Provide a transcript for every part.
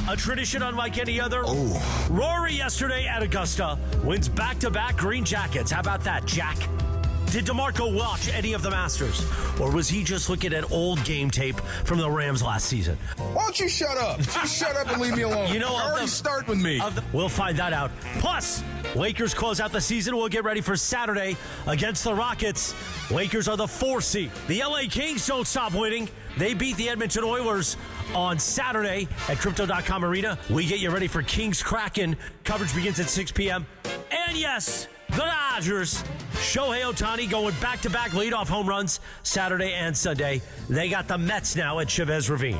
A tradition unlike any other. Oh. Rory yesterday at Augusta wins back-to-back green jackets. How about that, Jack? Did DeMarco watch any of the Masters? Or was he just looking at old game tape from the Rams last season? Why don't you shut up? Just shut up and leave me alone. You know, already start with me. We'll find that out. Plus, Lakers close out the season. We'll get ready for Saturday against the Rockets. Lakers are the 4 seed. The LA Kings don't stop winning. They beat the Edmonton Oilers on Saturday at Crypto.com Arena. We get you ready for Kings Kraken. Coverage begins at 6 p.m. And yes, the Dodgers. Shohei Ohtani going back-to-back leadoff home runs Saturday and Sunday. They got the Mets now at Chavez Ravine.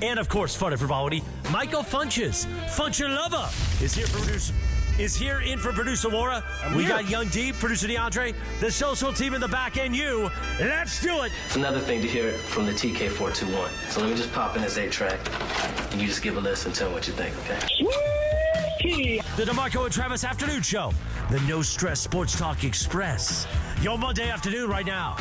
And, of course, fun and frivolity, Michael Funches, Funchalova, is here in for producer Laura. We got Young D, producer DeAndre, the social team in the back, and you. Let's do it. It's another thing to hear it from the TK421. So let me just pop in this 8-track, and you just give a listen and tell me what you think, okay? The DeMarco and Travis Afternoon Show, the No Stress Sports Talk Express. Your Monday afternoon right now.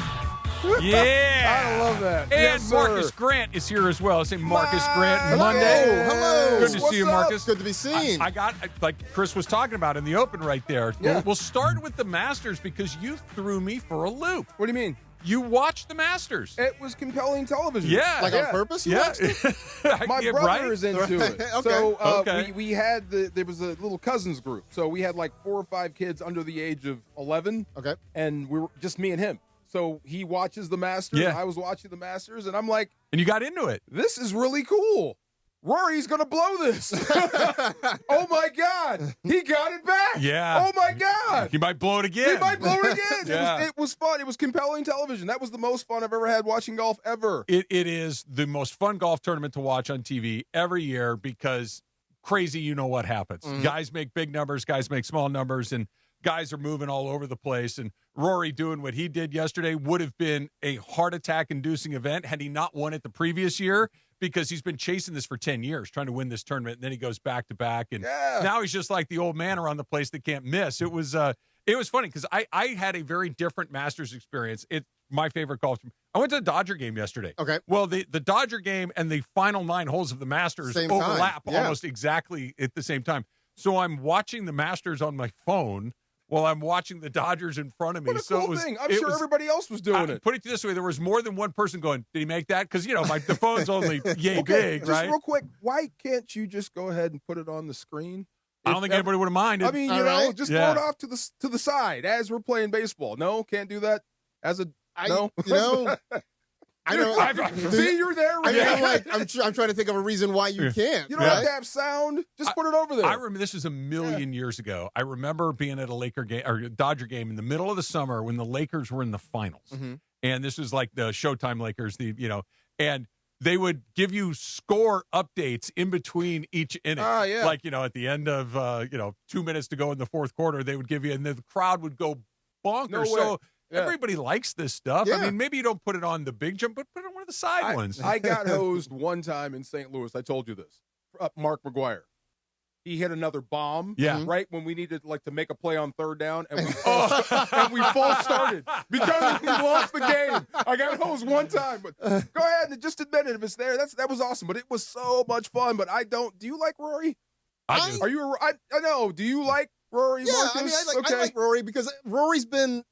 Yeah. I love that. And Yes, Marcus sir. Grant is here as well. I say Marcus Grant Hello. Monday. Hello. Good to What's see you, up? Marcus. Good to be seen. I got, like Chris was talking about in the open right there. Yeah. We'll start with the Masters because you threw me for a loop. What do you mean? You watched the Masters. It was compelling television. Yeah. Like on purpose? You Yeah. watched it? My Yeah, brother right? is into it. Okay. So Okay. we had there was a little cousins group. So we had like 4 or 5 kids under the age of 11. Okay. And we were just me and him. So he watches the Masters. Yeah. I was watching the Masters, and I'm like, And you got into it. this is really cool. Rory's gonna blow this. Oh my God, he got it back. Yeah. Oh my God. You might blow it again. He might blow it again. Yeah. It was fun. It was compelling television. That was the most fun I've ever had watching golf ever. It is the most fun golf tournament to watch on TV every year because crazy, you know what happens. Mm-hmm. Guys make big numbers, guys make small numbers, and guys are moving all over the place. And Rory doing what he did yesterday would have been a heart attack-inducing event had he not won it the previous year because he's been chasing this for 10 years, trying to win this tournament, and then he goes back-to-back. And now he's just like the old man around the place that can't miss. It was funny because I had a very different Masters experience. It's my favorite golf. I went to the Dodger game yesterday. Okay. Well, the Dodger game and the final 9 holes of the Masters Same time. overlap Yeah. almost exactly at the same time. So I'm watching the Masters on my phone while I'm watching the Dodgers in front of me. What a So cool it was, thing. I'm it sure was- everybody else was doing it. Put it this way, there was more than one person going, did he make that? Because, the phone's only yay big, just right? real quick, why can't you just go ahead and put it on the screen? I don't think anybody would have minded. I mean, All right. just Yeah. throw it off to the side as we're playing baseball. No, can't do that. No. I don't. See, you're there. I Right? mean, I'm trying to think of a reason why you can't. You don't have to have sound. Just put it over there. I remember this was a million years ago. I remember being at a Laker game or a Dodger game in the middle of the summer when the Lakers were in the finals. Mm-hmm. And this was like the Showtime Lakers, and they would give you score updates in between each inning. Yeah. Like, at the end of 2 minutes to go in the fourth quarter, they would give you, and the crowd would go bonkers. No way. So Yeah. everybody likes this stuff. Yeah. I mean, maybe you don't put it on the big jump, but put it on one of the side ones. I got hosed one time in St. Louis. I told you this. Mark McGuire. He hit another bomb. Yeah. Right when we needed to make a play on third down, and we false started because we lost the game. I got hosed one time, but go ahead and just admit it if it's there. That was awesome, but it was so much fun. But I don't. Do you like Rory? I do. Are you? I know. Do you like Rory? Yeah, Marcus? I mean, okay. I like Rory because Rory's been,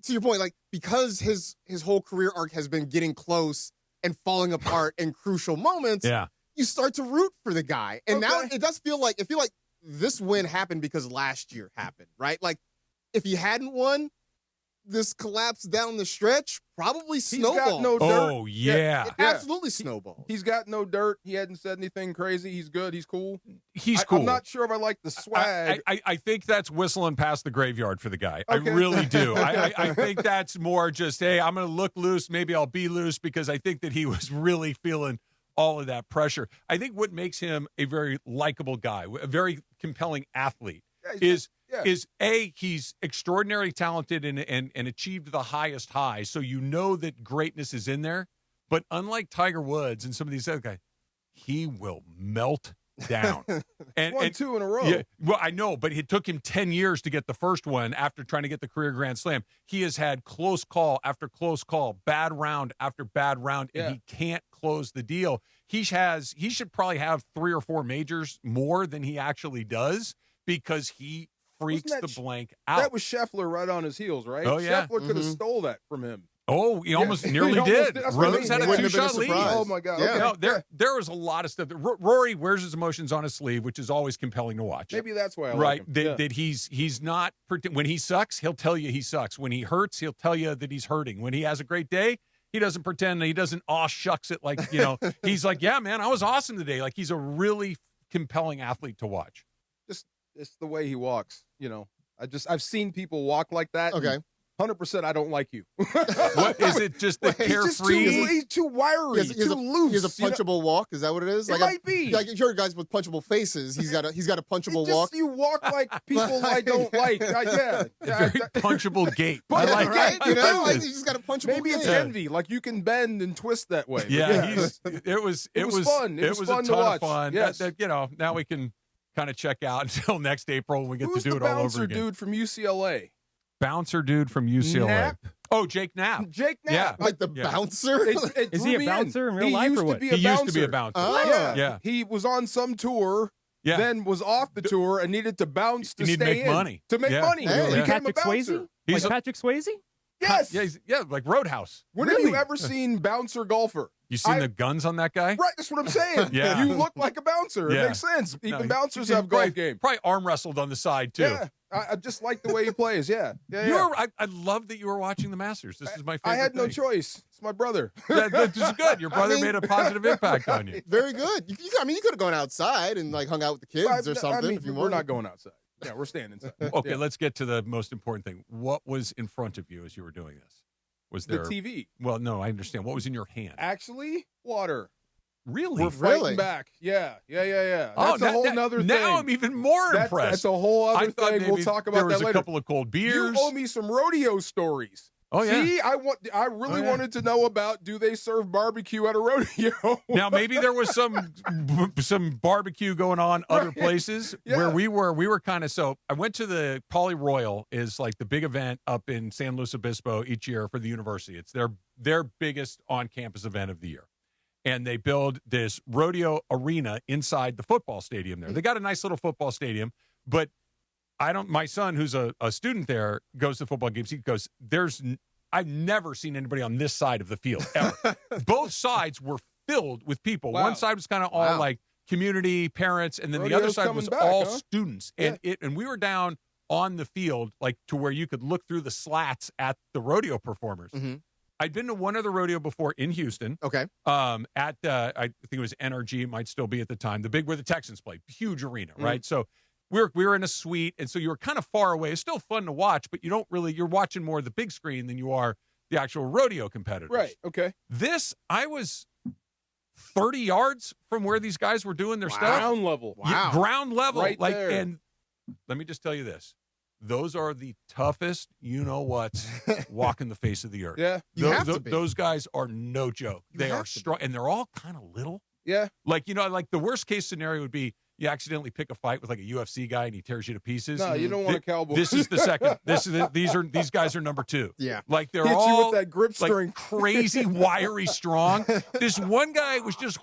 to your point, because his whole career arc has been getting close and falling apart in crucial moments. Yeah. You start to root for the guy, and now Okay. it does feel like this win happened because last year happened, right? Like if he hadn't won, this collapse down the stretch probably He's got snowballed. no dirt. Oh, yeah. It absolutely snowballed. He's got no dirt. He hadn't said anything crazy. He's good. He's cool. He's cool. I'm not sure if I like the swag. I think that's whistling past the graveyard for the guy. Okay. I really do. I think that's more just, hey, I'm going to look loose. Maybe I'll be loose because I think that he was really feeling all of that pressure. I think what makes him a very likable guy, a very compelling athlete, is he's extraordinarily talented and achieved the highest high. So you know that greatness is in there. But unlike Tiger Woods and some of these other guys, he will melt down. Won 2 in a row. Yeah, well, I know, but it took him 10 years to get the first one after trying to get the career Grand Slam. He has had close call after close call, bad round after bad round, and he can't close the deal. He should probably have 3 or 4 majors more than he actually does because he freaks the blank out. That was Scheffler right on his heels, right? Oh, yeah. Scheffler could have stole that from him. Oh, he almost nearly did. Rose had a 2-shot lead. Oh, my God. Yeah. Okay. There was a lot of stuff. Rory wears his emotions on his sleeve, which is always compelling to watch. Maybe that's why I like him. That he's not – when he sucks, he'll tell you he sucks. When he hurts, he'll tell you that he's hurting. When he has a great day, he doesn't pretend. He doesn't shucks it like, he's like, yeah, man, I was awesome today. Like, he's a really compelling athlete to watch. Just it's the way he walks, I've seen people walk like that. Okay. 100% I don't like you. What is it? Just the carefree? He's too wiry, too loose. He has a punchable walk. Is that what it is? It might be. Like you hear guys with punchable faces. He's got a punchable walk. You walk like people I don't like. Very punchable gate. I like right? that. Like he's got a punchable. Maybe gait. it's envy. Like you can bend and twist that way. Yeah. It was fun. It was fun a to ton watch. of fun. Yes. Now we can kind of check out until next April when we get to do it all over again. Who's the bouncer dude from UCLA? Bouncer dude from UCLA. Knapp? Oh, Jake Knapp. Jake Knapp. Yeah. Like the bouncer. Is he a bouncer in real life or what? He used to be a bouncer. Oh. Yeah. He was on some tour, then was off the tour and needed to bounce to He needed to stay make in. money. To make money. Hey. He became Patrick a bouncer. Swayze? Like Patrick Swayze? Yes. Yeah, like Roadhouse. When have you ever seen bouncer golfer? You seen the guns on that guy? Right, that's what I'm saying. Yeah. You look like a bouncer. Yeah. It makes sense. Even No, bouncers he have golf probably, game. Probably arm wrestled on the side too. Yeah. I just like the way he plays. Yeah. I love that you were watching the Masters. This is my favorite I had no thing. choice. It's my brother. This is good. Your brother made a positive impact on you. Very good. You could have gone outside and like hung out with the kids or something if you we're wanted. not going outside. Yeah, we're staying inside. Okay, let's get to the most important thing. What was in front of you as you were doing this? Was there The TV. Well, no, I understand. What was in your hand? Actually, water. Really? We're fighting Really? back. Yeah. That's Oh, a whole nother thing. Now I'm even more impressed. That's a whole I other thought thing. maybe We'll talk about there that was later. a couple of cold beers. You owe me some rodeo stories. Oh, yeah. See, I really wanted to know about, do they serve barbecue at a rodeo? Now maybe there was some barbecue going on other places where we were kind of. So I went to the Poly Royal, is like the big event up in San Luis Obispo each year for the university. It's their biggest on-campus event of the year. And they build this rodeo arena inside the football stadium there. They got a nice little football stadium, but my son, who's a student there, goes to football games. He goes, I've never seen anybody on this side of the field ever. Both sides were filled with people. Wow. One side was kind of all like community, parents, and then the Rodeo's other side coming was back, all huh? students. And we were down on the field, like to where you could look through the slats at the rodeo performers. Mm-hmm. I'd been to one other rodeo before in Houston. Okay. At I think it was NRG, it might still be at the time, the big where the Texans played, huge arena, right? So we were in a suite, and so you were kind of far away. It's still fun to watch, but you're watching more of the big screen than you are the actual rodeo competitors. Right. Okay. I was 30 yards from where these guys were doing their stuff. Ground level. Yeah, ground level. Right there. And let me just tell you this. Those are the toughest you-know-whats walking the face of the earth. Yeah. You have to be. Those guys are no joke. They are strong, and they're all kind of little. Yeah. Like, like the worst-case scenario would be you accidentally pick a fight with like a UFC guy and he tears you to pieces. No, you don't want a cowboy. This is the second. These guys are number 2. Yeah. Like they're Hit all you with that grip string. like crazy, wiry, strong. This one guy was just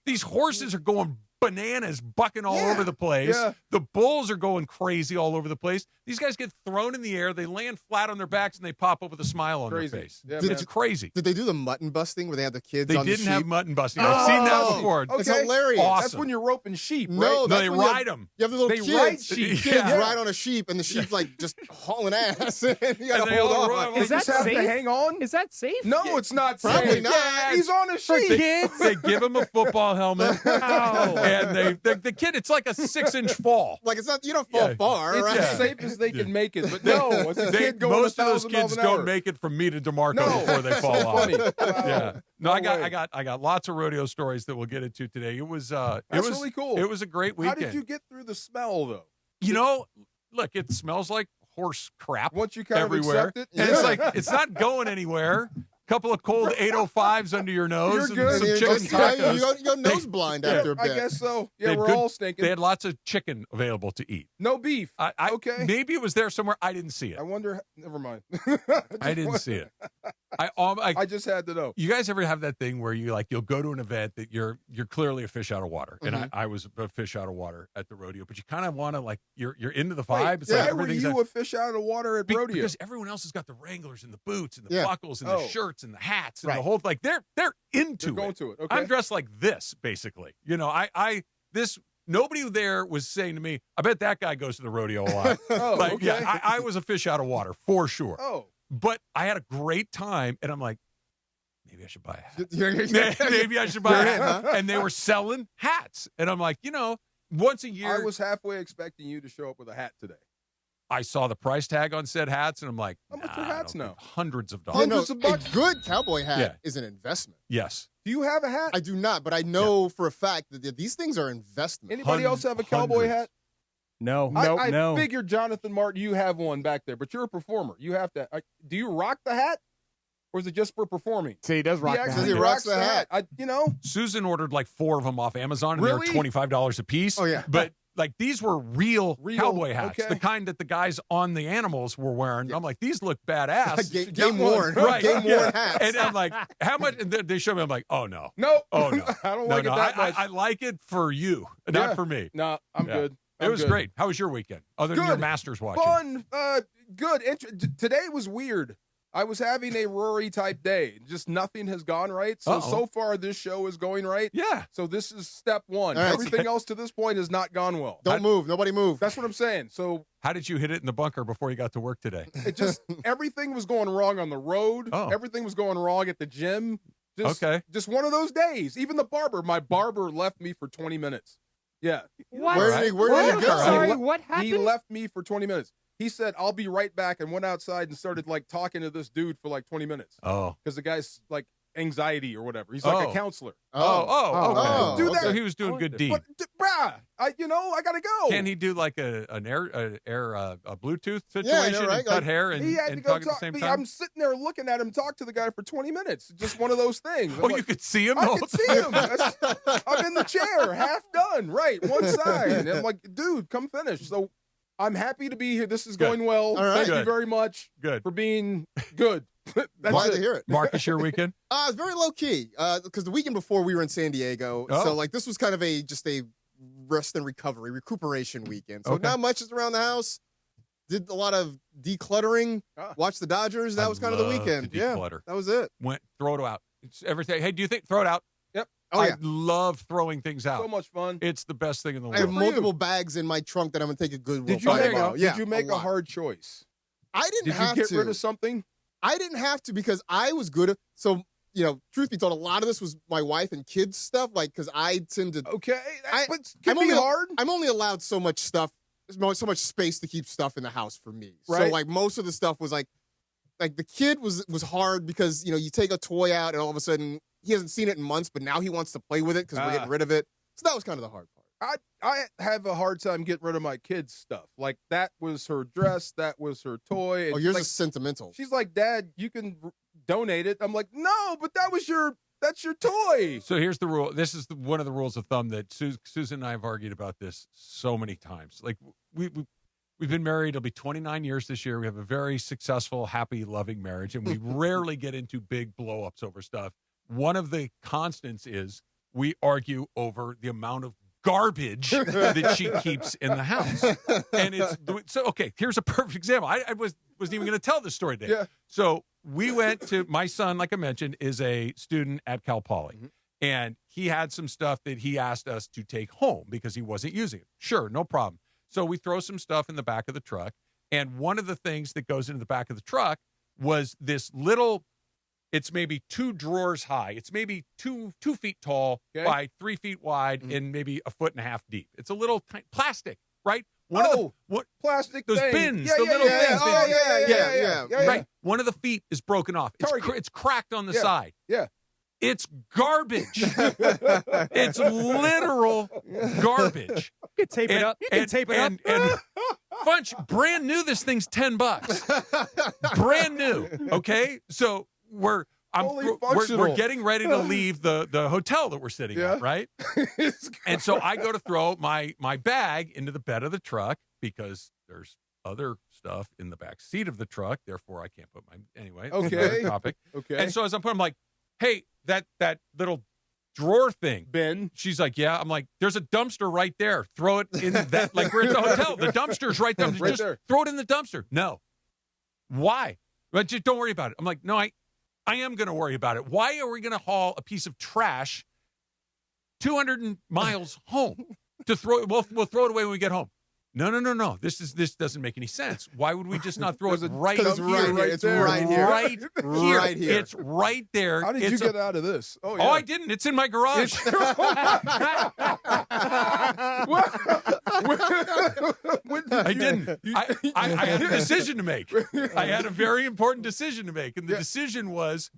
these horses are going bananas, bucking all over the place. Yeah. The bulls are going crazy all over the place. These guys get thrown in the air, they land flat on their backs, and they pop up with a smile on Crazy. their face. Yeah, It's crazy. Did they do the mutton busting where they had the kids They on the didn't sheep? have mutton busting. I've seen that before. Okay. It's hilarious. Awesome. That's when you're roping sheep, right? No, No, that's they when you ride have- them. You have the little They kids. ride sheep. Kids Yeah. ride on a sheep, and the sheep's like just hauling ass. And you gotta And they hold all on. run Is They that just have safe? to hang on? Is that safe? No, it's not Probably safe. not. Yeah, he's on a sheep. They give him a football helmet, and the kid. It's like a 6-inch fall. Like it's not, you don't fall far, It's right? as safe as they can make it, but no, it's a kid going Most of 1,000 those miles kids an hour. don't make it from me to DeMarco No. before they fall So off. funny. Wow. Yeah, no, No way. I got lots of rodeo stories that we'll get into today. It was That's really cool. It was a great How weekend. did you get through the smell, though? Look, it smells like horse crap Once you kind everywhere, of accept it, and it's like it's not going anywhere. couple of cold 805s under your nose, You're and good. some chicken tacos. You go nose blind after a bit. I guess so. They Yeah, had we're all stinking. They had lots of chicken available to eat. No beef. Okay. Maybe it was there somewhere. I didn't see it. I wonder. Never mind. I didn't see it. I just had to know. You guys ever have that thing where you'll go to an event that you're clearly a fish out of water, and I was a fish out of water at the rodeo, but you kind of want to like you're into the vibe. It's Why like were you a fish out of the water at rodeo? Because everyone else has got the Wranglers and the boots and the buckles and the shirts and the hats and Right. the whole like they're into They're going it. to it. Okay. I'm dressed like this basically. Nobody there was saying to me, I bet that guy goes to the rodeo a lot. Okay. Yeah, I was a fish out of water for sure. Oh. But I had a great time, and I'm like, maybe I should buy a hat. Yeah. Maybe I should buy a You're in, hat. huh? And they were selling hats. And I'm like, once a year. I was halfway expecting you to show up with a hat today. I saw the price tag on said hats, and I'm like, How much are hats now? Hundreds of You dollars. know, Hundreds of bucks? A good cowboy hat Yeah. is an investment. Yes. Do you have a hat? I do not, but I know for a fact that these things are investments. Anybody else have a cowboy hat? No. I figured, Jonathan Martin, you have one back there, but you're a performer. You have to. Do you rock the hat, or is it just for performing? See, he does rock He the actually hat. rocks the hat. Susan ordered like 4 of them off Amazon, and Really? they were $25 a piece. Oh, yeah. But like these were real cowboy hats, okay. the kind that the guys on the animals were wearing. I'm like, these look badass. Game worn. Right. Game Yeah. worn hats. And I'm like, how much? And they show me. I'm like, oh no. No. Oh no. I don't No, like no. it that much. I like it for you, Yeah. not for me. No, I'm Yeah. good. It was great. How was your weekend? Other than your Good. Masters watching? Fun. Good. Today was weird. I was having a Rory type day. Just nothing has gone right. So far this show is going right. Yeah. So this is step one. All right. Everything else to this point has not gone well. Don't move. Nobody move. That's what I'm saying. So How did you hit it in the bunker before you got to work today? it just everything was going wrong on the road. Oh. Everything was going wrong at the gym. Okay. Just one of those days. Even my barber left me for 20 minutes. Yeah. What? Where did he go? Sorry, He what happened? He left me for 20 minutes. He said, I'll be right back, and went outside and started like talking to this dude for like 20 minutes. Oh. Because the guy's like anxiety or whatever. He's like Oh. a counselor. Okay. Oh, do that. So he was doing good deed. But, brah, I gotta go. Can he do like a Bluetooth situation Yeah, I know, right? and cut Like, hair He had to and go talk at the same me. time? I'm sitting there looking at him talk to the guy for 20 minutes. Just one of those things. I'm Oh, like, you could see him? the I whole can time? see him. I'm in the chair, half done, right, one side. And I'm like, dude, come finish. So I'm happy to be here. This is Good. going well. All right. Thank you Good. very much Good. for being good. That's Glad it. to hear it. Marcus, your weekend? It's very low key because the weekend before we were in San Diego, Oh. so like this was kind of just a rest and recuperation weekend. So Okay. not much is around the house. Did a lot of decluttering. Watched the Dodgers. That I was kind of the love weekend. to Yeah, declutter. that was it. Throw it out. It's everything. Hey, do you think throw it out? Yep. Oh I yeah. love throwing things out. So much fun. It's the best thing in the I have world. for you. multiple bags in my trunk that I'm gonna take a good. Did you, Oh, there make, you go. Yeah, did you make a lot. hard choice? I didn't Did you have get to. rid of something? I didn't have to because I was good at. So truth be told, a lot of this was my wife and kids stuff. Like because I tend to. Okay. I- But it can I'm be only- hard. I'm only allowed so much stuff, so much space to keep stuff in the house for me. So Right. like most of the stuff was like the kid was hard because you take a toy out and all of a sudden he hasn't seen it in months, but now he wants to play with it because we're getting rid of it. So that was kind of the hard part. I have a hard time getting rid of my kids' stuff. Like that was her dress, that was her toy. Oh, and yours like, is sentimental. she's like, Dad, you can donate it. I'm like, no, but that's your toy. So here's the rule. This is one of the rules of thumb that Susan and I have argued about this so many times. Like we've been married. It'll be 29 years this year. We have a very successful, happy, loving marriage, and we rarely get into big blow-ups over stuff. One of the constants is we argue over the amount of garbage that she keeps in the house. And it's so okay, here's a perfect example. I wasn't even going to tell this story today. Yeah. So we went to, my son, like I mentioned, is a student at Cal Poly. Mm-hmm. And he had some stuff that he asked us to take home because he wasn't using it. Sure, no problem. So we throw some stuff in the back of the truck. And one of the things that goes into the back of the truck was this little, it's maybe 2 drawers high. It's maybe two feet tall by 3 feet wide and maybe 1.5 feet deep. It's a little plastic, right? Plastic those thing. bins, Yeah, the yeah, little yeah, things. yeah. Yeah. Right. One of the feet is broken off. It's cracked on the side. Yeah. It's garbage. It's literal garbage. You can tape it up. You can tape it up. And Funch, brand new, this thing's $10. Brand new. Okay? So we're getting ready to leave the hotel that we're sitting at, right? And so I go to throw my bag into the bed of the truck because there's other stuff in the back seat of the truck. Therefore, I can't put anyway. Okay. Topic. Okay. And so as I'm putting, I'm like, hey, that little drawer thing. Ben. She's like, yeah. I'm like, there's a dumpster right there. Throw it in that. Like we're at the hotel. The dumpster's right there. Right just there. throw it in the dumpster. No. Why? But just don't worry about it. I'm like, no, I am going to worry about it. Why are we going to haul a piece of trash 200 miles home to throw it? We'll throw it away when we get home. No. This doesn't make any sense. Why would we just not throw it right here? It's right here. It's right here. Right here. Right here. It's right there. How did you get out of this? Oh, I didn't. It's in my garage. I didn't. I had a decision to make. I had a very important decision to make. And the decision was,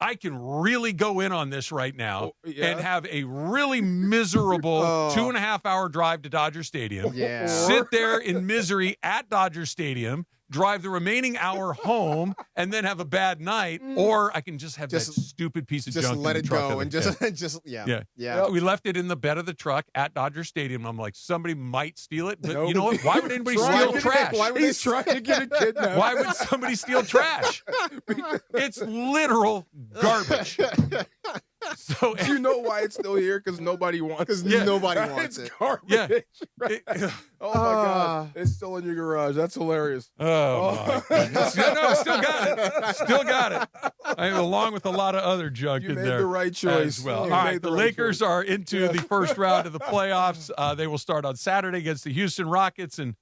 I can really go in on this right now and have a really miserable 2.5-hour drive to Dodger Stadium. Yeah. Sit there in misery at Dodger Stadium, drive the remaining hour home, and then have a bad night. Or I can just have that stupid piece of junk. Just let in the it truck go of and yeah. We left it in the bed of the truck at Dodger Stadium. I'm like, somebody might steal it, but you know what? Why would anybody steal trash? He's trying to get a kidnapped. Why would somebody steal trash? It's literal garbage. So Do you know why it's still here? Because nobody wants it. Because nobody wants it. Garbage. Yeah. Oh, my God. It's still in your garage. That's hilarious. Oh, my goodness. No, still got it. Still got it. Along with a lot of other junk You in made there the right choice. as well. You All made right, the the right Lakers choice. are into the first round of the playoffs. They will start on Saturday against the Houston Rockets. And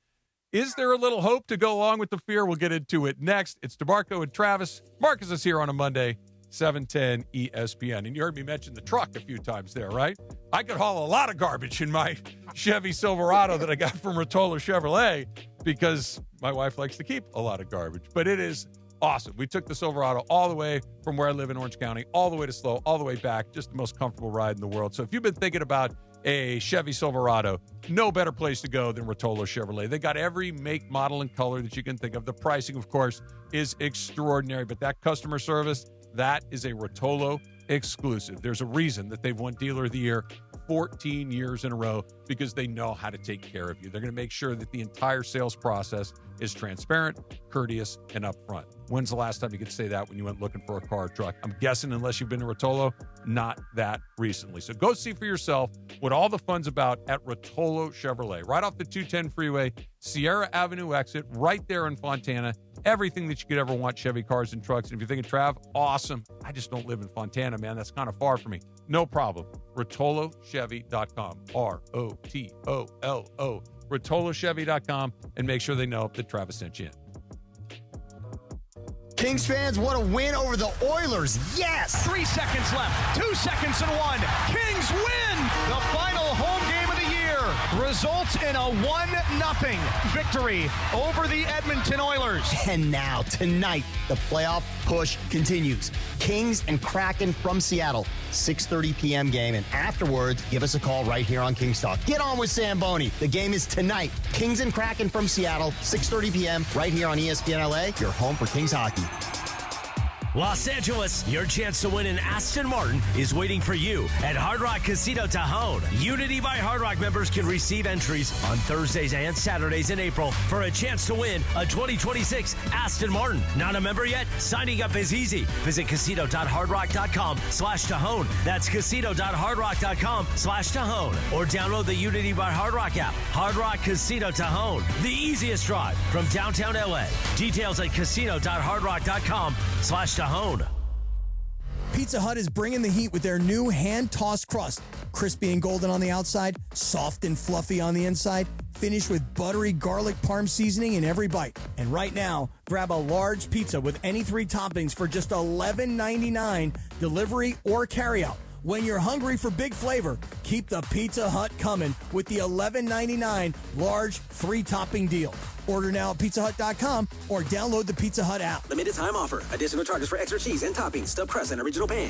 is there a little hope to go along with the fear? We'll get into it next. It's DeMarco and Travis. Marcus is here on a Monday. 710 ESPN. And you heard me mention the truck a few times there, right? I could haul a lot of garbage in my Chevy Silverado that I got from Rotolo Chevrolet because my wife likes to keep a lot of garbage. But it is awesome. We took the Silverado all the way from where I live in Orange County, all the way to SLO, all the way back. Just the most comfortable ride in the world. So if you've been thinking about a Chevy Silverado, no better place to go than Rotolo Chevrolet. They got every make, model, and color that you can think of. The pricing, of course, is extraordinary, but that customer service, that is a Rotolo exclusive. There's a reason that they've won Dealer of the Year 14 years in a row because they know how to take care of you. They're going to make sure that the entire sales process is transparent, courteous, and upfront. When's the last time you could say that when you went looking for a car or truck? I'm guessing unless you've been to Rotolo, not that recently. So go see for yourself what all the fun's about at Rotolo Chevrolet. Right off the 210 freeway, Sierra Avenue exit, right there in Fontana. Everything that you could ever want Chevy cars and trucks. And if you're thinking, Trav, awesome. I just don't live in Fontana, man. That's kind of far for me. No problem. RotoloChevy.com. ROTOLO. RotoloChevy.com, and make sure they know that Travis sent you in. Kings fans want a win over the Oilers. Yes! 3 seconds left. 2 seconds and 1. Kings win the final home game of the year. Results in a 1-0 victory over the Edmonton Oilers. And now, tonight, the playoff push continues. Kings and Kraken from Seattle, 6:30 p.m. game. And afterwards, give us a call right here on Kings Talk. Get on with Samboni. The game is tonight. Kings and Kraken from Seattle, 6:30 p.m. right here on ESPN LA, your home for Kings hockey. Los Angeles, your chance to win an Aston Martin is waiting for you at Hard Rock Casino Tajon. Unity by Hard Rock members can receive entries on Thursdays and Saturdays in April for a chance to win a 2026 Aston Martin. Not a member yet? Signing up is easy. Visit casino.hardrock.com/Tajon. That's casino.hardrock.com/Tajon. Or download the Unity by Hard Rock app. Hard Rock Casino Tajon. The easiest drive from downtown LA. Details at casino.hardrock.com/Tajon. Pizza Hut is bringing the heat with their new hand-tossed crust. Crispy and golden on the outside, soft and fluffy on the inside, finished with buttery garlic parm seasoning in every bite. And right now, grab a large pizza with any 3 toppings for just $11.99, delivery or carryout. When you're hungry for big flavor, keep the Pizza Hut coming with the $11.99 large 3-topping deal. Order now at pizzahut.com or download the Pizza Hut app. Limited time offer. Additional charges for extra cheese and toppings, stuffed crust, and original pan.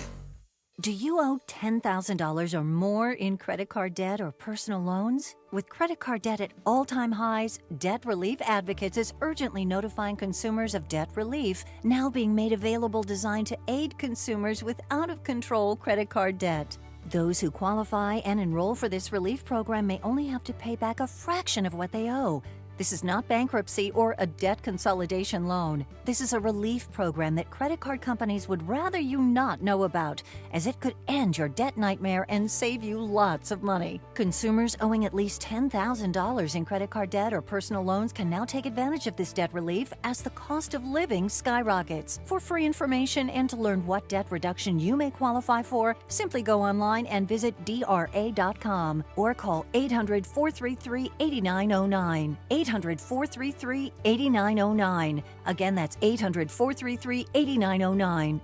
Do you owe $10,000 or more in credit card debt or personal loans? With credit card debt at all-time highs, Debt Relief Advocates is urgently notifying consumers of debt relief now being made available designed to aid consumers with out-of-control credit card debt. Those who qualify and enroll for this relief program may only have to pay back a fraction of what they owe. This is not bankruptcy or a debt consolidation loan. This is a relief program that credit card companies would rather you not know about, as it could end your debt nightmare and save you lots of money. Consumers owing at least $10,000 in credit card debt or personal loans can now take advantage of this debt relief as the cost of living skyrockets. For free information and to learn what debt reduction you may qualify for, simply go online and visit DRA.com or call 800-433-8909. 800-433-8909. Again, that's 800-433-8909.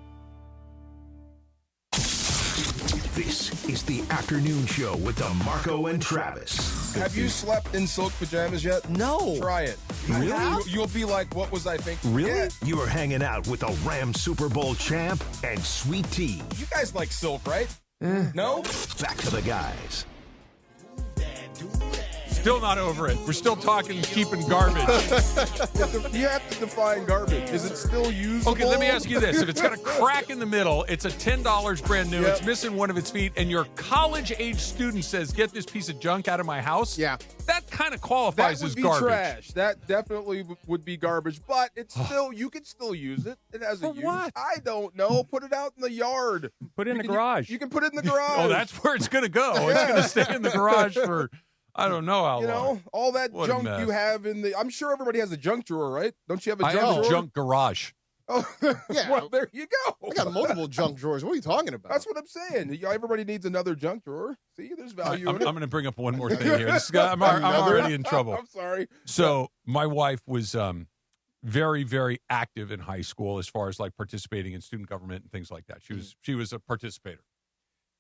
This is the afternoon show with DeMarco and Travis. Have you slept in silk pajamas yet? No. Try it. Really? You'll be like, what was I thinking? Really? Yeah. You are hanging out with the Rams Super Bowl champ and Sweet Tea. You guys like silk, right? No? Back to the guys. Still not over it. We're still talking keeping garbage. You have to define garbage. Is it still usable? Okay, let me ask you this. If it's got a crack in the middle, it's a $10 brand new, Yep. it's missing one of its feet, and your college-age student says, get this piece of junk out of my house, Yeah. that kind of qualifies That would as be garbage. trash. That definitely would be garbage, but it's still, you can still use it. It has a For use. what? I don't know. Put it out in the yard. Put it in the garage. You can put it in the garage. Oh, that's where it's going to go. It's going to stay in the garage for, I don't know how You long. know, all that What a junk mess. you have in the. I'm sure everybody has a junk drawer, right? Don't you have a I junk have a drawer? junk garage. Oh, Yeah. well, there you go. I got multiple junk drawers. What are you talking about? That's what I'm saying. Everybody needs another junk drawer. See, there's value I'm in it. going to bring up one more thing here. I'm already in trouble. I'm sorry. So my wife was very, very active in high school as far as like participating in student government and things like that. She was a participator.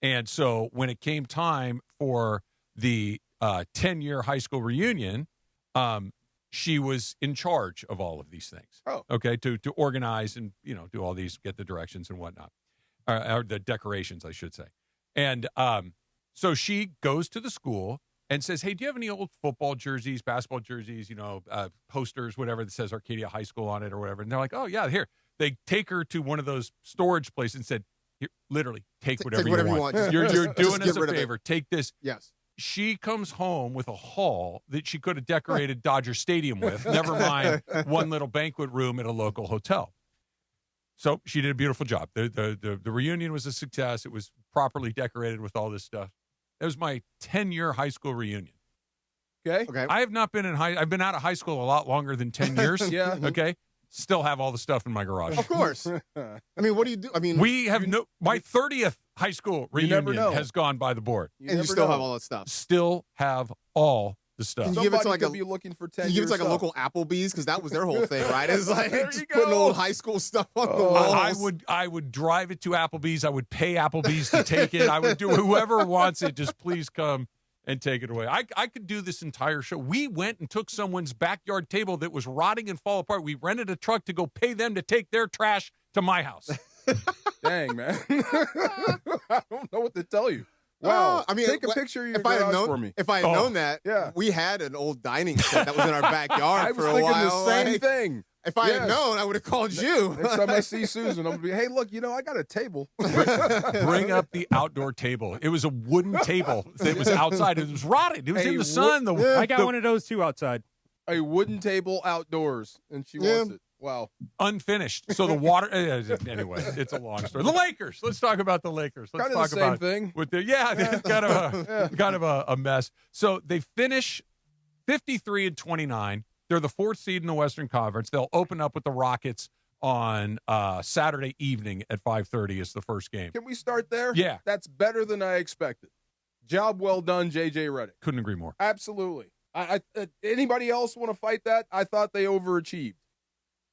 And so when it came time for the 10-year high school reunion, she was in charge of all of these things. Oh. Okay, to organize and, do all these, get the directions and whatnot. Or the decorations, I should say. And so she goes to the school and says, hey, do you have any old football jerseys, basketball jerseys, posters, whatever that says Arcadia High School on it or whatever? And they're like, oh, yeah, here. They take her to one of those storage places and said, here, literally, take whatever you want. You're doing us a favor. Take this. Yes. She comes home with a haul that she could have decorated Dodger Stadium with, never mind one little banquet room at a local hotel. So she did a beautiful job. The reunion was a success. It was properly decorated with all this stuff. It was my 10-year high school reunion. Okay. I have not been I've been out of high school a lot longer than 10 years. Yeah. Okay. Still have all the stuff in my garage. Of course. I mean, what do you do? I mean, We have my 30th high school You never reunion know. has gone by the board. and you never still know. have all that stuff. Still have all the stuff. Can you give it to Somebody like could be looking for 10 Can you give it years to like a stuff. local Applebee's? Because that was their whole thing, right? It's like There just you putting go. old high school stuff on the Oh. walls. I would drive it to Applebee's. I would pay Applebee's to take it. I would do whoever wants it. Just please come and take it away. I could do this entire show. We went and took someone's backyard table that was rotting and fall apart. We rented a truck to go pay them to take their trash to my house. Dang, man. I don't know what to tell you. Wow. I mean, take a picture of your if I had garage known, for me. If I had known that, Yeah. we had an old dining set that was in our backyard I for was a thinking while. the same like, thing. If I had Yes. known, I would have called you. Next time I see Susan, I'm going to be, hey, look, I got a table. Bring up the outdoor table. It was a wooden table that was outside. It was rotted. It was in the sun. I got one of those too outside. A wooden table outdoors, and she wants it. Wow. Unfinished. So the water. Anyway, it's a long story. The Lakers. Let's talk about the Lakers. Let's Kind of talk the same about thing. with the kind of a mess. So they finish 53-29. They're the 4th seed in the Western Conference. They'll open up with the Rockets on Saturday evening at 5:30 is the first game. Can we start there? Yeah. That's better than I expected. Job well done, J.J. Redick. Couldn't agree more. Absolutely. Anybody else want to fight that? I thought they overachieved.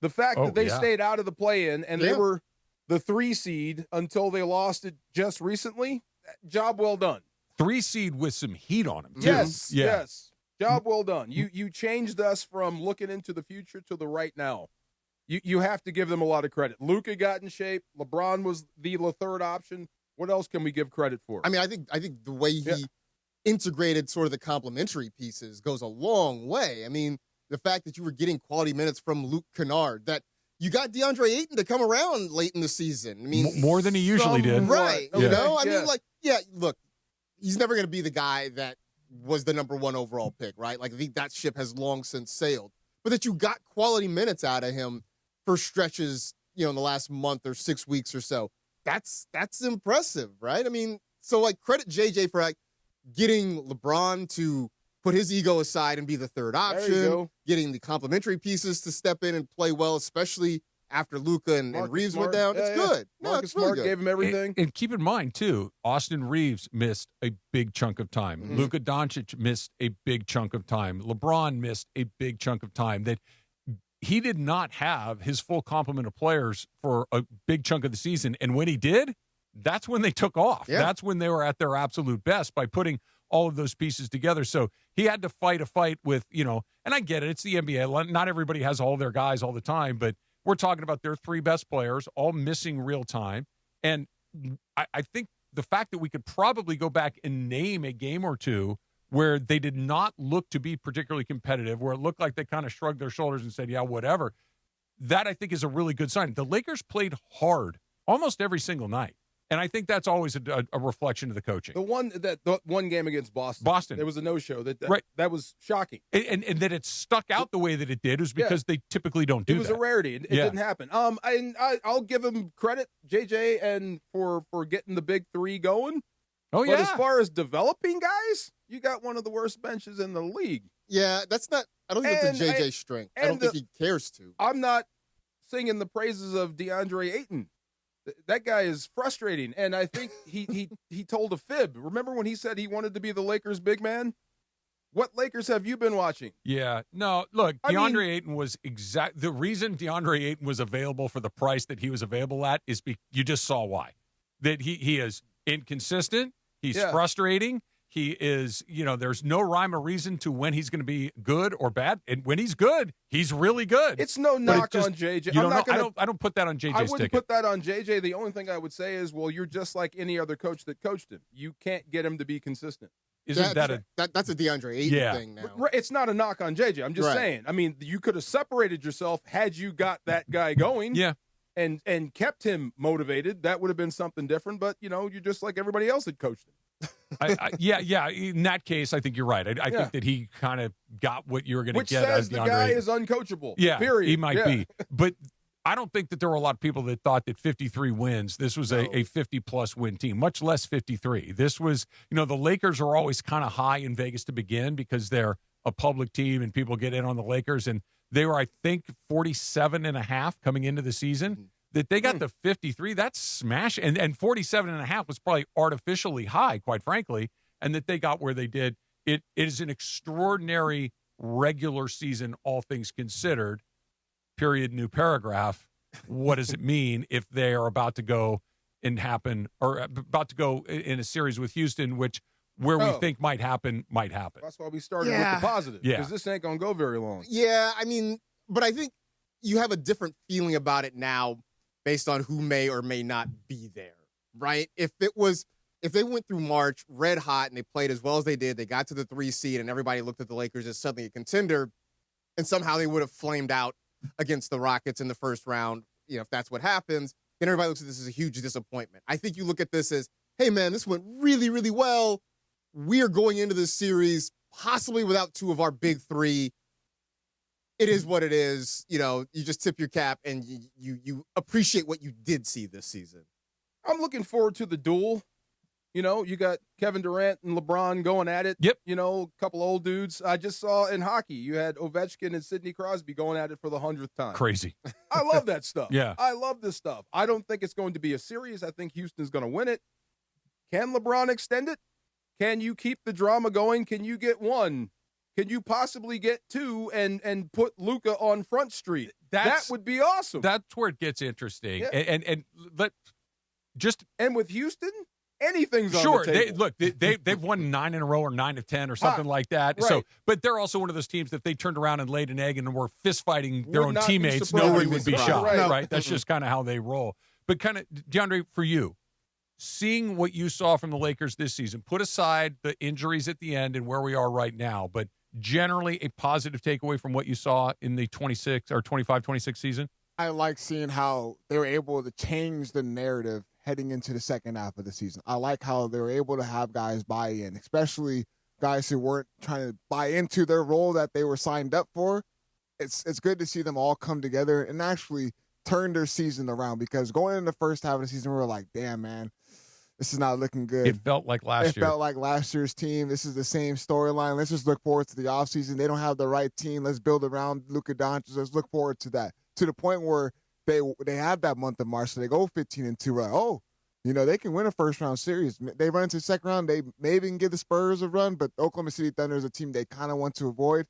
The fact that they stayed out of the play-in and they were the 3 seed until they lost it just recently, job well done. 3 seed with some heat on them, too. Yes, Yeah. yes. Job well done. You changed us from looking into the future to the right now. You have to give them a lot of credit. Luka got in shape. LeBron was the third option. What else can we give credit for? I mean, I think the way he integrated sort of the complementary pieces goes a long way. I mean, the fact that you were getting quality minutes from Luke Kennard, that you got DeAndre Ayton to come around late in the season. I mean, more than he usually did. Right. Yeah. You know, I mean, look, he's never going to be the guy that was the number 1 overall pick, right? Like, I think that ship has long since sailed. But that you got quality minutes out of him for stretches, in the last month or 6 weeks or so. That's impressive, right? I mean, so, like, credit JJ for, like, getting LeBron to put his ego aside and be the third option, getting the complementary pieces to step in and play well, especially after Luka and Reeves went down. It's good. Marcus Smart gave him everything. And keep in mind, too, Austin Reeves missed a big chunk of time. Mm-hmm. Luka Doncic missed a big chunk of time. LeBron missed a big chunk of time. That he did not have his full complement of players for a big chunk of the season. And when he did, that's when they took off. Yeah. That's when they were at their absolute best by putting all of those pieces together. So he had to fight a fight with, and I get it. It's the NBA. Not everybody has all their guys all the time, but we're talking about their 3 best players all missing real time. And I think the fact that we could probably go back and name a game or two where they did not look to be particularly competitive, where it looked like they kind of shrugged their shoulders and said, yeah, whatever, that I think is a really good sign. The Lakers played hard almost every single night. And I think that's always a reflection of the coaching. The one game against Boston. There was a no-show. That was shocking. And that it stuck out the way that it did was because they typically don't do that. It was a rarity. It didn't happen. I'll give him credit, JJ, and for getting the big 3 going. Oh, But as far as developing guys, you got one of the worst benches in the league. Yeah, that's not – I don't think that's a JJ strength. I don't think he cares to. I'm not singing the praises of DeAndre Ayton. That guy is frustrating, and I think he told a fib. Remember when he said he wanted to be the Lakers' big man? What Lakers have you been watching? Yeah. No, look, DeAndre Ayton was the reason DeAndre Ayton was available for the price that he was available at is you just saw why. That he is inconsistent, he's frustrating, he is, there's no rhyme or reason to when he's going to be good or bad. And when he's good, he's really good. It's no knock on JJ. I don't put that on JJ's I wouldn't ticket. put that on JJ. The only thing I would say is, well, you're just like any other coach that coached him. You can't get him to be consistent. Isn't that's a DeAndre Ayton thing now. It's not a knock on JJ. I'm just saying. I mean, you could have separated yourself had you got that guy going. Yeah. And kept him motivated. That would have been something different. But, you're just like everybody else that coached him. Yeah. In that case, I think you're right. I think that he kind of got what you were going to get as DeAndre. The guy is uncoachable. Yeah, period. He might be. But I don't think that there were a lot of people that thought that 53 wins, this was a 50-plus win team, much less 53. This was, the Lakers are always kind of high in Vegas to begin because they're a public team and people get in on the Lakers. And they were, I think, 47.5 coming into the season. That they got the 53, that's smash. And 47.5 was probably artificially high, quite frankly. And that they got where they did. It is an extraordinary regular season, all things considered. Period, new paragraph. What does it mean if they are about to go and happen, or about to go in a series with Houston, where we think might happen? That's why we started with the positive. Because this ain't going to go very long. Yeah, but I think you have a different feeling about it now based on who may or may not be there, right? If they went through March red hot and they played as well as they did, they got to the 3 seed and everybody looked at the Lakers as suddenly a contender, and somehow they would have flamed out against the Rockets in the first round, if that's what happens, then everybody looks at this as a huge disappointment. I think you look at this as, hey, man, this went really, really well. We are going into this series possibly without 2 of our big 3. It is what it is. You just tip your cap and you appreciate what you did see this season. I'm looking forward to the duel. You got Kevin Durant and LeBron going at it. Yep. A couple old dudes. I just saw in hockey, you had Ovechkin and Sidney Crosby going at it for the 100th time. Crazy. I love that stuff. Yeah. I love this stuff. I don't think it's going to be a series. I think Houston's going to win it. Can LeBron extend it? Can you keep the drama going? Can you get 1? Can you possibly get 2 and put Luka on Front Street? That would be awesome. That's where it gets interesting. Yeah. And with Houston, anything's on sure. the table. They've won 9 in a row or 9 of 10 or something like that. Right. So, but they're also one of those teams that if they turned around and laid an egg and were fist fighting their own Would not be teammates, surprised. nobody would be shocked. Right. Right? That's just kind of how they roll. But kind of DeAndre, for you, seeing what you saw from the Lakers this season, put aside the injuries at the end and where we are right now, but generally a positive takeaway from what you saw in the 25-26 season? I like seeing how they were able to change the narrative heading into the second half of the season. I like how they were able to have guys buy in, especially guys who weren't trying to buy into their role that they were signed up for. It's good to see them all come together and actually turn their season around, because going in the first half of the season, we were like, damn, man, this is not looking good. It felt like last year. It felt like last year's team. This is the same storyline. Let's just look forward to the offseason. They don't have the right team. Let's build around Luka Doncic. Let's look forward to that. To the point where they have that month of March, so they go 15-2. We're like, oh, they can win a first-round series. They run into the second round. They maybe can give the Spurs a run, but Oklahoma City Thunder is a team they kind of want to avoid.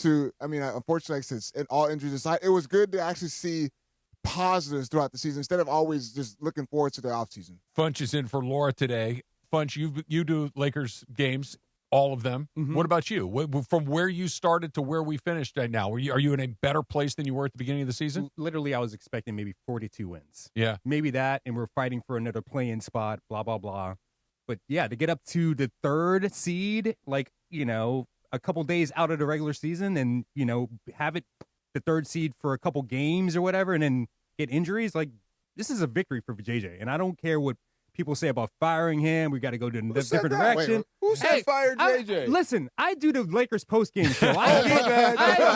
Unfortunately, since all injuries aside, it was good to actually see positives throughout the season instead of always just looking forward to the offseason. Funch is in for Laura today. Funch, you do Lakers games, all of them. Mm-hmm. What about you? From where you started to where we finished right now, are you in a better place than you were at the beginning of the season? Literally, I was expecting maybe 42 wins. Yeah. Maybe that, and we're fighting for another play-in spot, blah, blah, blah. But, yeah, to get up to the third seed, a couple days out of the regular season and, have it the third seed for a couple games or whatever and then get injuries, this is a victory for JJ. And I don't care what people say about firing him. We got to go to a different direction. Wait, who said fire JJ? Listen, I do the Lakers post-game show. I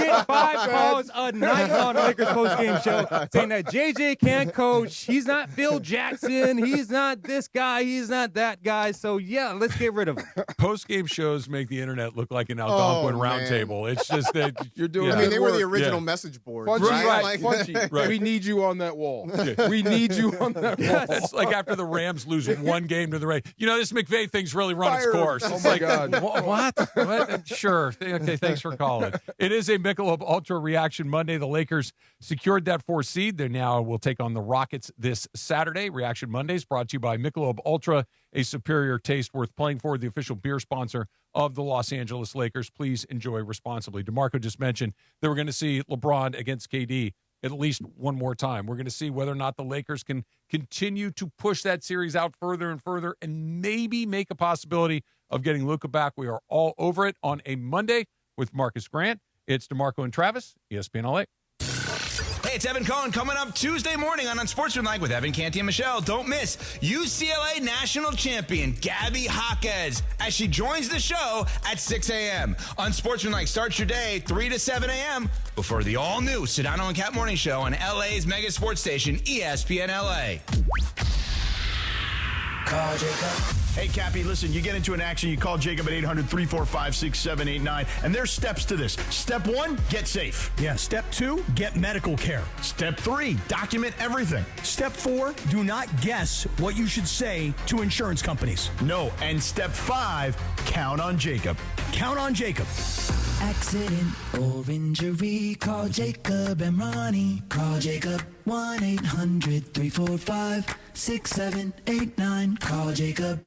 get 5 calls a night on the Lakers post-game show saying that JJ can't coach. He's not Phil Jackson. He's not this guy. He's not that guy. So, yeah, let's get rid of him. Post-game shows make the internet look like an Algonquin roundtable. It's just that you're doing. I mean, they were the original message board. Punchy, right? Punchy. Right. We need you on that wall. We need you on that wall. It's like after the Rams lose one game to the Rays. This McVay thing's really run its course. Oh, my God. What? Sure. Okay, thanks for calling. It is a Michelob Ultra Reaction Monday. The Lakers secured that 4th seed. They now will take on the Rockets this Saturday. Reaction Mondays brought to you by Michelob Ultra, a superior taste worth playing for, the official beer sponsor of the Los Angeles Lakers. Please enjoy responsibly. DeMarco just mentioned that we're going to see LeBron against KD at least one more time. We're going to see whether or not the Lakers can continue to push that series out further and further and maybe make a possibility of getting Luka back. We are all over it on a Monday with Marcus Grant. It's DeMarco and Travis, ESPN LA. Hey, it's Evan Cohen coming up Tuesday morning on Unsportsmanlike with Evan Canty and Michelle. Don't miss UCLA national champion Gabby Jaquez as she joins the show at 6 a.m. Unsportsmanlike starts your day 3 to 7 a.m. before the all-new Sedano and Cat Morning Show on LA's mega sports station, ESPN LA. Call Jacob. Hey, Cappy, listen, you get into an accident, you call Jacob at 800-345-6789, and there's steps to this. Step 1, get safe. Yeah, step 2, get medical care. Step 3, document everything. Step 4, do not guess what you should say to insurance companies. No, and step 5, count on Jacob. Count on Jacob. Accident or injury, call Jacob and Ronnie. Call Jacob 1-800-345-6789. Call Jacob.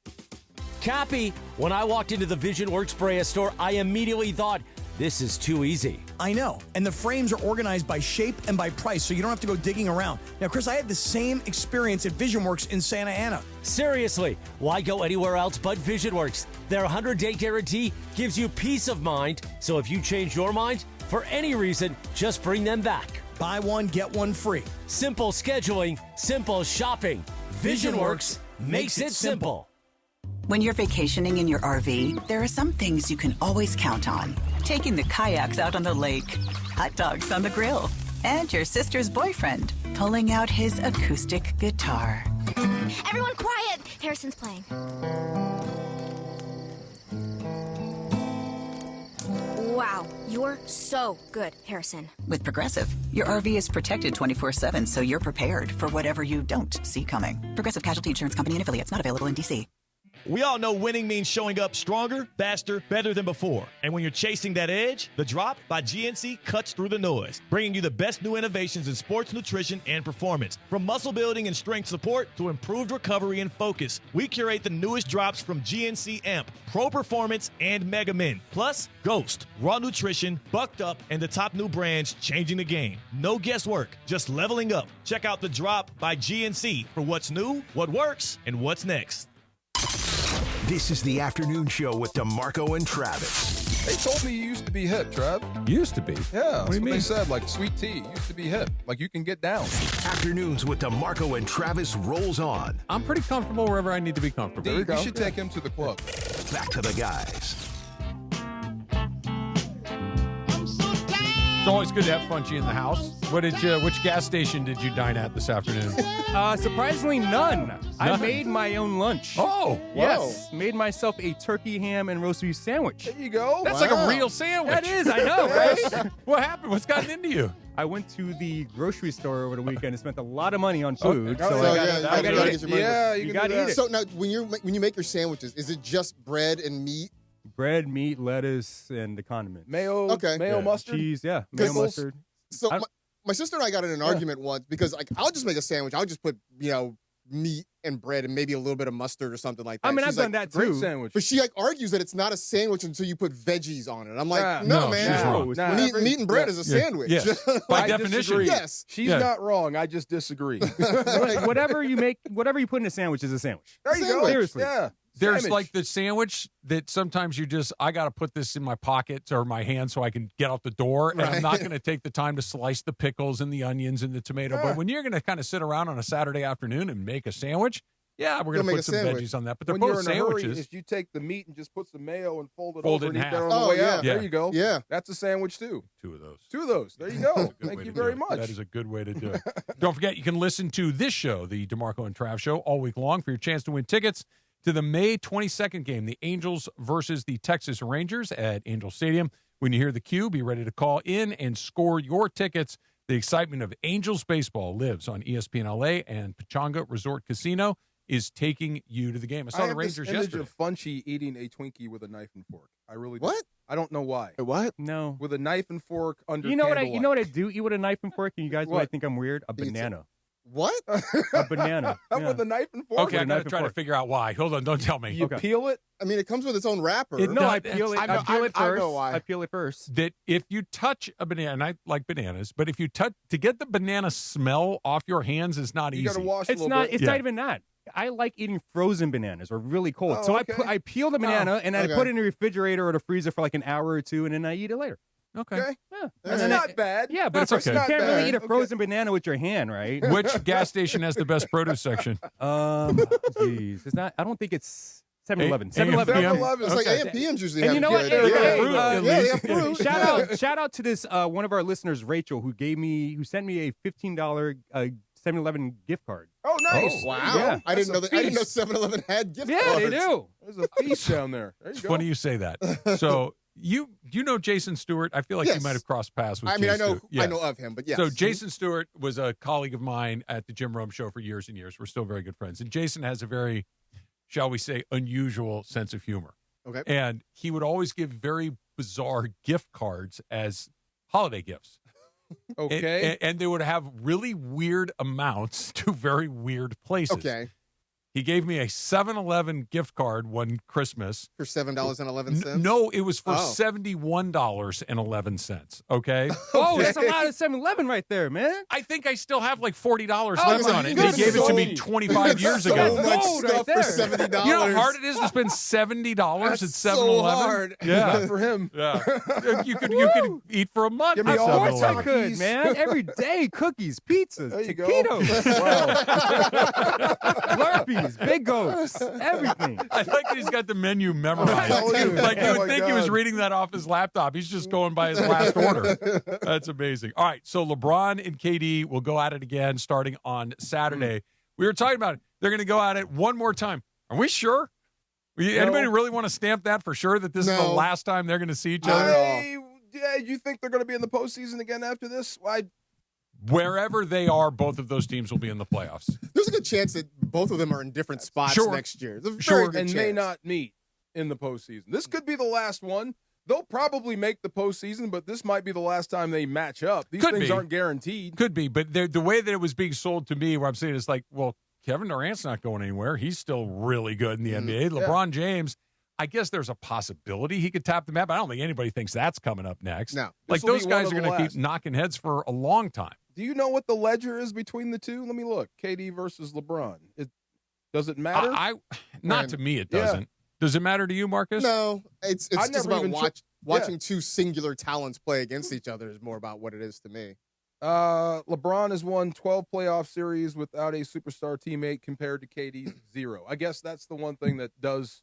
Cappy, when I walked into the Vision Works Brea store, I immediately thought, this is too easy. I know. And the frames are organized by shape and by price, so you don't have to go digging around. Now, Chris, I had the same experience at VisionWorks in Santa Ana. Seriously, why go anywhere else but VisionWorks? Their 100-day guarantee gives you peace of mind, so if you change your mind, for any reason, just bring them back. Buy one, get one free. Simple scheduling, simple shopping. VisionWorks makes it simple. When you're vacationing in your RV, there are some things you can always count on. Taking the kayaks out on the lake, hot dogs on the grill, and your sister's boyfriend pulling out his acoustic guitar. Everyone quiet! Harrison's playing. Wow, you're so good, Harrison. With Progressive, your RV is protected 24/7, so you're prepared for whatever you don't see coming. Progressive Casualty Insurance Company and affiliates, not available in D.C. We all know winning means showing up stronger, faster, better than before. And when you're chasing that edge, the Drop by GNC cuts through the noise, bringing you the best new innovations in sports nutrition and performance. From muscle building and strength support to improved recovery and focus, we curate the newest drops from GNC Amp, Pro Performance, and Mega Min. Plus, Ghost, Raw Nutrition, Bucked Up, and the top new brands changing the game. No guesswork, just leveling up. Check out the Drop by GNC for what's new, what works, and what's next. This is the afternoon show with DeMarco and Travis. They told me you used to be hip, Trav. Used to be? Yeah, What do you mean? they said. Like sweet tea used to be hip. Like you can get down. Afternoons with DeMarco and Travis rolls on. I'm pretty comfortable wherever I need to be comfortable. You should take him to the club. Back to the guys. It's always good to have Funchy in the house. Which gas station did you dine at this afternoon? Surprisingly, none. I made my own lunch. Oh, yes. Made myself a turkey, ham, and roast beef sandwich. There you go. That's like a real sandwich. That is, I know, right? What happened? What's gotten into you? I went to the grocery store over the weekend and spent a lot of money on food. So I gotta eat it. Yeah, you gotta eat it. So now, when you make your sandwiches, is it just bread and meat? Bread, meat, lettuce, and the condiments. Mayo, Yeah. mustard, cheese, mayo, mustard. So my sister and I got in an argument once because like I'll just make a sandwich. I'll just put meat and bread and maybe a little bit of mustard or something like that. I mean, She's I've done like, that too. Great sandwich. But she like argues that it's not a sandwich until you put veggies on it. I'm like, no, man. she's wrong. Meat and bread is a sandwich. Yes. By I definition. disagree. Yes. She's not wrong. I just disagree. Whatever you put in a sandwich is a sandwich. There you go. Seriously. Yeah. There's Sandwich. like the sandwich that sometimes I got to put this in my pocket or my hand so I can get out the door. And I'm not going to take the time to slice the pickles and the onions and the tomato. But when you're going to kind of sit around on a Saturday afternoon and make a sandwich, we're going to put some veggies on that. But they're when both you're in sandwiches. A hurry, is you take the meat and just put some mayo and fold it Fold over it and in eat that half. on the way out. Yeah. There you go. Yeah. That's a sandwich too. Two of those. Two of those. There you go. Good Thank way you to very do it. much. That is a good way to do it. Don't forget, you can listen to this show, the DeMarco and Trav Show, all week long for your chance to win tickets to the May 22nd game, the Angels versus the Texas Rangers at Angel Stadium. When you hear the cue, be ready to call in and score your tickets. The excitement of Angels baseball lives on ESPN LA, and Pechanga Resort Casino is taking you to the game. I saw the Rangers this image yesterday. of Funchy eating a Twinkie with a knife and fork. I really What? I don't know why. What? No. With a knife and fork under. You know what I candlelight. do eat with a knife and fork, and you guys What? might think I'm weird? A banana. What? A banana. Yeah. With a knife and fork. Okay, I got to knife and try to fork. figure out why. Hold on, don't tell me. You peel it. I mean, it comes with its own wrapper. No, I peel it. I peel it I first. know why. I peel it first. That if you touch a banana, and I like bananas, but if you touch to get the banana smell off your hands is not You easy. got to wash a It's little not. bit. It's not even that. I like eating frozen bananas or really cold. Oh, So okay. I peel the banana and I put it in the refrigerator or the freezer for like an hour or two, and then I eat it later. Okay. Yeah, That's And then not bad. Yeah, but That's it's okay. You can't really eat a Okay. frozen banana with your hand, right? Which gas station has the best produce section? Jeez, it's not. I don't think it's 7-Eleven. 7-Eleven. 7-Eleven. It's like Okay. AMPMs usually And have you know what? good. Hey, got hey, fruit, at yeah, they least. have fruit. Shout out to this one of our listeners, Rachel, who sent me a $15 7-Eleven gift card. Oh, nice. Wow. Yeah. I didn't know That's that. a I didn't know feast. 7-Eleven had gift Yeah, cards. they do. There's a feast down there. There you It's go. funny you say that. So you know Jason Stewart? I feel like Yes. you might have crossed paths with I mean, Jason I know, Stewart. Yeah. I know of him, but yes. So Jason Stewart was a colleague of mine at the Jim Rome Show for years and years. We're still very good friends. And Jason has a very, shall we say, unusual sense of humor. Okay. And he would always give very bizarre gift cards as holiday gifts. Okay. And they would have really weird amounts to very weird places. Okay. He gave me a 7-Eleven gift card one Christmas. For $7.11. No, it was for Oh. $71.11. Okay. Oh, that's a lot of 7-Eleven right there, man. I think I still have like $40 Oh, left my on it. goodness. He gave it to me So- 25 years so ago. much Gold right stuff there. for $70. You know how hard it is to spend $70 at That's 7-Eleven? so hard. Yeah. Not for him. Yeah. You could eat for a month. Give me at all Of course I 7-Eleven. could, Cookies. man. Every day, cookies, pizzas, There you go. taquitos, Wow. Slurpees, Big Goats, everything. I like that he's got the menu memorized. Oh, dude. Like you Oh, would my think he was God. reading that off his laptop. He's just going by his last order. That's amazing. All right, so LeBron and KD will go at it again starting on Saturday. We were talking about it. They're going to go at it one more time. Are we sure? Anybody really want to stamp that for sure that this is the No. last time they're going to see each other? Yeah, you think they're going to be in the postseason again after this? Why? wherever they are, both of those teams will be in the playoffs. There's a good chance that both of them are in different spots next year. There's a very good and chance. may not meet in the postseason. This could be the last one. They'll probably make the postseason, but this might be the last time they match up. These things aren't guaranteed. Could be, but the way that it was being sold to me, where I'm saying is like, well, Kevin Durant's not going anywhere. He's still really good in the NBA. LeBron James, I guess there's a possibility he could tap the map. I don't think anybody thinks that's coming up next. No. Like those guys are going to keep knocking heads for a long time. Do you know what the ledger is between the two? Let me look. KD versus LeBron. Does it matter? Not to me, it doesn't. Yeah. Does it matter to you, Marcus? No, it's just about watching two singular talents play against each other is more about what it is to me. LeBron has won 12 playoff series without a superstar teammate compared to KD's 0. I guess that's the one thing that does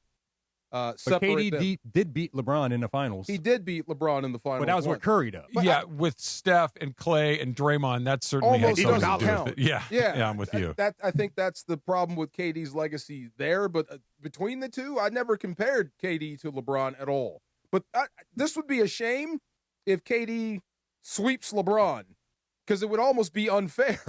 separate them. KD did beat LeBron in the finals. He did beat LeBron in the finals. But that was what Curry does. Yeah, with Steph and Clay and Draymond, that certainly has something to do with it. Yeah, I'm with you. I think that's the problem with KD's legacy there. But between the two, I never compared KD to LeBron at all. But this would be a shame if KD sweeps LeBron, because it would almost be unfair.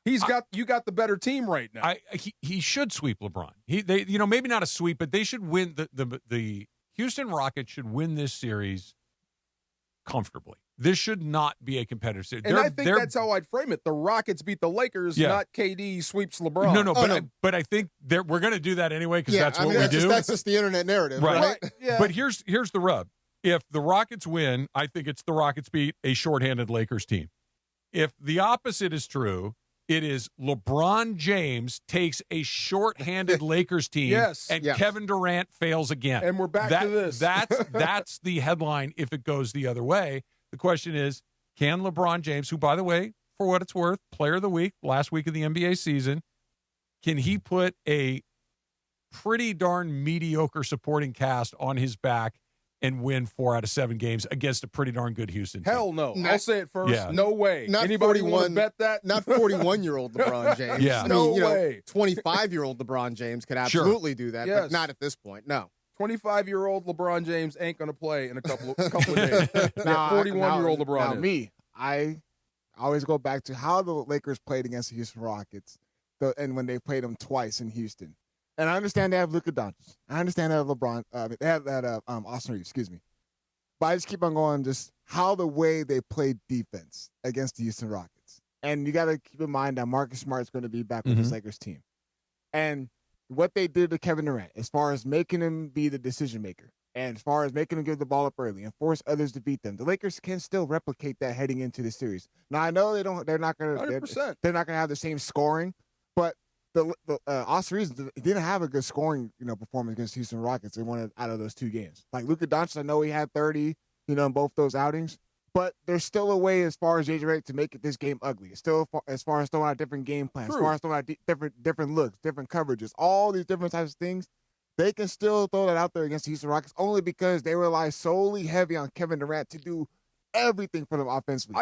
You got the better team right now. He should sweep LeBron. They maybe not a sweep, but they should win. The Houston Rockets should win this series comfortably. This should not be a competitive series. And I think that's how I'd frame it. The Rockets beat the Lakers, not KD sweeps LeBron. No, but I think we're going to do that anyway because that's what we do. That's just the internet narrative, right? Yeah. But here's the rub. If the Rockets win, I think it's the Rockets beat a shorthanded Lakers team. If the opposite is true, it is LeBron James takes a shorthanded Lakers team, and Kevin Durant fails again. And we're back to this. That's the headline if it goes the other way. The question is, can LeBron James, who, by the way, for what it's worth, player of the week, last week of the NBA season, can he put a pretty darn mediocre supporting cast on his back and win 4 out of 7 games against a pretty darn good Houston team? Hell no. I'll say it first. Yeah. No way. Anybody want to bet that? Not 41-year-old LeBron James. Yeah. No way. 25-year-old LeBron James could absolutely do that, but not at this point. No. 25-year-old LeBron James ain't going to play in a couple of days. 41-year-old LeBron is. Me, I always go back to how the Lakers played against the Houston Rockets and when they played them twice in Houston. And I understand they have Luka Doncic. I understand they have LeBron. They have that Austin Reeves, excuse me. But I just keep on going just how the way they played defense against the Houston Rockets. And you got to keep in mind that Marcus Smart is going to be back with this Lakers team. And what they did to Kevin Durant as far as making him be the decision maker and as far as making him give the ball up early and force others to beat them, the Lakers can still replicate that heading into the series. Now, I know they're not going to have the same scoring, but the Austin Reeves didn't have a good scoring, performance against Houston Rockets. They won out of those 2 games. Like Luka Doncic, I know he had 30, in both those outings, but there's still a way as far as JJ Redick to make this game ugly. It's still as far as throwing out different game plans, as far as throwing out different looks, different coverages, all these different types of things. They can still throw that out there against the Houston Rockets only because they rely solely heavy on Kevin Durant to do everything for them offensively.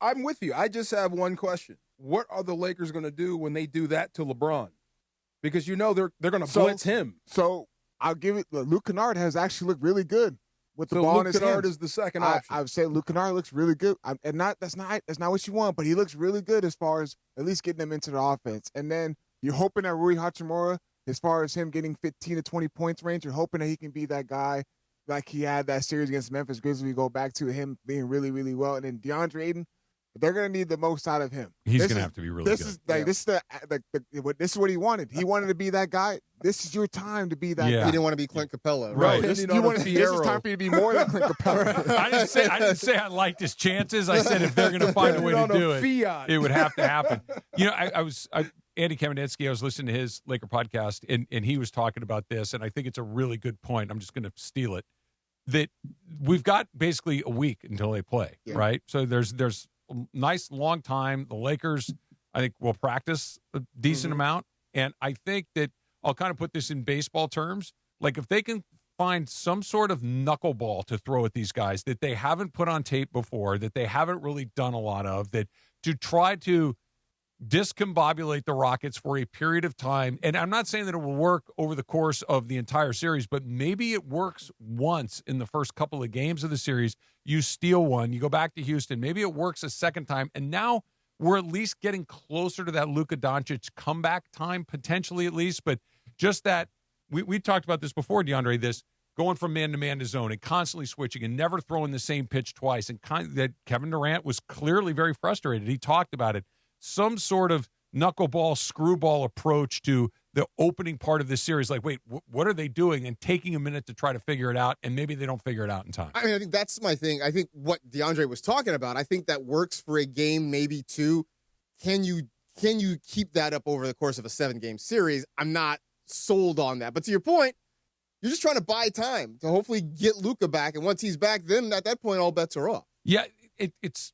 I'm with you. I just have one question. What are the Lakers going to do when they do that to LeBron? Because they're going to blitz him. So I'll give it. Luke Kennard has actually looked really good with the ball in his hands. Luke Kennard is the second option. I would say Luke Kennard looks really good, that's not what you want, but he looks really good as far as at least getting them into the offense. And then you're hoping that Rui Hachimura, as far as him getting 15 to 20 points range, you're hoping that he can be that guy like he had that series against Memphis Grizzlies. We go back to him being really, really well, and then DeAndre Ayton. They're going to need the most out of him. He's going to have to be really good. This is what he wanted. He wanted to be that guy. This is your time to be that guy. He didn't want to be Clint Capella. Right. This is time for you to be more than Clint Capella. I didn't say I liked his chances. I said if they're going to find a way to do it, it would have to happen. Andy Kamenetsky, I was listening to his Laker podcast, and he was talking about this, and I think it's a really good point. I'm just going to steal it. That we've got basically a week until they play, right? So there's a nice long time. The Lakers, I think, will practice a decent amount, and I think that I'll kind of put this in baseball terms. Like if they can find some sort of knuckleball to throw at these guys that they haven't put on tape before, that they haven't really done a lot of, that to try to discombobulate the Rockets for a period of time. And I'm not saying that it will work over the course of the entire series, but maybe it works once in the first couple of games of the series. You steal one, you go back to Houston. Maybe it works a second time. And now we're at least getting closer to that Luka Doncic comeback time, potentially at least. But just that, we talked about this before, DeAndre, this going from man-to-man to zone and constantly switching and never throwing the same pitch twice. And that Kevin Durant was clearly very frustrated. He talked about it. Some sort of knuckleball, screwball approach to the opening part of this series. Like, wait, what are they doing? And taking a minute to try to figure it out, and maybe they don't figure it out in time. I mean, I think that's my thing. I think what DeAndre was talking about, I think that works for a game, maybe two. Can you keep that up over the course of a 7-game series? I'm not sold on that. But to your point, you're just trying to buy time to hopefully get Luka back. And once he's back, then at that point, all bets are off. Yeah, it's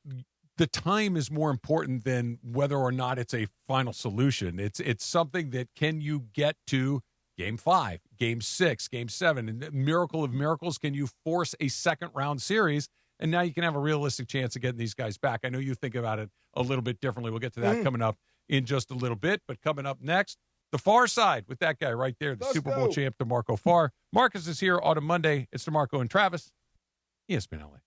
the time is more important than whether or not it's a final solution. It's something that can you get to Game 5, Game 6, Game 7, and miracle of miracles, can you force a second-round series? And now you can have a realistic chance of getting these guys back. I know you think about it a little bit differently. We'll get to that coming up in just a little bit. But coming up next, the Far Side with that guy right there, the Super Bowl champ, DeMarco Farr. Marcus is here on a Monday. It's DeMarco and Travis, ESPN LA.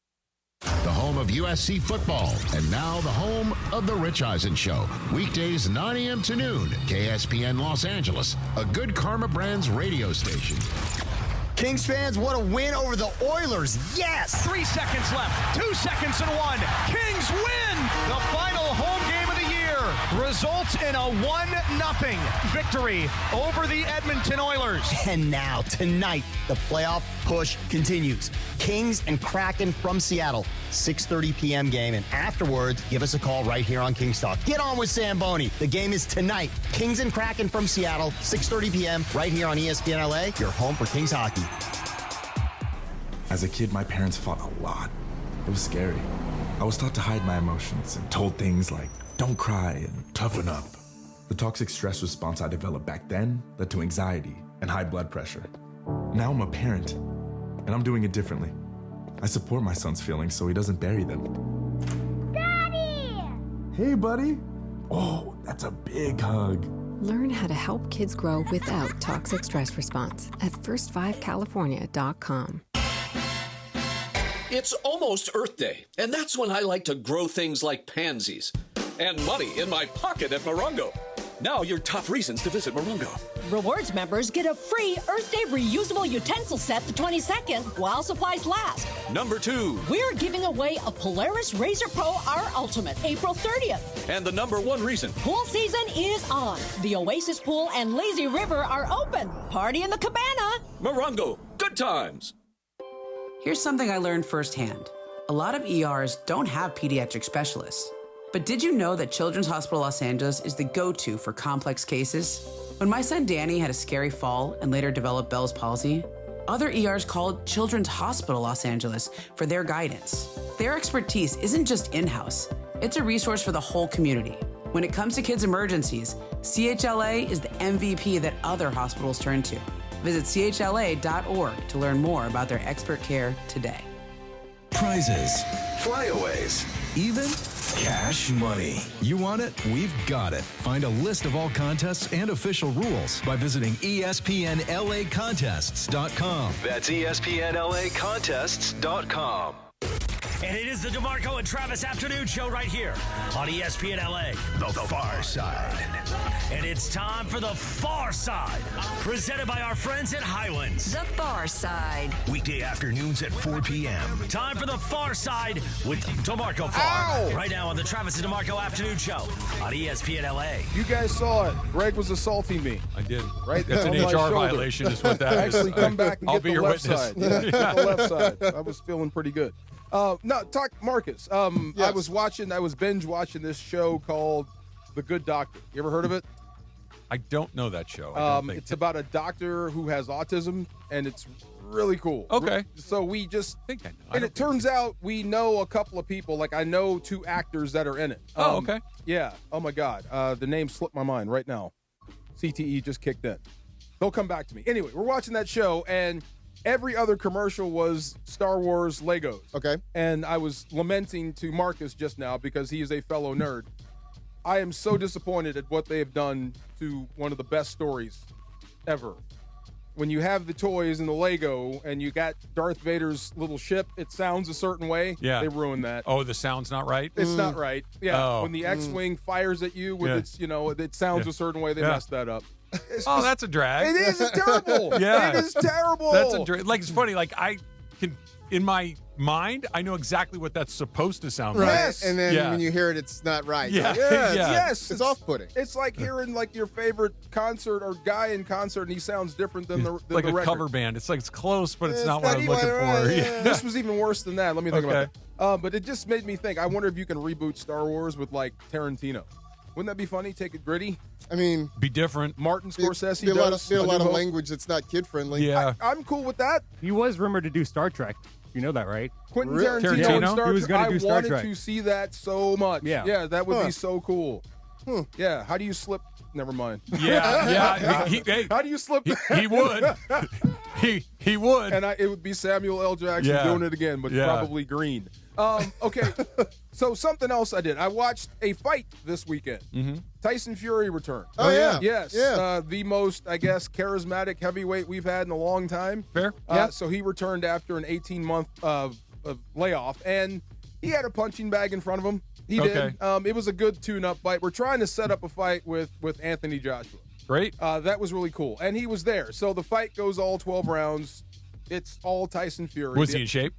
The home of USC football, and now the home of The Rich Eisen Show. Weekdays 9 a.m. to noon, KSPN Los Angeles, a Good Karma Brands radio station. Kings fans, what a win over the Oilers. Yes! 3 seconds left. 2 seconds and 1. Kings win the final home game of the year. Results in a 1-0 victory over the Edmonton Oilers. And now, tonight, the playoff push continues. Kings and Kraken from Seattle, 6:30 p.m. game. And afterwards, give us a call right here on Kings Talk. Get on with Samboni. The game is tonight. Kings and Kraken from Seattle, 6:30 p.m. right here on ESPN LA, your home for Kings hockey. As a kid, my parents fought a lot. It was scary. I was taught to hide my emotions and told things like, don't cry and toughen up. The toxic stress response I developed back then led to anxiety and high blood pressure. Now I'm a parent, and I'm doing it differently. I support my son's feelings so he doesn't bury them. Daddy! Hey, buddy. Oh, that's a big hug. Learn how to help kids grow without toxic stress response at first5california.com. It's almost Earth Day, and that's when I like to grow things like pansies. And money in my pocket at Morongo. Now your top reasons to visit Morongo. Rewards members get a free Earth Day reusable utensil set the 22nd while supplies last. Number 2. We're giving away a Polaris Razor Pro R Ultimate April 30th. And the number 1 reason. Pool season is on. The Oasis Pool and Lazy River are open. Party in the cabana. Morongo, good times. Here's something I learned firsthand. A lot of ERs don't have pediatric specialists. But did you know that Children's Hospital Los Angeles is the go-to for complex cases? When my son Danny had a scary fall and later developed Bell's palsy, other ERs called Children's Hospital Los Angeles for their guidance. Their expertise isn't just in-house, it's a resource for the whole community. When it comes to kids' emergencies, CHLA is the MVP that other hospitals turn to. Visit chla.org to learn more about their expert care today. Prizes, flyaways, even cash money. You want it? We've got it. Find a list of all contests and official rules by visiting ESPNLAcontests.com. That's ESPNLAcontests.com. And it is the DeMarco and Travis Afternoon Show right here on ESPN LA. The Far Side. And it's time for the Far Side, presented by our friends at Highlands. The Far Side. Weekday afternoons at 4 p.m. Time for the Far Side with DeMarco Farr. Right now on the Travis and DeMarco Afternoon Show on ESPN LA. You guys saw it. Greg was assaulting me. I did. Right? That's an HR violation is what that is. Actually, come back and I'll get be the your left witness. side. Yeah, get the left side. I was feeling pretty good. Marcus. I was binge watching this show called The Good Doctor. You ever heard of it? I don't know that show. It's about a doctor who has autism, and it's really cool. Okay. So we just think I know. And it turns out we know a couple of people. Like I know 2 actors that are in it. Okay. Yeah. Oh my God. The name slipped my mind right now. CTE just kicked in. They'll come back to me. Anyway, we're watching that show, and every other commercial was Star Wars Legos. Okay. And I was lamenting to Marcus just now because he is a fellow nerd. I am so disappointed at what they have done to one of the best stories ever. when you have the toys and the Lego and you got Darth Vader's little ship, it sounds a certain way. Yeah. They ruined that. Oh, the sound's not right? It's not right. Yeah. Oh. When the X-Wing fires at you with its, it sounds a certain way. They messed that up. That's a drag. It is. It's terrible. Yeah. It is terrible. That's a drag. Like, it's funny. Like, I can, in my mind, I know exactly what that's supposed to sound Right. like. Yes. And then when you hear it, it's not right. Yeah. Yes. It's off-putting. It's like hearing like your favorite concert or guy in concert, and he sounds different than the like the a record. cover band. It's like it's close, but it's not not what I'm even looking right, for. yeah. This was even worse than that. Let me think Okay. about that. But it just made me think. I wonder if you can reboot Star Wars with like Tarantino. Wouldn't that be funny? Take it gritty. I mean, be different. Martin Scorsese be a lot does. of, A New Hope. language that's not kid-friendly. Yeah. I'm cool with that. He was rumored to do Star Trek. You know that, right? Quentin Really? Tarantino, Tarantino? and Star He was Trek. gonna do Star I wanted Trek. to see that so much. Yeah. that would Huh. be so cool. Yeah, how do you slip? Never mind. Yeah. Hey, How do you slip? he would. He would. And it would be Samuel L. Jackson Yeah. doing it again, but Yeah. probably green. Okay, so something else I did. I watched a fight this weekend. Mm-hmm. Tyson Fury returned. Oh, yeah. Yes. Yeah. The most, I guess, charismatic heavyweight we've had in a long time. Fair. So he returned after an 18-month of layoff, and he had a punching bag in front of him. He did. It was a good tune-up fight. We're trying to set up a fight with Anthony Joshua. Great. That was really cool, and he was there. So the fight goes all 12 rounds. It's all Tyson Fury. Was he in shape?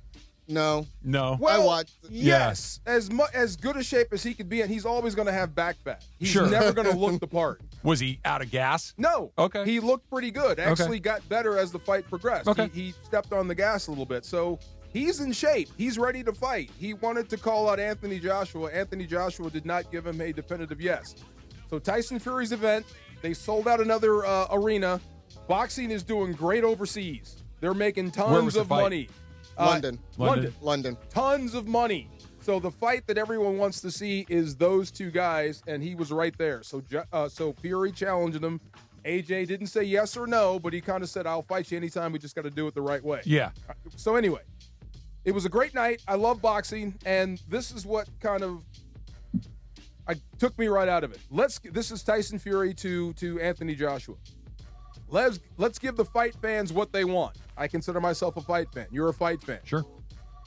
No. Well, I watched. Yes, as good a shape as he could be in. He's always going to have back fat. He's Sure. never going to look the part. Was he out of gas? No. Okay. He looked pretty good. Actually got better as the fight progressed. Okay. He stepped on the gas a little bit. So he's in shape. He's ready to fight. He wanted to call out Anthony Joshua. Anthony Joshua did not give him a definitive yes. So Tyson Fury's event, they sold out another arena. Boxing is doing great overseas. They're making Where was tons the of fight? money. London. Tons of money. So the fight that everyone wants to see is those two guys, and he was right there. So Fury challenged him. AJ didn't say yes or no, but he kind of said, I'll fight you anytime. We just got to do it the right way. Yeah. So anyway, it was a great night. I love boxing, and this is what kind of took me right out of it. This is Tyson Fury to Anthony Joshua. Let's give the fight fans what they want. I consider myself a fight fan. You're a fight fan. Sure.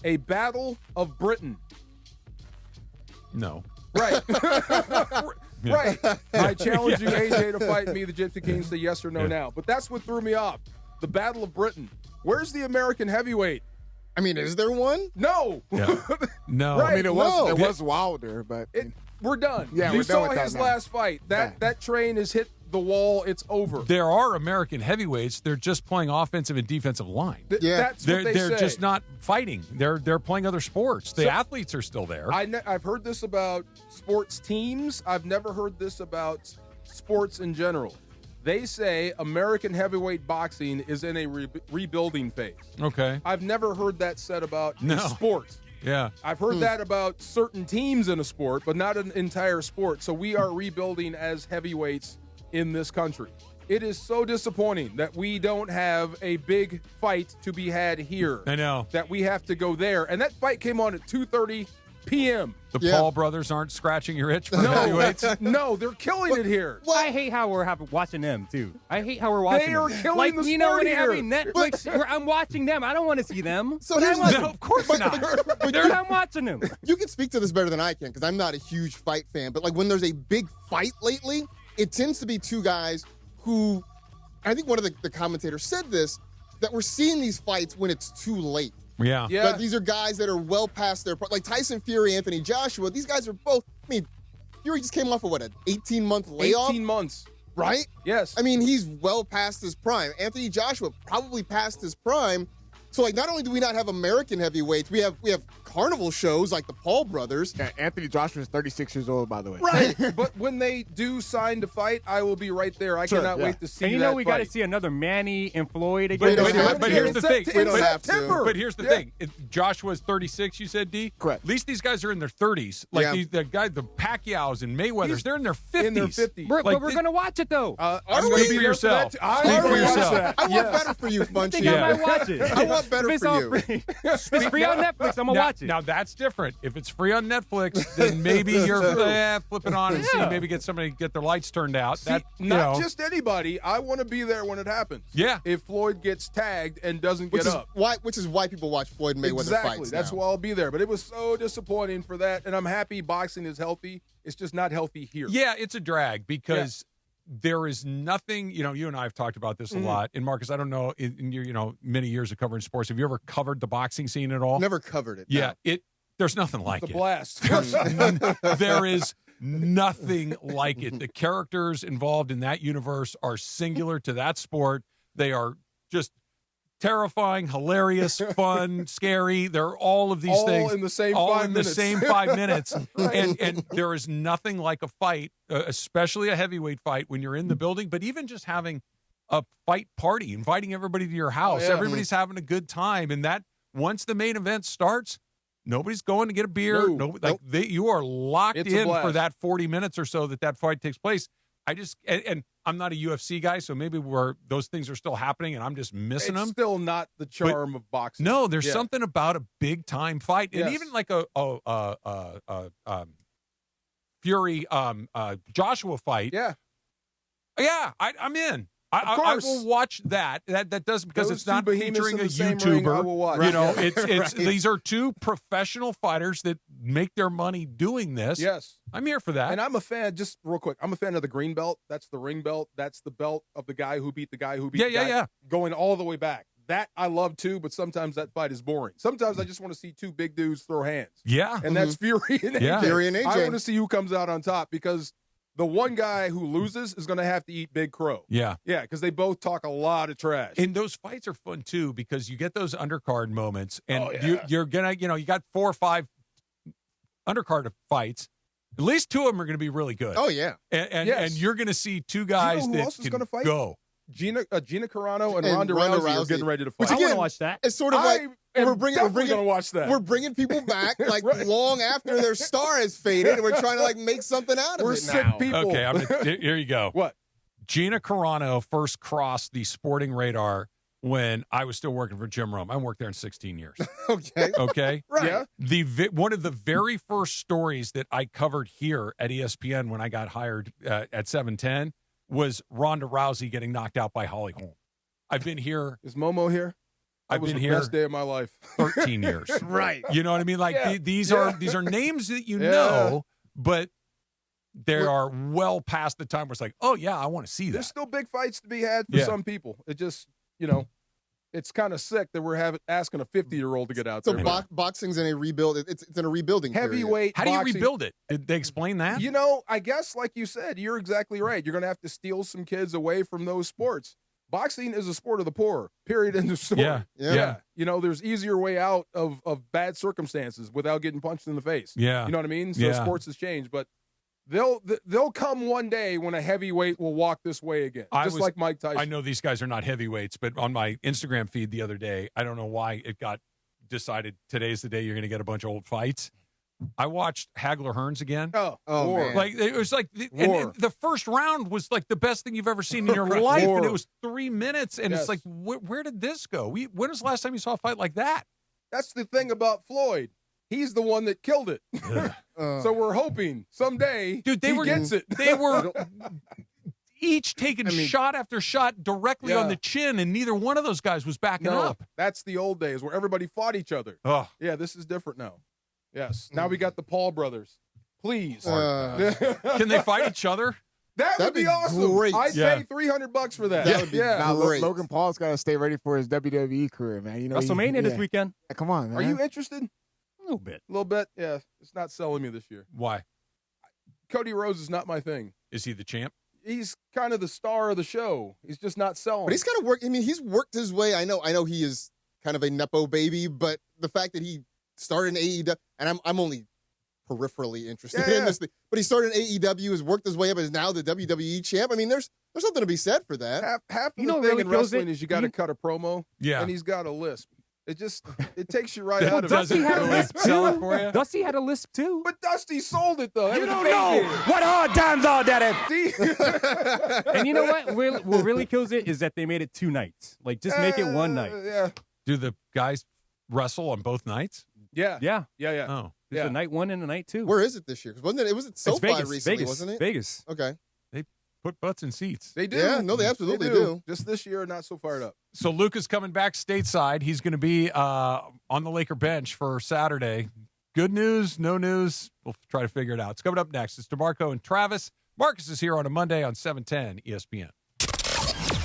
A battle of Britain. No. Right. Right. I challenge you, AJ, to fight me, the Gypsy King. Say yes or no now. But that's what threw me off. The Battle of Britain. Where's the American heavyweight? I mean, is there one? No. Yeah. No. Right. I mean, it was Wilder, but we're done. Yeah, you we're done saw with that his now. last fight. That train has hit the wall. It's over. There are American heavyweights. They're just playing offensive and defensive line. That's what They're say. just not fighting. They're playing other sports. The athletes are still there. I've heard this about sports teams. I've never heard this about sports in general. They say American heavyweight boxing is in a rebuilding phase. Okay. I've never heard that said about No. sports. Yeah. I've heard that about certain teams in a sport, but not an entire sport. So we are rebuilding as heavyweights in this country. It is so disappointing that we don't have a big fight to be had here. I know. That we have to go there. And that fight came on at 2:30 p.m. The Paul brothers aren't scratching your itch for heavyweights. No, they're killing it here. Well, I hate how we're watching them too. I hate how we're watching. They are them. killing like, the you know, sport when they have here. Netflix, I'm watching them. I don't want to see them. So here's no, of course not. But I'm watching them. You can speak to this better than I can because I'm not a huge fight fan. But like when there's a big fight lately, it tends to be two guys who, I think one of the commentators said this, that we're seeing these fights when it's too late. Yeah. But these are guys that are well past their, like Tyson Fury, Anthony Joshua. These guys are both, I mean, Fury just came off of an 18-month layoff? 18 months. Right? Yes. I mean, he's well past his prime. Anthony Joshua probably past his prime. So, like, not only do we not have American heavyweights, we have carnival shows like the Paul brothers. Yeah, Anthony Joshua is 36 years old, by the way. Right. But when they do sign to fight, I will be right there. I cannot wait to see And you that know we got to fight. see another Manny and Floyd again. But here's the thing. We don't have to. But here's the thing. Joshua's 36, you said, D? Correct. At least these guys are in their 30s. Like the Pacquiaos and Mayweathers, they're in their 50s. In their 50s. But we're going to watch it, though. Speak for yourself. Speak for yourself. I want better for you, Funchy. I think I might watch it. I want not better If it's for on you. free, if it's free on Netflix, I'm gonna watch it. Now that's different. If it's free on Netflix, then maybe you're flipping on and see, maybe get somebody to get their lights turned out. See, not just anybody. I want to be there when it happens. Yeah. If Floyd gets tagged and doesn't get up. Which is why people watch Floyd Mayweather Exactly. fights. That's now. why I'll be there. But it was so disappointing for that. And I'm happy boxing is healthy. It's just not healthy here. Yeah, it's a drag because there is nothing, you and I have talked about this a lot. And Marcus, I don't know, in your, many years of covering sports, have you ever covered the boxing scene at all? Never covered it. Yeah, there's nothing like It's it. a blast. There is nothing like it. The characters involved in that universe are singular to that sport. They are just terrifying, hilarious, fun, scary. They're all of these things. All in the same all 5 in minutes. the same 5 minutes. Right. And there is nothing like a fight, especially a heavyweight fight, when you're in the building, but even just having a fight party, inviting everybody to your house. Oh, yeah. Everybody's having a good time. And that once the main event starts, nobody's going to get a beer. You are locked It's a in for blast. that 40 minutes or so that fight takes place. And I'm not a UFC guy, so maybe those things are still happening and I'm just missing them. It's still not the charm of boxing. No, there's something about a big time fight, and Yes. even like a Fury Joshua fight. Yeah, I'm in. I course. will watch that. That does because Those it's two not behemoths featuring in a the same ring, I will watch. YouTuber. Right. It's these are two professional fighters that make their money doing this. Yes. I'm here for that. And I'm a fan, just real quick, I'm a fan of the green belt. That's the ring belt. That's the belt of the guy who beat the guy who beat the guy. Yeah. Going all the way back. That I love too, but sometimes that fight is boring. Sometimes I just want to see two big dudes throw hands. Yeah. And that's Fury and AJ. Yeah. Fury and AJ. I want to see who comes out on top because the one guy who loses is going to have to eat Big Crow. Yeah. Yeah, because they both talk a lot of trash. And those fights are fun too because you get those undercard moments, and Oh, yeah. you're gonna, you got 4 or 5 undercard fights. At least 2 of them are going to be really good. Oh yeah, Yes. and you're going to see 2 guys who that else is can gonna fight? go. Gina Carano and, And Ronda Ronda Rousey are Rousey. getting ready to Which fight. I want to watch that. it's sort of like we're bringing going to watch that. We're bringing people back like Right. long after their star has faded, and we're trying to like make something out of We're it sick now. people. Okay, here you go. What? Gina Carano first crossed the sporting radar when I was still working for Jim Rome. I worked there in 16 years. Okay. Okay. Right. Yeah. One of the very first stories that I covered here at ESPN when I got hired at 710 was Ronda Rousey getting knocked out by Holly Holm. I've been here. Is Momo here? That I've was been the here best day of my life. 13 years. Right. You know what I mean? Like Yeah. these Yeah. are names that you Yeah. know, but they are well past the time where it's like, oh yeah, I want to see There's that. still big fights to be had for Yeah. some people. It just, it's kind of sick that we're asking a 50-year-old to get out So there. boxing's in a rebuild. It's in a rebuilding period. Heavyweight How do you boxing. rebuild it? Did they explain that? I guess like you said, you're exactly right. You're going to have to steal some kids away from those sports. Boxing is a sport of the poor, period, in the story. Yeah. There's easier way out of bad circumstances without getting punched in the face. Yeah. You know what I mean? So Yeah. sports has changed, but they'll come one day when a heavyweight will walk this way again, like Mike Tyson. I know these guys are not heavyweights, but on my Instagram feed the other day, I don't know why it got decided today's the day you're going to get a bunch of old fights. I watched Hagler Hearns again. Oh, war. man. Like it was like and the first round was like the best thing you've ever seen in your Right. life, War. and it was 3 minutes, and Yes. it's like where did this go? When was the last time you saw a fight like that? That's the thing about Floyd. He's the one that killed it. So we're hoping someday Dude, he gets it. They were each taking shot after shot directly Yeah. on the chin, and neither one of those guys was backing up. That's the old days where everybody fought each other. Oh. Yeah, this is different now. Yes. Now we got the Paul brothers. Please. Can they fight each other? That would That'd be be awesome. great. I'd Yeah. pay $300 for that. That would be great. Logan Paul's got to stay ready for his WWE career, man. WrestleMania this weekend. Come on, man. Are you interested? A little bit. A little bit? Yeah. It's not selling me this year. Why? Cody Rhodes is not my thing. Is he the champ? He's kind of the star of the show. He's just not selling. But he's kind of worked. I mean, he's worked his way. I know he is kind of a nepo baby, but the fact that he started in AEW, and I'm only peripherally interested in this thing, but he started in AEW, has worked his way up, and is now the WWE champ. I mean, there's something to be said for that. Half of You the know what thing really in kills wrestling it? is you got to cut a promo. Yeah. And he's got a lisp. It takes you right out of it. Dusty had a lisp Sell it too. for you? Dusty had a lisp too. But Dusty sold it though. You don't know what hard times are, Daddy. See? And you know what? What really kills it is that they made it 2 nights. Like, just make it one night. Yeah. Do the guys wrestle on both nights? Yeah. Yeah. Oh. There's a night 1 and a night 2. Where is it this year? Because wasn't it was at SoFi Vegas, recently, Vegas, wasn't it? Vegas. Okay. They put butts in seats. They do. Yeah, no, they absolutely do. Just this year, not so fired up. So Luka's coming back stateside. He's going to be on the Laker bench for Saturday. Good news, no news. We'll try to figure it out. It's coming up next. It's DeMarco and Travis. Marcus is here on a Monday on 710 ESPN.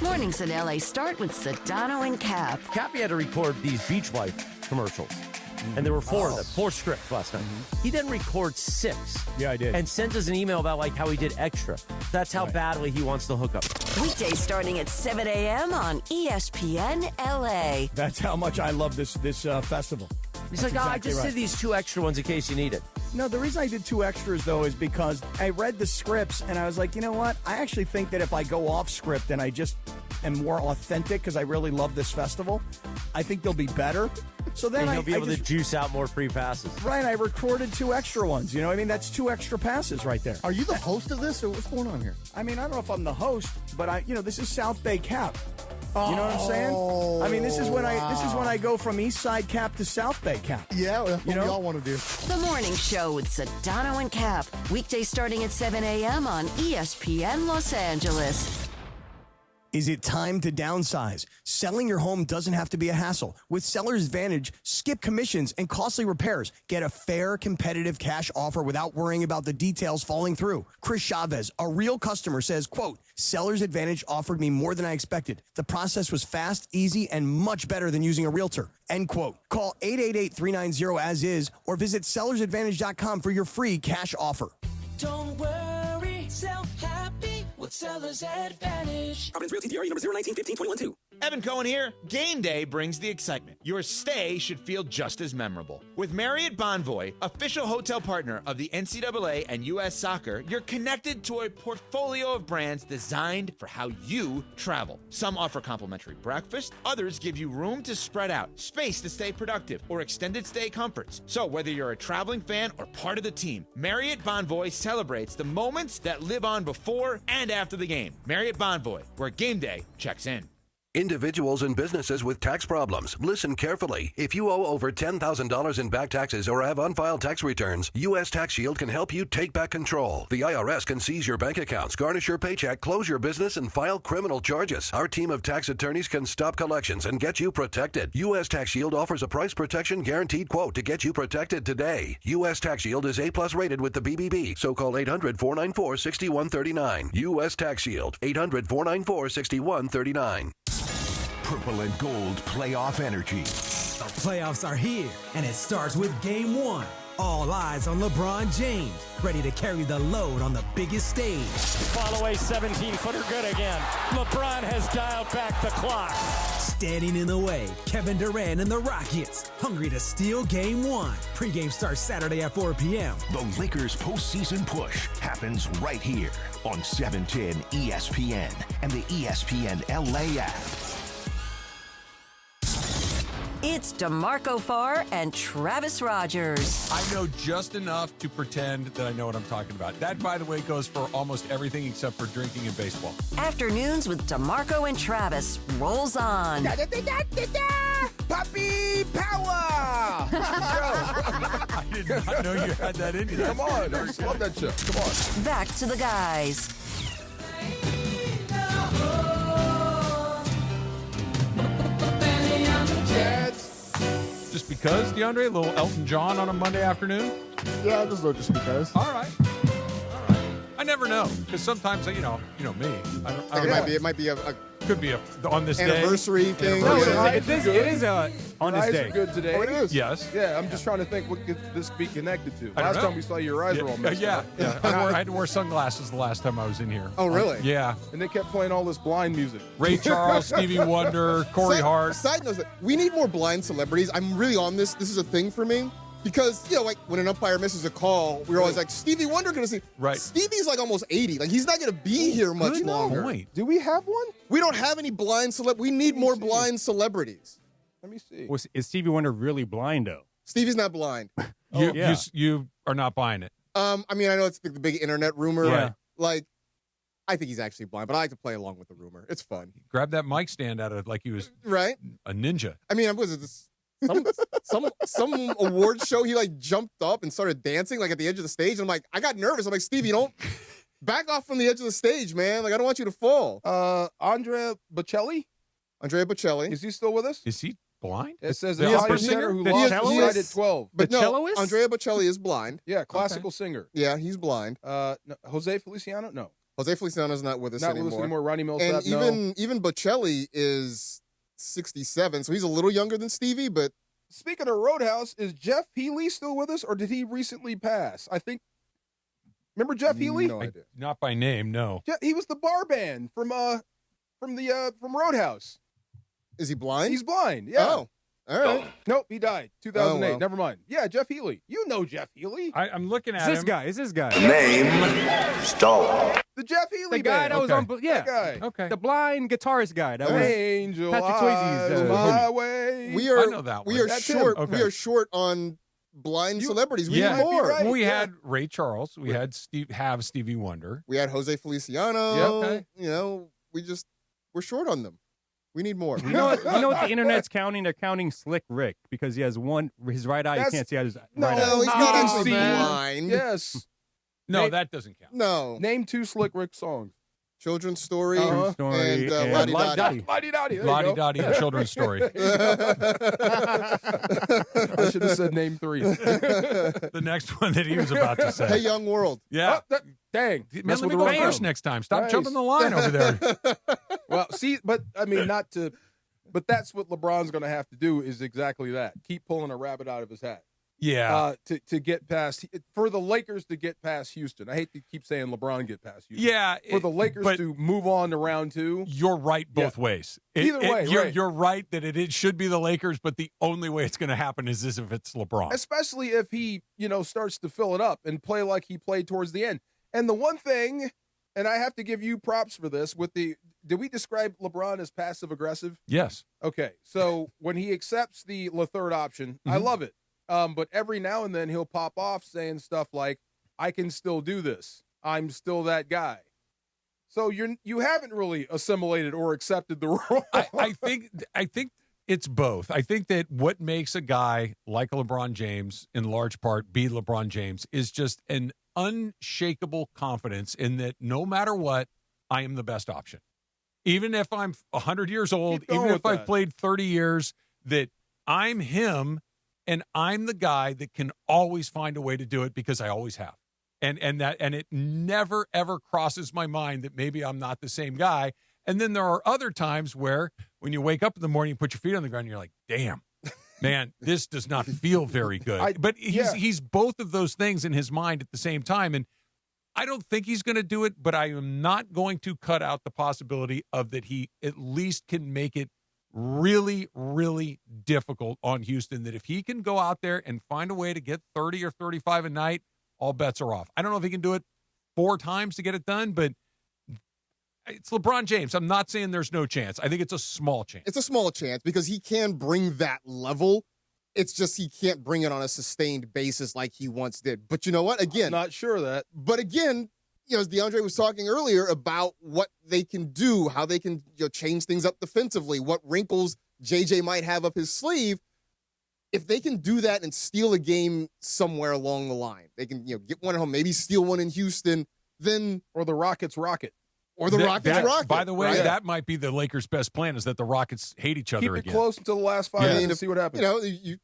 Mornings in LA start with Sedano and Cap. Cappy had to record these Beach Life commercials. And there were 4 of them, 4 scripts last night. He didn't record 6. Yeah, I did. And sent us an email about like how he did extra. That's how badly he wants to hook up. Weekdays starting at 7 a.m. on ESPN LA. That's how much I love this festival. He's That's like, I exactly just right. did these 2 extra ones in case you need it. No, the reason I did 2 extras, though, is because I read the scripts and I was like, you know what? I actually think that if I go off script and I just am more authentic because I really love this festival, I think they'll be better. So then And he'll be able to to juice out more free passes. Right, I recorded 2 extra ones. You know what I mean? That's 2 extra passes right there. Are you the host of this, or what's going on here? I mean, I don't know if I'm the host, but this is South Bay Cap. You know what I'm saying? I mean, this is when I go from East Side Cap to South Bay Cap. Yeah, that's what we all want to do. The Morning Show with Sedano and Cap. Weekdays starting at 7 a.m. on ESPN Los Angeles. Is it time to downsize? Selling your home doesn't have to be a hassle. With Seller's Advantage, skip commissions and costly repairs. Get a fair, competitive cash offer without worrying about the details falling through. Chris Chavez, a real customer, says, quote, Seller's Advantage offered me more than I expected. The process was fast, easy, and much better than using a realtor, end quote. Call 888-390-AS-IS or visit sellersadvantage.com for your free cash offer. Don't worry, sell happy with Seller's Advantage. Providence Realty DRE number 0191521-2. Evan Cohen here. Game day brings the excitement. Your stay should feel just as memorable. With Marriott Bonvoy, official hotel partner of the NCAA and U.S. Soccer, you're connected to a portfolio of brands designed for how you travel. Some offer complimentary breakfast, others give you room to spread out, space to stay productive, or extended stay comforts. So whether you're a traveling fan or part of the team, Marriott Bonvoy celebrates the moments that live on before and after the game. Marriott Bonvoy, where game day checks in. Individuals and businesses with tax problems, listen carefully. If you owe over $10,000 in back taxes or have unfiled tax returns, U.S. Tax Shield can help you take back control. The IRS can seize your bank accounts, garnish your paycheck, close your business, and file criminal charges. Our team of tax attorneys can stop collections and get you protected. U.S. Tax Shield offers a price protection guaranteed quote to get you protected today. U.S. Tax Shield is A+ rated with the BBB, so call 800-494-6139. U.S. Tax Shield, 800-494-6139. Purple and gold playoff energy. The playoffs are here, and it starts with Game 1. All eyes on LeBron James, ready to carry the load on the biggest stage. Fall-away 17-footer good again. LeBron has dialed back the clock. Standing in the way, Kevin Durant and the Rockets, hungry to steal Game 1. Pre-game starts Saturday at 4 p.m. The Lakers' postseason push happens right here on 710 ESPN and the ESPN LA app. It's DeMarco Farr and Travis Rogers. I know just enough to pretend that I know what I'm talking about. That, by the way, goes for almost everything except for drinking and baseball. Afternoons with DeMarco and Travis rolls on. Puppy power! I did not know you had that in you. Come on, I just love that show. Come on. Back to the guys. Just because, DeAndre? A little Elton John on a Monday afternoon? Yeah, just because. All right. I never know, because sometimes, you know me. It might be a could be on this anniversary day. thing. No, It it is on this eyes day. are good today. Oh, it is? Yes. Yeah, I'm just trying to think what could this be connected to. I don't Last know. time we saw your eyes were all messed up. Yeah. I had to wear sunglasses the last time I was in here. Oh, really? Yeah. And they kept playing all this blind music. Ray Charles, Stevie Wonder, Corey Hart. Side note, we need more blind celebrities. I'm really on this. This is a thing for me. Because, like when an umpire misses a call, we're always like, Stevie Wonder going to see. Right. Stevie's like almost 80. Like, he's not going to be here much longer. Point. Do we have one? We don't have any blind We need more blind celebrities. Let me see. Is Stevie Wonder really blind, though? Stevie's not blind. You are not buying it. I mean, I know it's the big internet rumor. Yeah. Like, I think he's actually blind, but I like to play along with the rumor. It's fun. Grab that mic stand out of like he was right a ninja. I mean, was it some award show? He like jumped up and started dancing like at the edge of the stage. And I'm like, I got nervous. I'm like, Stevie, don't back off from the edge of the stage, man. Like, I don't want you to fall. Andrea Bocelli. Is he still with us? Is he blind? It says the the opera opera singer who The lost celloist? decided 12. But The no, celloist? Andrea Bocelli is blind. Yeah, classical singer. Yeah, he's blind. No, Jose Feliciano? No. Jose Feliciano's not with us Not anymore. with us anymore. Ronnie Millsap, And even Bocelli is 67, so he's a little younger than Stevie, but Speaking of Roadhouse, is Jeff Healy still with us, or did he recently pass? I think. Remember Jeff Healy? No idea. Not by name, no. He was the bar band from Roadhouse. Is he blind? He's blind. Yeah. Oh, all right. Nope, he died 2008. Oh, well. Never mind. Yeah, Jeff Healy. You know Jeff Healy. I'm looking at It's him. this guy. Name Stone. The Jeff Healy The guy band. that was on, That guy. Okay. the blind guitarist guy. That was Angel Patrick Eyes, Swayze's, my way. We I are know that we one. are That's short. him. We Okay. are short on blind celebrities. We Yeah. need more. Right, we yeah. had Ray Charles. We had Stevie Wonder. We had Jose Feliciano. Yep. Okay. You know, we're short on them. We need more. You know what the internet's counting? They're counting Slick Rick because he has his right eye. You That's- can't see out his No, right No, eye. he's not Oh, actually man. blind. Yes. No, Name- that doesn't count. No. Name 2 Slick Rick songs. Children's Story Uh-huh. Story and and Lottie Lottie Dottie. Lottie Dottie. There Lottie you go. Dottie and Children's Story. I should have said name 3. The next one that he was about to say. Hey Young World. Yeah. Dang. Man, Mess let me with go the first rhythm. next time. Stop Nice. jumping the line over there. Well, see, but I mean, but that's what LeBron's going to have to do is exactly that. Keep pulling a rabbit out of his hat. Yeah. To get past, for the Lakers to get past Houston. I hate to keep saying LeBron get past Houston. Yeah. For the Lakers but to move on to round 2. You're right both ways. Either way, right. You're right that it should be the Lakers, but the only way it's going to happen is if it's LeBron. Especially if he, starts to fill it up and play like he played towards the end. And the one thing, and I have to give you props for this, did we describe LeBron as passive aggressive? Yes. Okay, so when he accepts the third option, I love it. But every now and then he'll pop off saying stuff like, I can still do this. I'm still that guy. So you haven't really assimilated or accepted the role. I think it's both. I think that what makes a guy like LeBron James, in large part, be LeBron James, is just an unshakable confidence in that no matter what, I am the best option. Even if I'm 100 years old, even if I've played 30 years, that I'm him and I'm the guy that can always find a way to do it because I always have. And it never, ever crosses my mind that maybe I'm not the same guy. And then there are other times where when you wake up in the morning, you put your feet on the ground, and you're like, damn, man, this does not feel very good. But he's both of those things in his mind at the same time. And I don't think he's going to do it, but I am not going to cut out the possibility of that he at least can make it really, really difficult on Houston, that if he can go out there and find a way to get 30 or 35 a night, all bets are off. I don't know if he can do it 4 times to get it done, but it's LeBron James. I'm not saying there's no chance. I think it's a small chance. It's a small chance because he can bring that level. It's just he can't bring it on a sustained basis like he once did. But you know what? Again, I'm not sure of that. But again, as DeAndre was talking earlier about what they can do, how they can change things up defensively, what wrinkles JJ might have up his sleeve. If they can do that and steal a game somewhere along the line, they can get one at home, maybe steal one in Houston, then or the Rockets rocket. Or the Rockets rocket. By the way, right? that might be the Lakers' best plan, is that the Rockets hate each other Keep it again. close until the last 5 minutes and see what happens.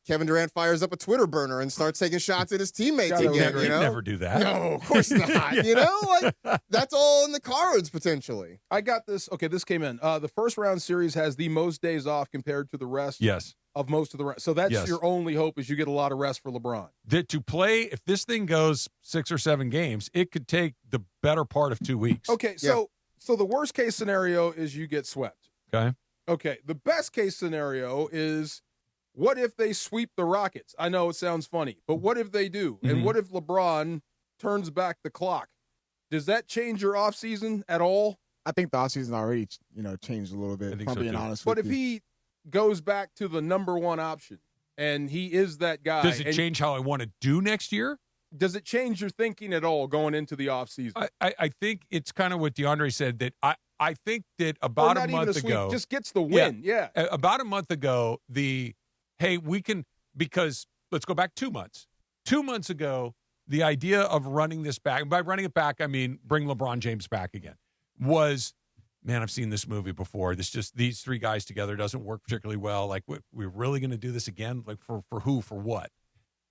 Kevin Durant fires up a Twitter burner and starts taking shots at his teammates again. He'd never do that. No, of course not. That's all in the cards potentially. I got this. Okay, this came in. The first round series has the most days off compared to the rest. Yes. Of most of the rest. So that's your only hope is you get a lot of rest for LeBron. That to play, if this thing goes 6 or 7 games, it could take the better part of 2 weeks. Okay, so the worst case scenario is you get swept. Okay, the best case scenario is what if they sweep the Rockets? I know it sounds funny, but what if they do? And what if LeBron turns back the clock? Does that change your offseason at all? I think the offseason already, changed a little bit. I think if I'm so, being too. honest But with if you. he goes back to the number one option and he is that guy. Does it change how I want to do next year? does it change your thinking at all going into the offseason? I think it's kind of what DeAndre said, that I think that about a month ago, just gets the win. Yeah. About a month ago, we can, because let's go back 2 months. 2 months ago, the idea of running this back, and by running it back, I mean bring LeBron James back again, was, man, I've seen this movie before. These three guys together doesn't work particularly well. Like, we're really going to do this again? Like, for who, for what?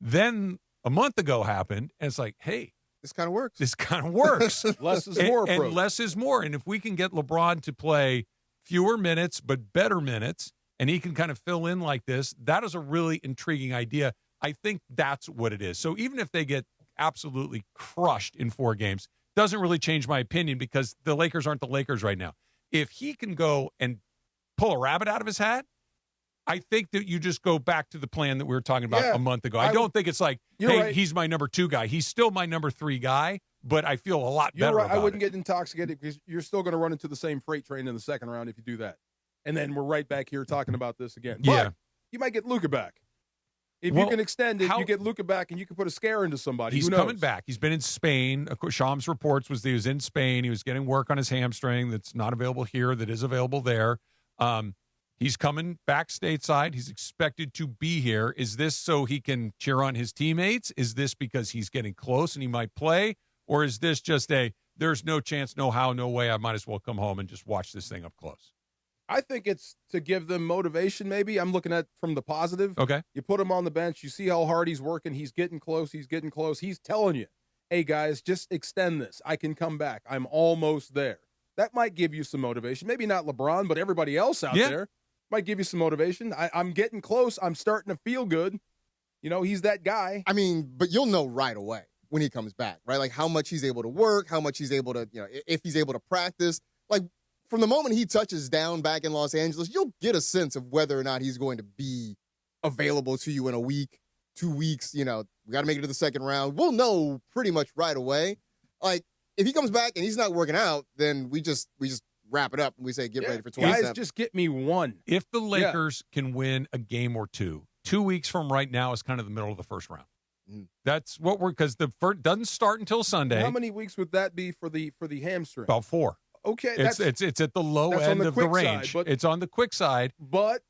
Then a month ago happened, and it's like, hey, this kind of works. This kind of works. Less is more. And less is more. And if we can get LeBron to play fewer minutes but better minutes, and he can kind of fill in like this, that is a really intriguing idea. I think that's what it is. So even if they get absolutely crushed in 4 games, doesn't really change my opinion, because the Lakers aren't the Lakers right now. If he can go and pull a rabbit out of his hat, I think that you just go back to the plan that we were talking about a month ago. I don't think it's like, hey, right, he's my number 2 guy. He's still my number 3 guy, but I feel a lot better right. about I wouldn't it. get intoxicated, because you're still going to run into the same freight train in the second round if you do that. And then we're right back here talking about this again. But you might get Luka back. If you can extend it, you get Luka back, and you can put a scare into somebody. He's coming back. He's been in Spain. Of course, Shams reports was that he was in Spain. He was getting work on his hamstring that's not available here, that is available there. He's coming back stateside. He's expected to be here. Is this so he can cheer on his teammates? Is this because he's getting close and he might play? Or is this just there's no chance, no how, no way, I might as well come home and just watch this thing up close? I think it's to give them motivation, maybe. I'm looking at from the positive. Okay. You put him on the bench. You see how hard he's working. He's getting close. He's getting close. He's telling you, hey, guys, just extend this. I can come back. I'm almost there. That might give you some motivation. Maybe not LeBron, but everybody else out there might give you some motivation. I'm getting close. I'm starting to feel good. You know, he's that guy. I mean, but you'll know right away when he comes back, right? Like how much he's able to work, how much he's able to, if he's able to practice. Like from the moment he touches down back in Los Angeles, you'll get a sense of whether or not he's going to be available to you in a week, 2 weeks. We got to make it to the second round. We'll know pretty much right away. Like if he comes back and he's not working out, then we just wrap it up and we say, get ready for 27. Guys, just get me one. If the Lakers can win a game or 2 weeks from right now is kind of the middle of the first round. That's what because the first doesn't start until Sunday. How many weeks would that be for the hamstring? About 4. Okay, it's at the low end of the range. Side, it's on the quick side, but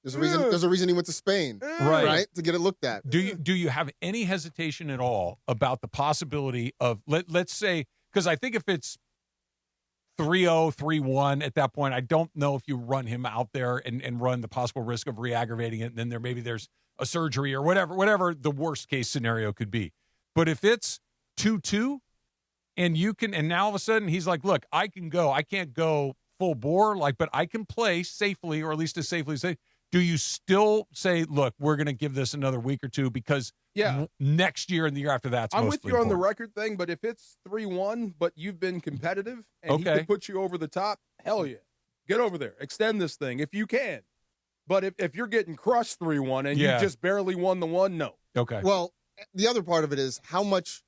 there's a reason he went to Spain, right? To get it looked at. Do you have any hesitation at all about the possibility of let's say, because I think if it's 3-0, 3-1 at that point, I don't know if you run him out there and run the possible risk of re-aggravating it, and then there's a surgery or whatever the worst case scenario could be. But if it's 2-2 and now all of a sudden he's like, look, I can go. I can't go full bore, but I can play safely, or at least as safely as they. Do you still say, look, we're going to give this another week or 2 because next year and the year after that's I'm mostly with you on the important. record thing, but if it's 3-1, but you've been competitive and he can put you over the top, hell yeah. Get over there. Extend this thing if you can. But if you're getting crushed 3-1 and you just barely won the one, no. Okay. Well, the other part of it is how much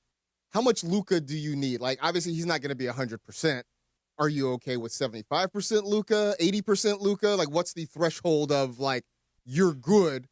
Luka do you need? Like, obviously, he's not going to be 100%. Are you okay with 75% Luka, 80% Luka? Like, what's the threshold of, like, you're good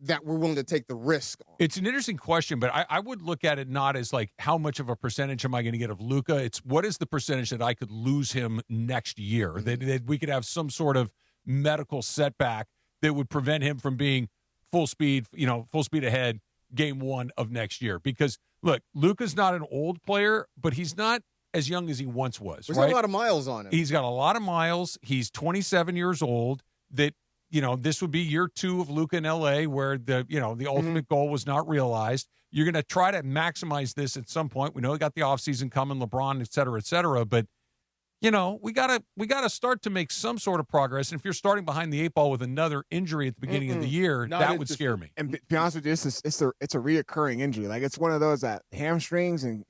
that we're willing to take the risk on? It's an interesting question, but I would look at it not as, like, how much of a percentage am I going to get of Luka? It's what is the percentage that I could lose him next year? That we could have some sort of medical setback that would prevent him from being full speed ahead game 1 of next year. Because, look, Luka's not an old player, but he's not as young as he once was. There's a lot of miles on him. He's got a lot of miles. He's 27 years old. That, this would be year 2 of Luka in L.A., where the ultimate goal was not realized. You're going to try to maximize this at some point. We know we got the offseason coming, LeBron, et cetera, but we gotta start to make some sort of progress. And if you're starting behind the 8 ball with another injury at the beginning of the year, that would scare me. And to be honest with you, it's a reoccurring injury. Like it's one of those that hamstrings and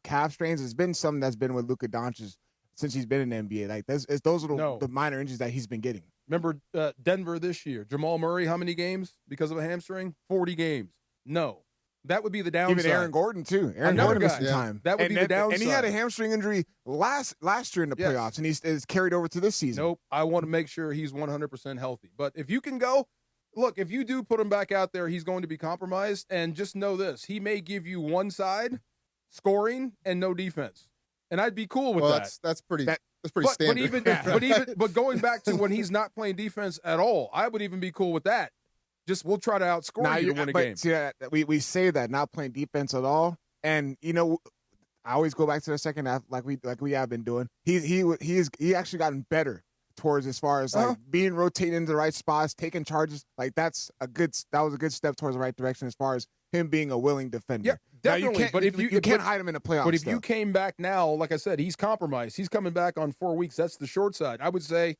calf strains. It's been something that's been with Luka Doncic since he's been in the NBA. Like those are the minor injuries that he's been getting. Remember Denver this year? Jamal Murray, how many games because of a hamstring? 40 games. No. That would be the downside. Even Aaron Gordon, too. Aaron Gordon missed some time. That would be the downside. And he had a hamstring injury last year in the playoffs, and he's carried over to this season. Nope. I want to make sure he's 100% healthy. But if you can go, look, if you do put him back out there, he's going to be compromised. And just know this: he may give you one side scoring and no defense, and I'd be cool with that. That's pretty standard. But going back to when he's not playing defense at all, I would even be cool with that. Just we'll try to outscore you to win a game. See, we say that not playing defense at all, and I always go back to the second half like we have been doing. He actually gotten better towards as far as being rotated into the right spots, taking charges. Like that was a good step towards the right direction as far as him being a willing defender. Yeah, definitely. But if you can't hide him in the playoffs. But if you came back now, like I said, he's compromised. He's coming back on 4 weeks. That's the short side. I would say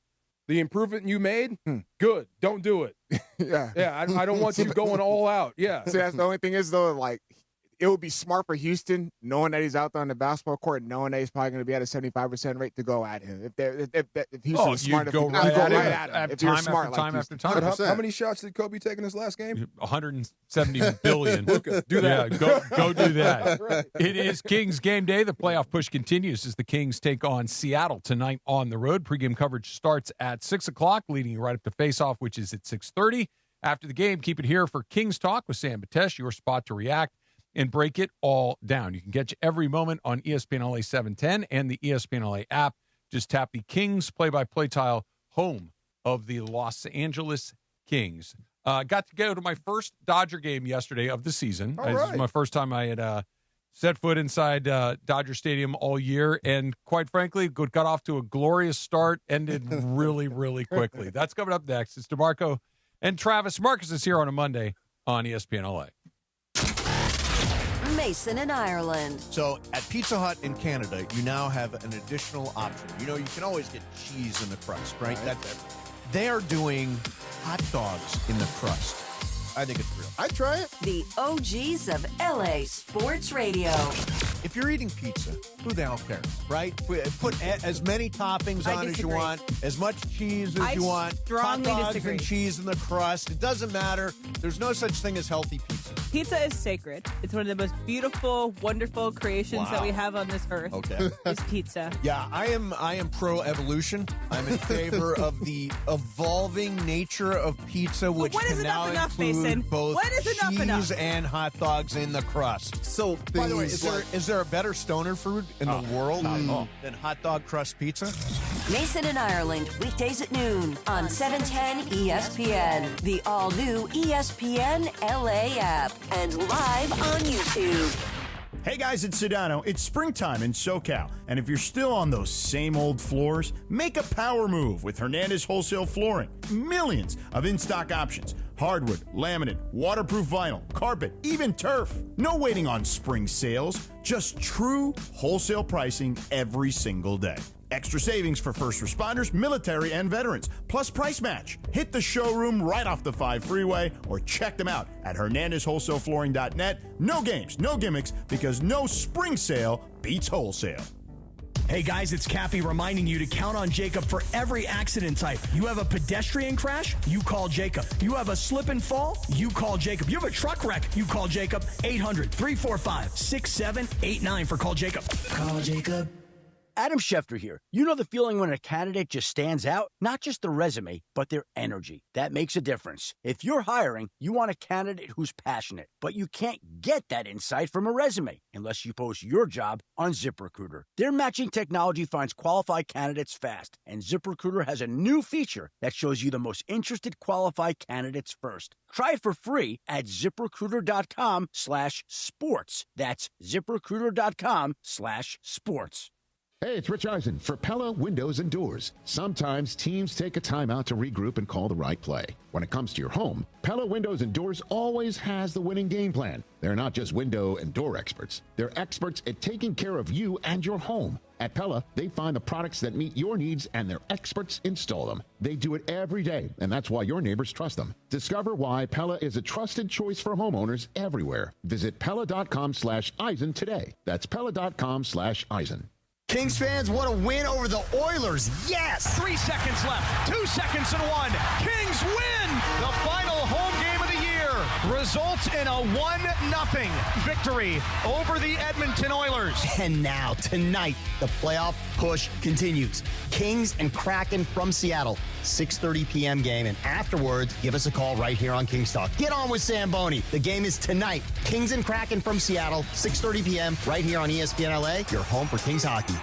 the improvement you made, good. Don't do it. Yeah. I don't want you going all out. Yeah. See, that's the only thing is though, like it would be smart for Houston, knowing that he's out there on the basketball court, knowing that he's probably going to be at a 75% rate to go at him. If Houston is smart, go right at him. If you're smart, time like after time. How many shots did Kobe take in his last game? 170 billion. Luka, do that. Yeah, go do that. Right. It is Kings game day. The playoff push continues as the Kings take on Seattle tonight on the road. Pregame coverage starts at 6 o'clock, leading you right up to face-off, which is at 6:30. After the game, keep it here for Kings Talk with Sam Batesh, your spot to react and break it all down. You can get you every moment on ESPN LA 710 and the ESPN LA app. Just tap the Kings play-by-play tile, home of the Los Angeles Kings. Got to go to my first Dodger game yesterday of the season. This was my first time I had set foot inside Dodger Stadium all year, and quite frankly, got off to a glorious start, ended really, really quickly. That's coming up next. It's DeMarco and Travis. Marcus is here on a Monday on ESPN LA. Mason in Ireland. So at Pizza Hut in Canada, you now have an additional option. You can always get cheese in the crust, right? They are doing hot dogs in the crust. I think it's real. I'd try it. The OGs of LA Sports Radio. If you're eating pizza, who the hell cares, right? Put as many toppings on as you want, as much cheese as you want. Strongly hot dogs disagree. And cheese in the crust. It doesn't matter. There's no such thing as healthy pizza. Pizza is sacred. It's one of the most beautiful, wonderful creations that we have on this earth. Okay. Is pizza. Yeah, I am pro evolution. I'm in favor of the evolving nature of pizza, which when is can now enough, include Mason? both When is enough cheese enough? and hot dogs in the crust. So, by the way, is there a better stoner food in the world than hot dog crust pizza? Mason in Ireland, weekdays at noon on 710 ESPN, the all-new ESPN LA app, and live on YouTube. Hey guys, it's Sedano. It's springtime in SoCal, and if you're still on those same old floors, make a power move with Hernandez Wholesale Flooring. Millions of in-stock options. Hardwood, laminate, waterproof vinyl, carpet, even turf. No waiting on spring sales, just true wholesale pricing every single day. Extra savings for first responders, military, and veterans, plus price match. Hit the showroom right off the 5 freeway or check them out at HernandezWholesaleFlooring.net. No games, no gimmicks, because no spring sale beats wholesale. Hey guys, it's Cappy reminding you to count on Jacob for every accident type. You have a pedestrian crash? You call Jacob. You have a slip and fall? You call Jacob. You have a truck wreck? You call Jacob. 800-345-6789 for Call Jacob. Call Jacob. Adam Schefter here. You know the feeling when a candidate just stands out? Not just their resume, but their energy. That makes a difference. If you're hiring, you want a candidate who's passionate, but you can't get that insight from a resume unless you post your job on ZipRecruiter. Their matching technology finds qualified candidates fast, and ZipRecruiter has a new feature that shows you the most interested qualified candidates first. Try it for free at ZipRecruiter.com/sports. That's ZipRecruiter.com/sports. Hey, it's Rich Eisen for Pella Windows and Doors. Sometimes teams take a time out to regroup and call the right play. When it comes to your home, Pella Windows and Doors always has the winning game plan. They're not just window and door experts. They're experts at taking care of you and your home. At Pella, they find the products that meet your needs and their experts install them. They do it every day, and that's why your neighbors trust them. Discover why Pella is a trusted choice for homeowners everywhere. Visit Pella.com/Eisen today. That's Pella.com/Eisen. Kings fans, what a win over the Oilers. Yes! 3 seconds left. 2 seconds and 1. Kings win the final home game of the year. results in a 1-0 victory over the Edmonton Oilers. And now, tonight, the playoff push continues. Kings and Kraken from Seattle, 6:30 p.m. game. And afterwards, give us a call right here on Kings Talk. Get on with Samboni. The game is tonight. Kings and Kraken from Seattle, 6:30 p.m. right here on ESPN LA, your home for Kings hockey.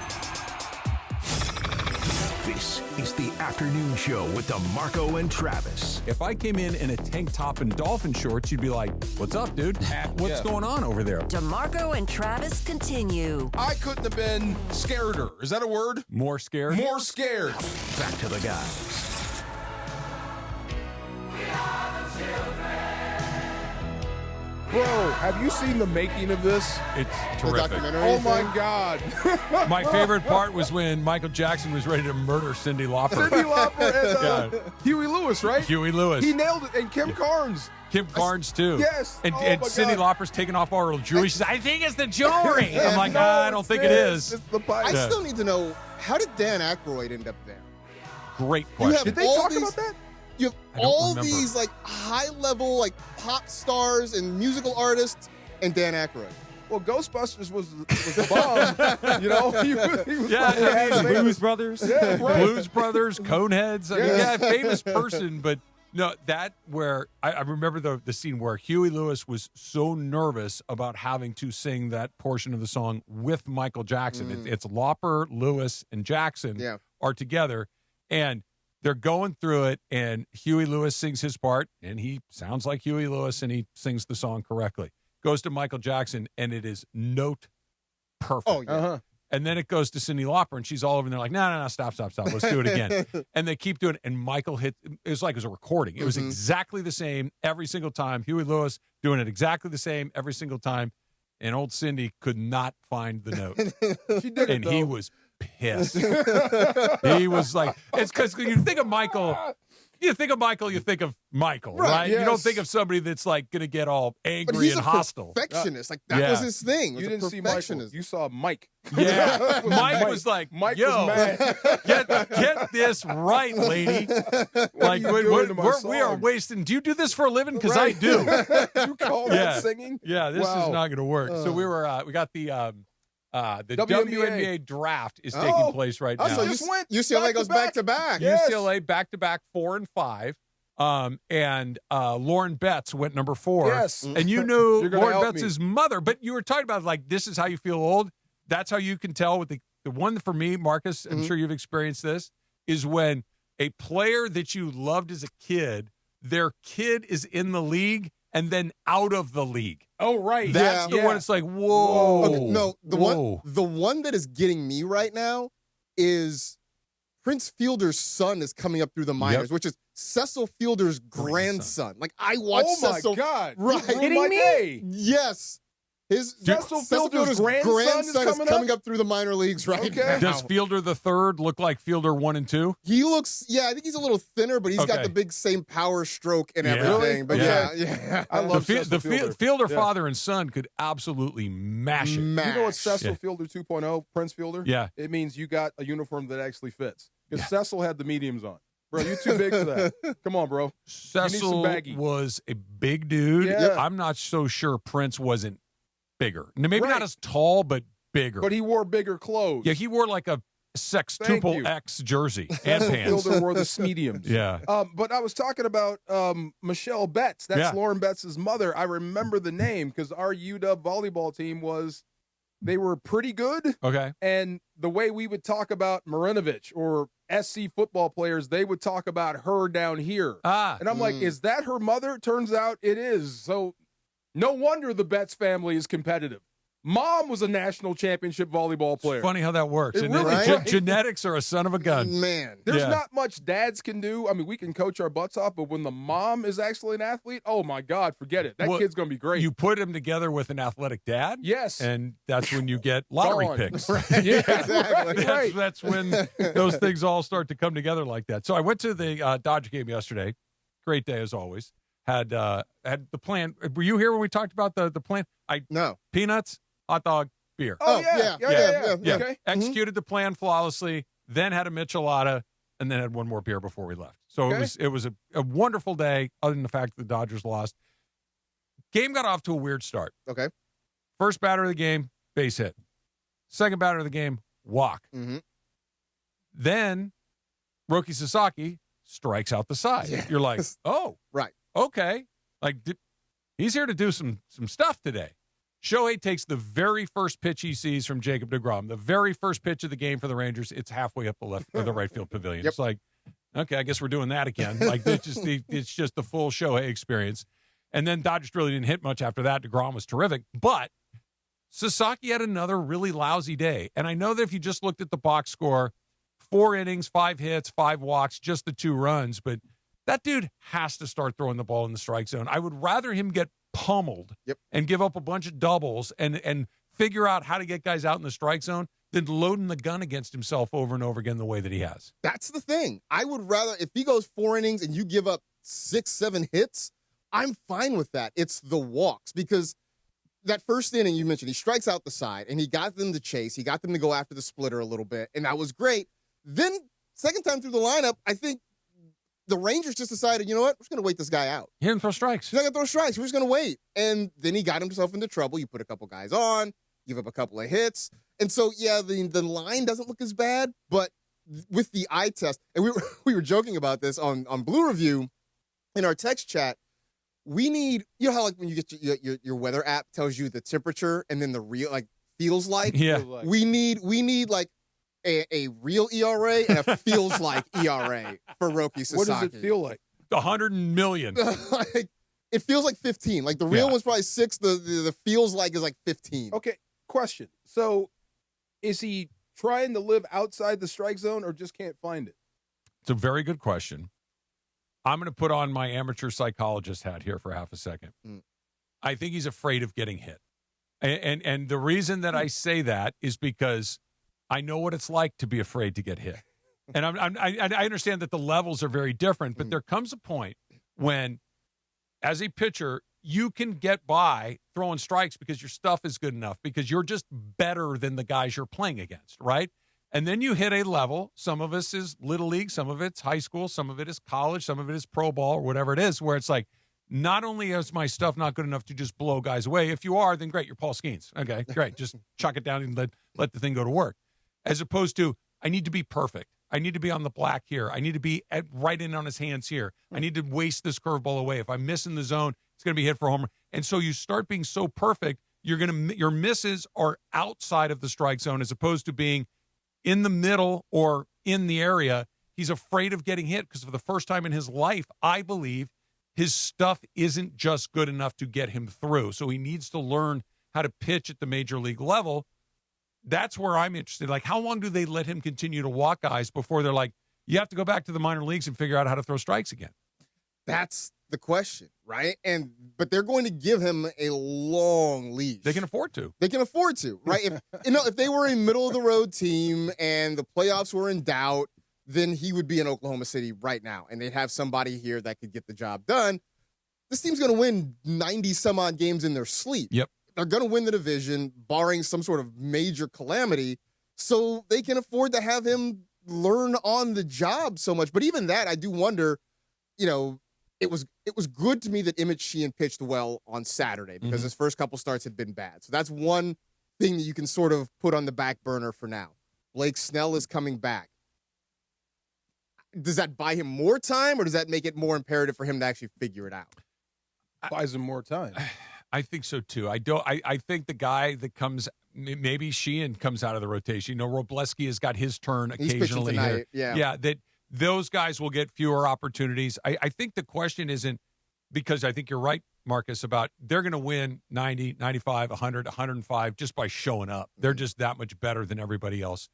This is the afternoon show with DeMarco and Travis. If I came in a tank top and dolphin shorts, you'd be like, what's up, dude? What's going on over there? DeMarco and Travis continue. I couldn't have been scareder. Is that a word? More scared? More scared. Back to the guys. Bro, have you seen the making of this? It's terrific. Oh, my God. My favorite part was when Michael Jackson was ready to murder Cyndi Lauper. Cyndi Lauper and Huey Lewis, right? Huey Lewis. He nailed it. And Kim Carnes. Kim Carnes, too. Yes. And, Oh, and my Cyndi God. Lauper's taking off all her jewelry. She's like, I think it's the jewelry. I'm like, I don't think it is. It's the pipe. I still need to know, how did Dan Aykroyd end up there? Great You question. have Did they all talk these, about that? You have I don't all remember. these like high-level like pop stars and musical artists and Dan Aykroyd. Well, Ghostbusters was the bomb. You know, he was Yeah, I mean, Blues Brothers. Yeah, right. Blues Brothers, Coneheads. I mean, Yeah. famous person, but no, that where I remember the scene where Huey Lewis was so nervous about having to sing that portion of the song with Michael Jackson. It's Lauper, Lewis, and Jackson are together, and they're going through it, and Huey Lewis sings his part, and he sounds like Huey Lewis, and he sings the song correctly. Goes to Michael Jackson, and it is note perfect. Oh, yeah. And then it goes to Cyndi Lauper, and she's all over, and they're like, no, stop. Let's do it again. And they keep doing it, and Michael it was like it was a recording. It was exactly the same every single time. Huey Lewis doing it exactly the same every single time, and old Cyndi could not find the note. She did it, And he though. was pissed. He was like, it's because you think of Michael, you think of Michael, right? You don't yes. think of somebody that's like going to get all But angry he's and a hostile. perfectionist. Like that Yeah. was his thing. Was You a didn't see Michael. perfectionist. You saw Mike. Yeah, It was Mike was like, Mike yo, was mad. get this right, lady. Like, are you doing to my we are song? wasting. Do you do this for a living? Because I Right. do. You call Yeah. that singing? Yeah, this Wow. is not going to work. So we got the WNBA draft is taking place right now. So just went UCLA goes back to back. Yes. UCLA back-to-back 4 and 5. And Lauren Betts went number 4. Yes. And you knew You're gonna Lauren help Betts' me. mother, but you were talking about like, this is how you feel old. That's how you can tell with the one for me, Marcus, I'm sure you've experienced this, is when a player that you loved as a kid, their kid is in the league and then out of the league. Oh, right. That's the one. It's like, whoa. Okay, no, the whoa. one that is getting me right now is Prince Fielder's son is coming up through the minors, which is Cecil Fielder's grandson. Like I watched Oh, my Cecil. God. You Right. ruined my day. Yes. His Cecil Fielder's grandson is coming up through the minor leagues right now. Does Fielder the third look like Fielder 1 and 2? He looks, I think he's a little thinner, but he's got the big same power stroke and everything. But yeah. I love Cecil Fielder Fielder. Yeah. father and son could absolutely mash it. You know what Cecil Yeah. Fielder 2.0, Prince Fielder? Yeah. It means you got a uniform that actually fits. Because Cecil had the mediums on. Bro, you're too big for that. Come on, bro. You need some Cecil baggy. was a big dude. Yeah. I'm not so sure Prince wasn't bigger. Maybe Right. not as tall, but bigger. But he wore bigger clothes. Yeah, he wore like a sextuple X jersey and Cecil pants. Fielder wore the mediums. Yeah. But I was talking about Michelle Betts. That's Lauren Betts' mother. I remember the name because our UW volleyball team they were pretty good. Okay. And the way we would talk about Marinovich or SC football players, they would talk about her down here. And I'm like, is that her mother? Turns out it is. So no wonder the Betts family is competitive. Mom was a national championship volleyball player. Funny how that works. It And really then is. genetics are a son of a gun. Man. There's Yeah. not much dads can do. I mean, we can coach our butts off, but when the mom is actually an athlete, oh my God, forget it. That Well, kid's going to be great. You put him together with an athletic dad. Yes. And that's when you get lottery Gone. picks. Yeah, exactly. That's when those things all start to come together like that. So I went to the Dodger game yesterday. Great day as always. Had the plan. Were you here when we talked about the plan? No. Peanuts, hot dog, beer. Oh, yeah. Okay. Executed the plan flawlessly, then had a michelada, and then had one more beer before we left. So Okay. it was a wonderful day, other than the fact that the Dodgers lost. Game got off to a weird start. Okay. First batter of the game, base hit. Second batter of the game, walk. Mm-hmm. Then Roki Sasaki strikes out the side. Yeah. You're like, oh, right. Okay. Like, he's here to do some stuff today. Shohei takes the very first pitch he sees from Jacob deGrom, the very first pitch of the game for the Rangers. It's halfway up the left or the right field pavilion. Yep. It's like, okay, I guess we're doing that again. Like, it's just the full Shohei experience. And then Dodgers really didn't hit much after that. DeGrom was terrific. But Sasaki had another really lousy day. And I know that if you just looked at the box score, 4 innings, 5 hits, 5 walks, just the 2 runs. But that dude has to start throwing the ball in the strike zone. I would rather him get pummeled and give up a bunch of doubles and figure out how to get guys out in the strike zone than loading the gun against himself over and over again the way that he has. That's the thing. I would rather, if he goes 4 innings and you give up 6, 7 hits, I'm fine with that. It's the walks, because that first inning you mentioned, he strikes out the side and he got them to chase. He got them to go after the splitter a little bit, and that was great. Then second time through the lineup, I think the Rangers just decided, you know what, we're just going to wait this guy out. He didn't throw strikes. He's not going to throw strikes. We're just going to wait. And then he got himself into trouble. You put a couple guys on, give up a couple of hits. And so, yeah, the line doesn't look as bad, but with the eye test, and we were joking about this on Blue Review in our text chat, we need, you know how like when you get your weather app tells you the temperature and then the real, like, feels like? Yeah. We need like a real ERA and a feels like ERA for Roki Sasaki. What does it feel like? 100 million. Like, it feels like 15. Like the real one's probably 6. The feels like is like 15. Okay, question. So is he trying to live outside the strike zone or just can't find it? It's a very good question. I'm going to put on my amateur psychologist hat here for half a second. I think he's afraid of getting hit. And the reason that I say that is because I know what it's like to be afraid to get hit. And I understand that the levels are very different, but there comes a point when, as a pitcher, you can get by throwing strikes because your stuff is good enough, because you're just better than the guys you're playing against, right? And then you hit a level. Some of us is little league, some of it's high school, some of it is college, some of it is pro ball or whatever it is, where it's like, not only is my stuff not good enough to just blow guys away. If you are, then great, you're Paul Skeens. Okay, great. Just chuck it down and let the thing go to work. As opposed to, I need to be perfect. I need to be on the black here. I need to be right in on his hands here. I need to waste this curveball away. If I'm missing the zone, it's going to be hit for a homer. And so you start being so perfect, your misses are outside of the strike zone as opposed to being in the middle or in the area. He's afraid of getting hit because for the first time in his life, I believe, his stuff isn't just good enough to get him through. So he needs to learn how to pitch at the major league level. That's where I'm interested. Like, how long do they let him continue to walk guys before they're like, you have to go back to the minor leagues and figure out how to throw strikes again? That's the question, right? But they're going to give him a long leash. They can afford to. They can afford to, right? If they were a middle of the road team and the playoffs were in doubt, then he would be in Oklahoma City right now, and they'd have somebody here that could get the job done. This team's going to win 90 some odd games in their sleep. Yep. They're going to win the division, barring some sort of major calamity, so they can afford to have him learn on the job so much. But even that, I do wonder, it was good to me that Emmett Sheehan pitched well on Saturday because his first couple starts had been bad. So that's one thing that you can sort of put on the back burner for now. Blake Snell is coming back. Does that buy him more time, or does that make it more imperative for him to actually figure it out? Buys him more time. I think so too. I think the guy that comes, maybe Sheehan comes out of the rotation. Robleski has got his turn occasionally here. Yeah. That those guys will get fewer opportunities. I think the question isn't, because I think you're right, Marcus, about they're going to win 90, 95, 100, 105 just by showing up. They're just that much better than everybody else.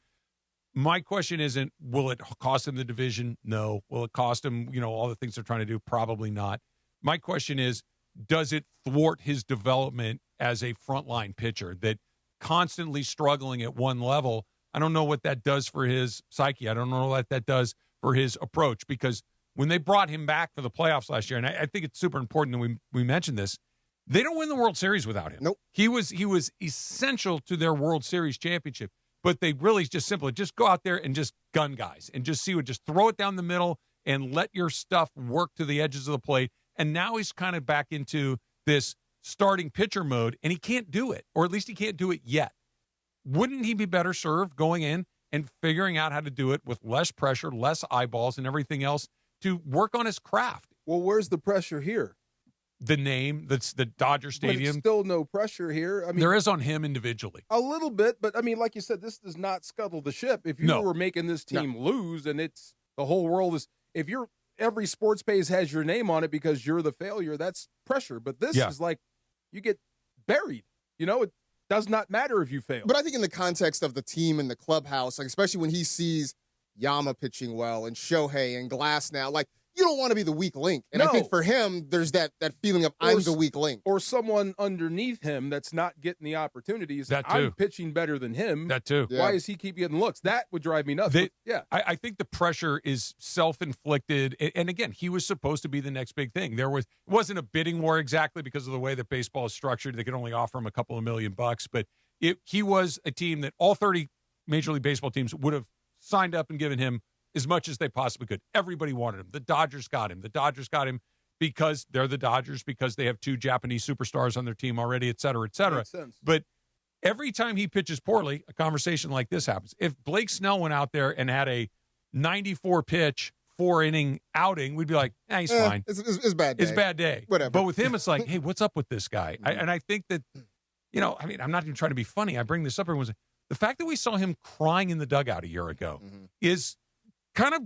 My question isn't, will it cost him the division? No. Will it cost him, all the things they're trying to do? Probably not. My question is, does it thwart his development as a frontline pitcher that constantly struggling at one level? I don't know what that does for his psyche. I don't know what that does for his approach, because when they brought him back for the playoffs last year, and I think it's super important that we mentioned this, they don't win the World Series without him. Nope. He was essential to their World Series championship, but they really just go out there and just gun guys and just throw it down the middle and let your stuff work to the edges of the plate. And now he's kind of back into this, starting pitcher mode, and he can't do it, or at least he can't do it yet. Wouldn't he be better served going in and figuring out how to do it with less pressure, less eyeballs, and everything else to work on his craft? Well, where's the pressure here? The name, that's the Dodger Stadium. But it's still no pressure here. I mean, there is on him individually. A little bit, but I mean, like you said, this does not scuttle the ship. If you were making this team lose and it's the whole world is, if you're every sports page has your name on it because you're the failure, that's pressure. But this is like you get buried. You know, it does not matter if you fail. But I think in the context of the team and the clubhouse, like especially when he sees Yama pitching well and Shohei and Glass now, like you don't want to be the weak link. And I think for him, there's that feeling of I'm the weak link. Or someone underneath him that's not getting the opportunities. That too. I'm pitching better than him. That too. Why does he keep getting looks? That would drive me nuts. I think the pressure is self-inflicted. And again, he was supposed to be the next big thing. It wasn't a bidding war exactly because of the way that baseball is structured. They could only offer him a couple of $1 million, but he was a team that all 30 Major League Baseball teams would have signed up and given him as much as they possibly could. Everybody wanted him. The Dodgers got him. The Dodgers got him because they're the Dodgers, because they have 2 Japanese superstars on their team already, et cetera, et cetera. Makes sense. But every time he pitches poorly, a conversation like this happens. If Blake Snell went out there and had a 94-pitch, 4-inning outing, we'd be like, he's fine. It's a bad day. It's a bad day. Whatever. But with him, it's like, hey, what's up with this guy? And I think that, I mean, I'm not even trying to be funny. I bring this up. Everyone's the fact that we saw him crying in the dugout a year ago is kind of,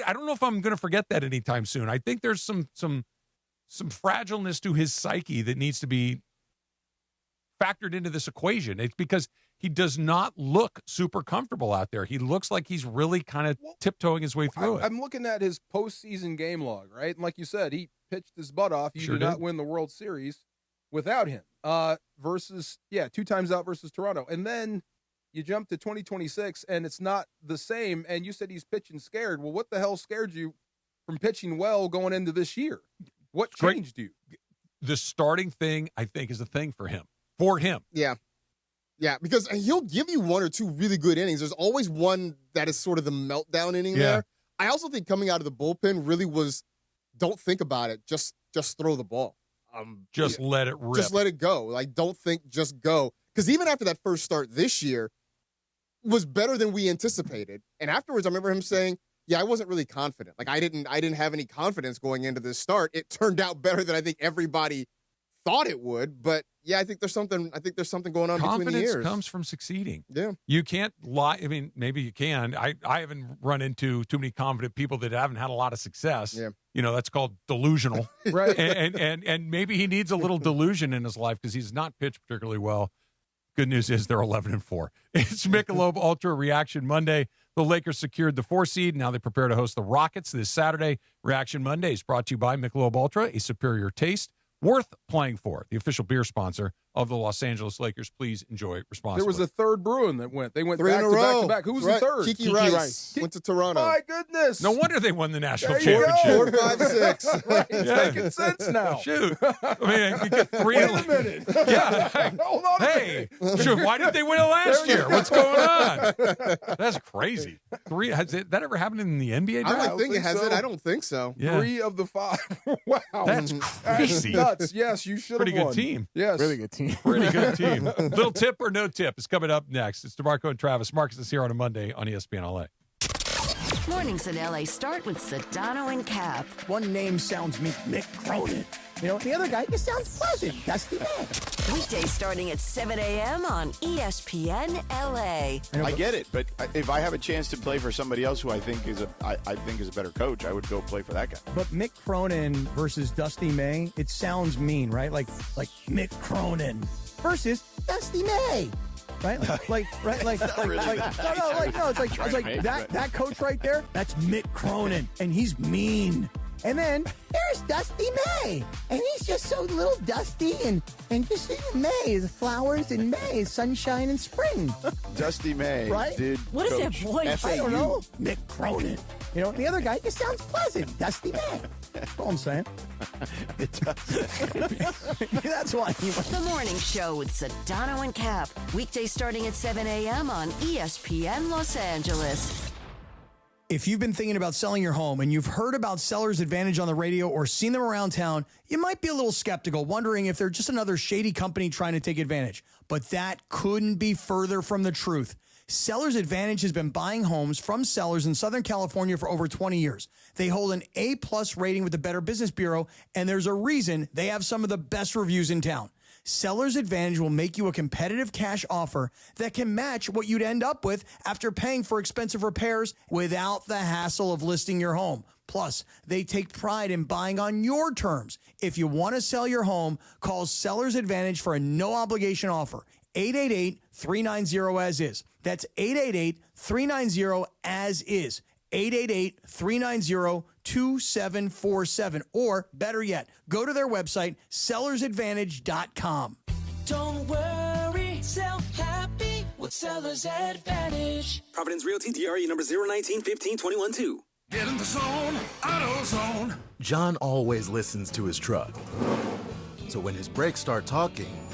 I don't know if I'm going to forget that anytime soon. I think there's some fragileness to his psyche that needs to be factored into this equation. It's because he does not look super comfortable out there. He looks like he's really kind of tiptoeing his way through it. I'm looking at his postseason game log, right? And like you said, he pitched his butt off. You did not win the World Series without him. Versus 2 times out versus Toronto. And then you jump to 2026, and it's not the same, and you said he's pitching scared. Well, what the hell scared you from pitching well going into this year? What changed you? The starting thing, I think, is a thing for him. For him. Yeah. Yeah, because he'll give you 1 or 2 really good innings. There's always one that is sort of the meltdown inning there. I also think coming out of the bullpen really was, don't think about it. Just throw the ball. Just let it rip. Just let it go. Like, don't think, just go. Because even after that first start this year, was better than we anticipated. And afterwards, I remember him saying, I wasn't really confident. Like I didn't have any confidence going into this start. It turned out better than I think everybody thought it would. But I think there's something going on between the ears. Confidence comes from succeeding. Yeah. You can't lie. I mean, maybe you can. I haven't run into too many confident people that haven't had a lot of success. Yeah. That's called delusional. Right. And maybe he needs a little delusion in his life because he's not pitched particularly well. Good news is they're 11-4. It's Michelob Ultra Reaction Monday. The Lakers secured the 4 seed. Now they prepare to host the Rockets this Saturday. Reaction Monday is brought to you by Michelob Ultra, a superior taste worth playing for. The official beer sponsor of the Los Angeles Lakers. Please enjoy responsibly. There was a third Bruin that went. They went 3 back in a to row. back to back. Who was the third? Kiki Rice. Went to Toronto. My goodness. No wonder they won the national There you championship. go. 4, 5, 6. Right, it's making sense now. Shoot. I mean, you get 3. Wait a minute. Yeah. Hold on. Hey, sure. Why didn't they win it last year? What's going on? That's crazy. 3. Has that ever happened in the NBA draft? I don't think it has so. it. I don't think so. Yeah. 3 of the 5. Wow. That's crazy. Nuts. Yes, you should have Pretty won. good team. Yes. Really good team. Pretty good team. Little tip or no tip is coming up next. It's DeMarco and Travis. Marcus is here on a Monday on ESPN LA. Mornings in LA start with Sedano and Cap. One name sounds Mick Cronin. The other guy just sounds pleasant. That's the man. Weekdays starting at 7 a.m. on ESPN LA. I get it, but if I have a chance to play for somebody else who I think is a better coach, I would go play for that guy. But Mick Cronin versus Dusty May, it sounds mean, right? Like Mick Cronin versus Dusty May. Right? It's like that coach right there, that's Mick Cronin, and he's mean. And then there's Dusty May, and he's just so little dusty and just in May, the flowers in May, sunshine in spring. Dusty May Right? did What is that coach voice? FAU. I don't know. Mick Cronin. The other guy just sounds pleasant. Dusty May. That's all I'm saying. It does. That's why he went. The Morning Show with Sedano and Cap. Weekdays starting at 7 a.m. on ESPN Los Angeles. If you've been thinking about selling your home and you've heard about Seller's Advantage on the radio or seen them around town, you might be a little skeptical, wondering if they're just another shady company trying to take advantage. But that couldn't be further from the truth. Seller's Advantage has been buying homes from sellers in Southern California for over 20 years. They hold an A+ rating with the Better Business Bureau, and there's a reason they have some of the best reviews in town. Seller's Advantage will make you a competitive cash offer that can match what you'd end up with after paying for expensive repairs without the hassle of listing your home. Plus, they take pride in buying on your terms. If you want to sell your home, call Seller's Advantage for a no-obligation offer. 888-390-AS-IS. That's 888-390-AS-IS. 888-390-2747. Or, better yet, go to their website, sellersadvantage.com. Don't worry, sell happy with Seller's Advantage. Providence Realty, DRE number 019-15-21-2. Get in the zone, AutoZone. John always listens to his truck. So when his brakes start talking,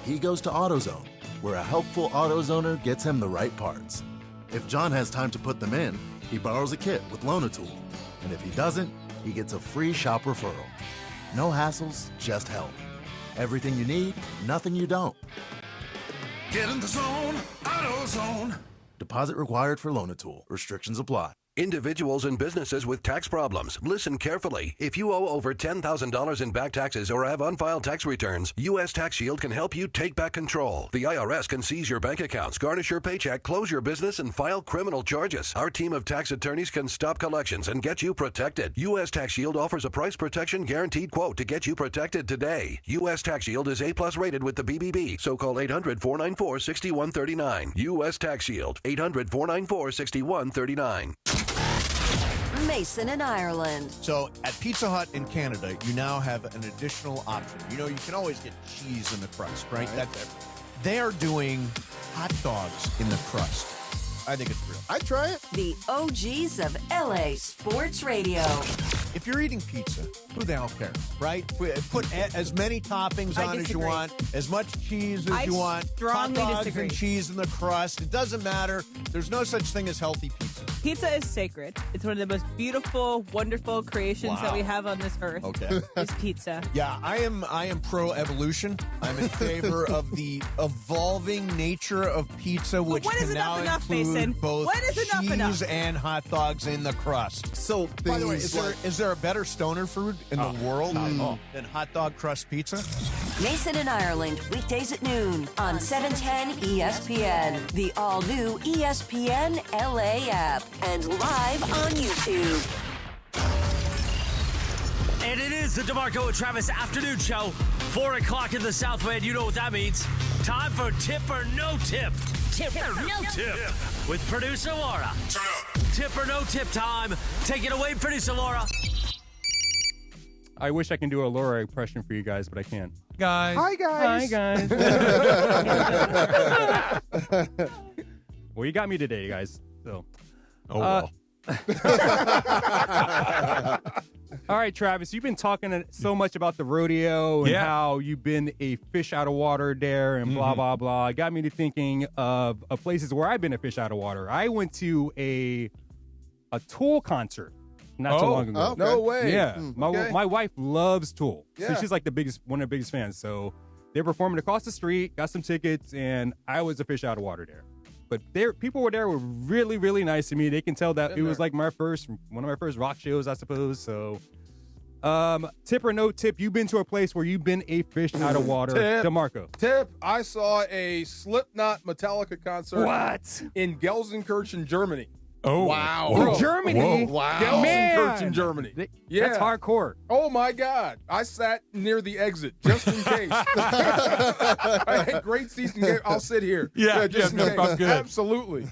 he goes to AutoZone, where a helpful AutoZoner gets him the right parts. If John has time to put them in, he borrows a kit with Loan-A-Tool. And if he doesn't, he gets a free shop referral. No hassles, just help. Everything you need, nothing you don't. Get in the zone, AutoZone. Deposit required for Loan-A-Tool. Restrictions apply. Individuals and businesses with tax problems, listen carefully. If you owe over $10,000 in back taxes or have unfiled tax returns, U.S. Tax Shield can help you take back control. The IRS can seize your bank accounts, garnish your paycheck, close your business, and file criminal charges. Our team of tax attorneys can stop collections and get you protected. U.S. Tax Shield offers a price protection guaranteed quote to get you protected today. U.S. Tax Shield is A+ rated with the BBB, so call 800-494-6139. U.S. Tax Shield, 800-494-6139. Mason in Ireland. So at Pizza Hut in Canada, you now have an additional option. You know, you can always get cheese in the crust, right? They are doing hot dogs in the crust. I think it's real. I'd try it. The OGs of LA Sports Radio. If you're eating pizza, who the hell cares, right? Put as many toppings on as you want, as much cheese as you want. Strongly hot dogs disagree. and cheese in the crust. It doesn't matter. There's no such thing as healthy pizza. Pizza is sacred. It's one of the most beautiful, wonderful creations that we have on this earth. Okay. Is pizza. Yeah, I am pro evolution. I'm in favor of the evolving nature of pizza, which what is can now enough, include Mason? both What is enough? cheese and hot dogs in the crust. So, by the way, is there a better stoner food in the world than hot dog crust pizza? Mason in Ireland, weekdays at noon on 710 ESPN, the all-new ESPN LA app, and live on YouTube. And it is the DeMarco and Travis afternoon show, 4 o'clock in the Southland. You know what that means. Time for Tip or No Tip. Tip or No Tip. With producer Laura. Tip or No Tip time. Take it away, producer Laura. I wish I can do a Laura impression for you guys, but I can't. Guys. Hi, guys. Hi, guys. Well, you got me today, guys. So. Oh, well. All right, Travis, you've been talking so much about the rodeo and how you've been a fish out of water there and blah, blah, blah. It got me to thinking of places where I've been a fish out of water. I went to a Tool concert not too long ago. Okay. No way. Yeah. My wife loves Tool. Yeah. So she's like one of the biggest fans. So they performed across the street, got some tickets, and I was a fish out of water there. But people were really, really nice to me. They can tell that it was like one of my first rock shows, I suppose. So, tip or no tip, you've been to a place where you've been a fish out of water. Tip. DeMarco. Tip, I saw a Slipknot Metallica concert in Gelsenkirchen, Germany. Oh, wow. Bro. Germany? Whoa. Wow. Man. Gelsenkirchen, Germany. Yeah. That's hardcore. Oh, my God. I sat near the exit just in case. I had great seats. I'll sit here. Yeah, just in case. I'm good. Absolutely.